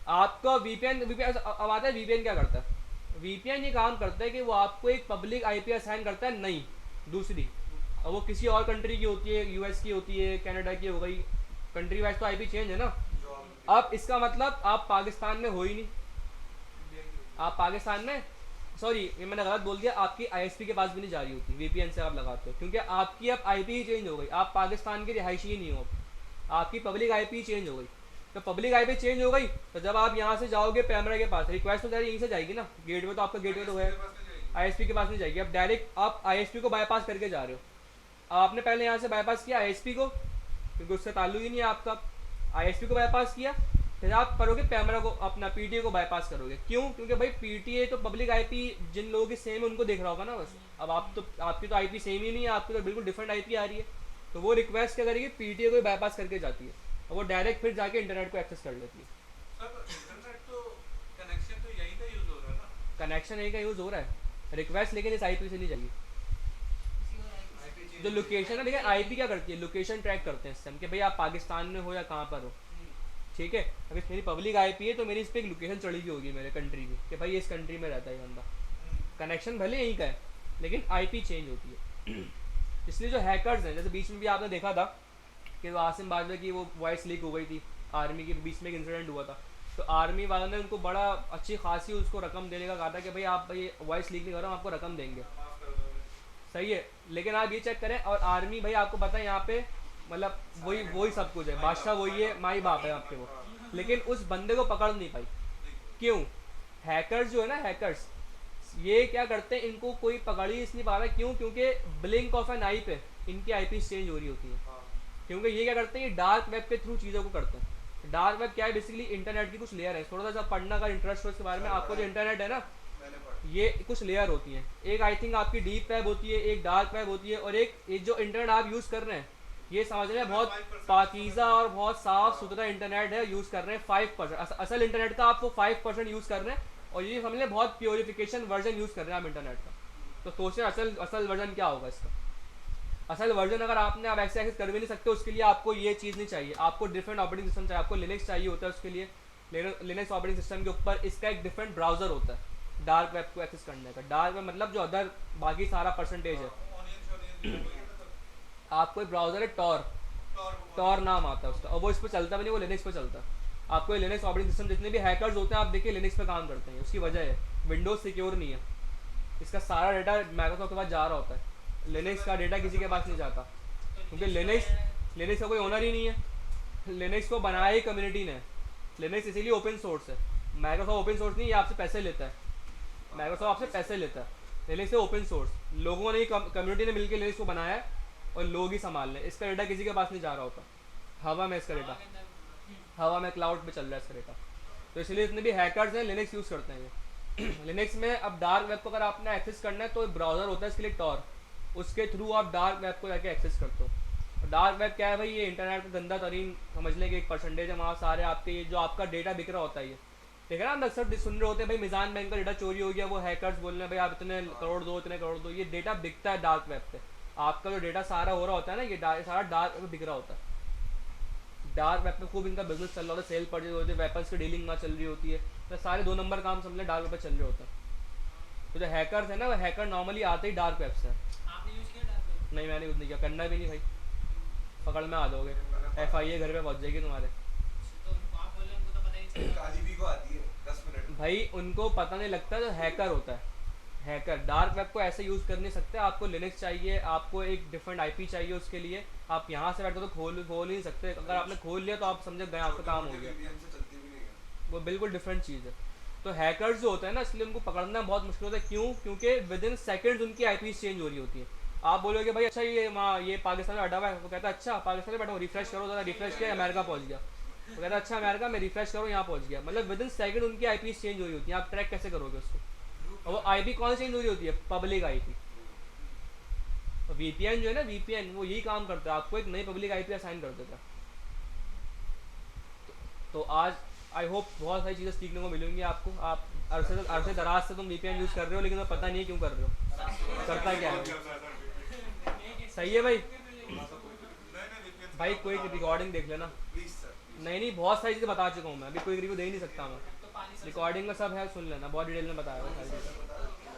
आपका वीपीएन अब आता है वीपीएन क्या करता है, वीपीएन ये काम करता है कि वो आपको एक पब्लिक आईपी असाइन करता है, नहीं दूसरी, और वो किसी और कंट्री की होती है, यूएस की होती है, कनाडा की हो गई, कंट्री वाइज तो आईपी चेंज है ना। अब इसका मतलब आप पाकिस्तान में हो ही नहीं, आप पाकिस्तान में, सॉरी ये मैंने गलत बोल दिया, आपकी आईएसपी के पास भी नहीं जारी होती वीपीएन से आप लगाते हो, क्योंकि आपकी अब आईपी ही चेंज हो गई, आप पाकिस्तान के रिहायशी ही नहीं हो, आपकी पब्लिक आईपी चेंज हो गई। तो पब्लिक आईपी चेंज हो गई तो जब आप यहाँ से जाओगे पैमरा के पास, रिक्वेस्ट तो यहीं से जाएगी ना, गेटवे तो आपका गेटवे तो है, आईएसपी के पास नहीं जाएगी। अब डायरेक्ट आप आईएसपी को बाईपास करके जा रहे हो, आपने पहले यहाँ से बाईपास किया आईएसपी को, क्योंकि उससे ताल्लुक ही नहीं है आपका, आईएसपी को बाईपास किया, फिर आप करोगे पैमरा को, अपना पीटीए को बाईपास करोगे। क्यों? क्योंकि भाई पीटीए तो पब्लिक आईपी जिन लोगों की सेम है उनको देख रहा होगा ना बस। अब आप तो, आपकी तो आईपी सेम ही नहीं है, आपकी तो बिल्कुल डिफरेंट आईपी आ रही है, तो वो रिक्वेस्ट क्या करेगी, पीटीए को बाईपास करके जाती है और वो डायरेक्ट फिर जाके इंटरनेट को एक्सेस कर लेती है। सब इंटरनेट तो कनेक्शन तो यहीं का यूज हो रहा है ना, कनेक्शन यहीं का यूज़ हो रहा है, रिक्वेस्ट लेकिन इस आईपी से नहीं जाएगी। जो लोकेशन है, देखिए आईपी क्या करती है, लोकेशन ट्रैक करते हैं सिस्टम कि भाई आप पाकिस्तान में हो या कहाँ पर हो, ठीक है। अगर मेरी पब्लिक आईपी है तो मेरी इस पर एक लोकेशन चढ़ी हुई होगी मेरे कंट्री की कि भाई इस कंट्री में रहता है बंदा, कनेक्शन भले यहीं का है लेकिन आईपी चेंज होती है। इसलिए जो हैकर्स हैं, जैसे बीच में भी आपने देखा था कि वो आसिम बाजवा की वो वॉइस लीक हो गई थी, आर्मी के बीच में एक इंसिडेंट हुआ था, तो आर्मी वालों ने उनको बड़ा अच्छी खासी उसको रकम देने का कहा था कि भाई आप भाई वॉइस लीक नहीं कर रहा हूँ, आपको रकम देंगे, माफ कर दो। सही है। लेकिन आप ये चेक करें, और आर्मी भाई आपको पता है यहाँ पे मतलब वही सब कुछ है, बादशाह वही है, माई बाप है आपके वो, लेकिन उस बंदे को पकड़ नहीं पाई। क्यों? हैकर्स जो है ना, हैकर्स ये क्या करते हैं, इनको कोई पकड़ ही नहीं पा रहा। क्यों? क्योंकि ब्लिंक ऑफ एन आई पे इनकी आईपी चेंज हो रही होती है, क्योंकि ये क्या करते हैं, ये डार्क वेब के थ्रू चीज़ों को करते हैं। डार्क वेब क्या है, बेसिकली इंटरनेट की कुछ लेयर है, थोड़ा सा पढ़ना का इंटरेस्ट हो इसके बारे में, आपको जो इंटरनेट है ना, मैंने पढ़ा। ये कुछ लेयर होती हैं। एक आई थिंक आपकी डीप वेब होती है, एक डार्क वेब होती है, और एक जो इंटरनेट आप यूज़ कर रहे हैं, ये समझ रहे हैं बहुत पाकीज़ा और बहुत साफ़ सुथरा इंटरनेट है, यूज़ कर रहे हैं 5%, असल इंटरनेट का आप वो 5% यूज़ कर रहे हैं, और ये समझ लें बहुत प्योरीफिकेशन वर्जन यूज़ कर रहे हैं आप इंटरनेट का। तो सोचें असल वर्जन क्या होगा इसका। असल वर्जन अगर आपने आप ऐसे एक्सेस कर भी नहीं सकते, उसके लिए आपको ये चीज़ नहीं चाहिए, आपको डिफरेंट ऑपरेटिंग सिस्टम चाहिए, आपको लिनक्स चाहिए होता है उसके लिए। लिनक्स ऑपरेटिंग सिस्टम के ऊपर इसका एक डिफरेंट ब्राउज़र होता है डार्क वेब को एक्सेस करने का। डार्क वेब मतलब जो अदर बाकी सारा परसेंटेज है, आपको एक ब्राउज़र है टॉर नाम आता है उसका, और वो इस पर चलता भी नहीं, वो लिनक्स पर चलता है। आपको लिनक्स ऑपरेटिंग सिस्टम, जितने भी हैकर्स होते हैं आप देखिए लिनक्स पे काम करते हैं, उसकी वजह है विंडोज़ सिक्योर नहीं है, इसका सारा डाटा माइक्रोसॉफ्ट के पास जा रहा होता है, लिनक्स का डाटा किसी के पास नहीं जाता, क्योंकि लिनक्स का कोई ओनर ही नहीं है, लिनक्स को बनाया ही कम्युनिटी ने। लिनक्स इसीलिए ओपन सोर्स है, माइक्रोसॉफ्ट ओपन सोर्स नहीं, ये आपसे पैसे लेता है, माइक्रोसॉफ्ट आपसे पैसे लेता है। लिनक्स है ओपन सोर्स, लोगों ने कम्युनिटी ने मिलकर लिनक्स को बनाया है और लोग ही संभाल लें, इसका डाटा किसी के पास नहीं जा रहा होता, हवा में इसका डाटा, हवा में क्लाउड पे चल रहा है इसका डाटा। तो इसलिए जितने भी हैकर्स हैं लिनक्स यूज़ करते हैं ये। लिनक्स में अब डार्क वेब को अगर आपने एक्सेस करना है तो ब्राउज़र होता है इसके लिए टॉर, उसके थ्रू आप डार्क वेब को जाके एक्सेस करते हो। डार्क वेब क्या है भाई, ये इंटरनेट का गंदा तरीन समझ लें कि एक परसेंटेज है, वहाँ सारे आपके ये जो आपका डेटा बिक रहा होता है, ये ठीक है ना, हम अक्सर सुन रहे होते हैं भाई मिजान बैंक का डेटा चोरी हो गया, वो हैकर्स बोल रहे हैं भाई आप इतने करोड़ दो, इतने करोड़ दो, ये डेटा बिकता है डार्क वेब पे। आपका जो डेटा सारा हो रहा होता है ना, ये सारा डार्क वेब पे बिक रहा होता है। डार्क वेब पे खूब इनका बिजनेस चल रहा होता है, सेल परचेज होती है, वेपन्स की डीलिंग वहाँ चल रही होती है, तो सारे 2 नंबर काम समझ लें डार्क वेब पे चल रहे होता है। तो जो हैकर्स है ना, वो हैकर नॉर्मली आते ही डार्क वेब से। आपने यूज किया डार्क वेब? नहीं मैंने यूज़ नहीं किया, करना भी नहीं भाई, पकड़ में आ जाओगे, FIA घर पे पहुँच जाएगी तुम्हारे। तो उनको आप बोल रहे हैं, उनको तो पता ही नहीं चलेगा। काली भी को आती है 10 मिनट। भाई उनको पता नहीं लगता जो हैकर होता है, हैकर डार्क वेब को ऐसे यूज़ कर नहीं सकते। आपको लिनक्स चाहिए, आपको एक डिफरेंट IP चाहिए, उसके लिए आप यहाँ से बैठो तो खोल ही नहीं सकते। अगर आपने खोल लिया तो आप समझे गए, आपका काम हो गया, VPN से चलती भी नहीं है। वो बिल्कुल डिफरेंट चीज़ है। तो हैकर्स जो होते हैं ना, इसलिए उनको पकड़ना बहुत मुश्किल होता है। क्यों? क्योंकि विद इन सेकेंड्स उनकी IPs चेंज हो रही होती है। आप बोलोगे भाई अच्छा ये वहाँ ये पाकिस्तान में बैठा हुआ है, वो कहता है अच्छा पाकिस्तान में बैठा हूँ, रिफ्रेश करो, ज़रा रिफ्रेश किया अमेरिका पहुँच गया, वो कहता है अच्छा अमेरिका में रिफ्रेश करो यहाँ पहुँच गया। मतलब विद इन सेकेंड उनकी IPs चेंज हो रही होती है, आप ट्रैक कैसे करोगे उसको? और वो IP कौन चेंज हो रही होती है? Public IP। VPN जो है ना, VPN वो यही काम करता है, आपको एक नई पब्लिक आईपी असाइन कर देता है। तो आज आई होप बहुत सारी चीज़ें सीखने को मिलेंगी आपको। आप अरसे दराज से तुम VPN यूज़ कर रहे हो, लेकिन तुम्हें पता नहीं है क्यों कर रहे हो, करता क्या है। सही है भाई। भाई कोई रिकॉर्डिंग देख लेना। Please sir. नहीं बहुत सारी चीज़ें बता चुका हूँ मैं, अभी कोई रिव्यू दे ही नहीं सकता मैं। रिकॉर्डिंग में सब है, सुन लेना, बहुत डिटेल में बताया हुआ है सारी चीज़ें।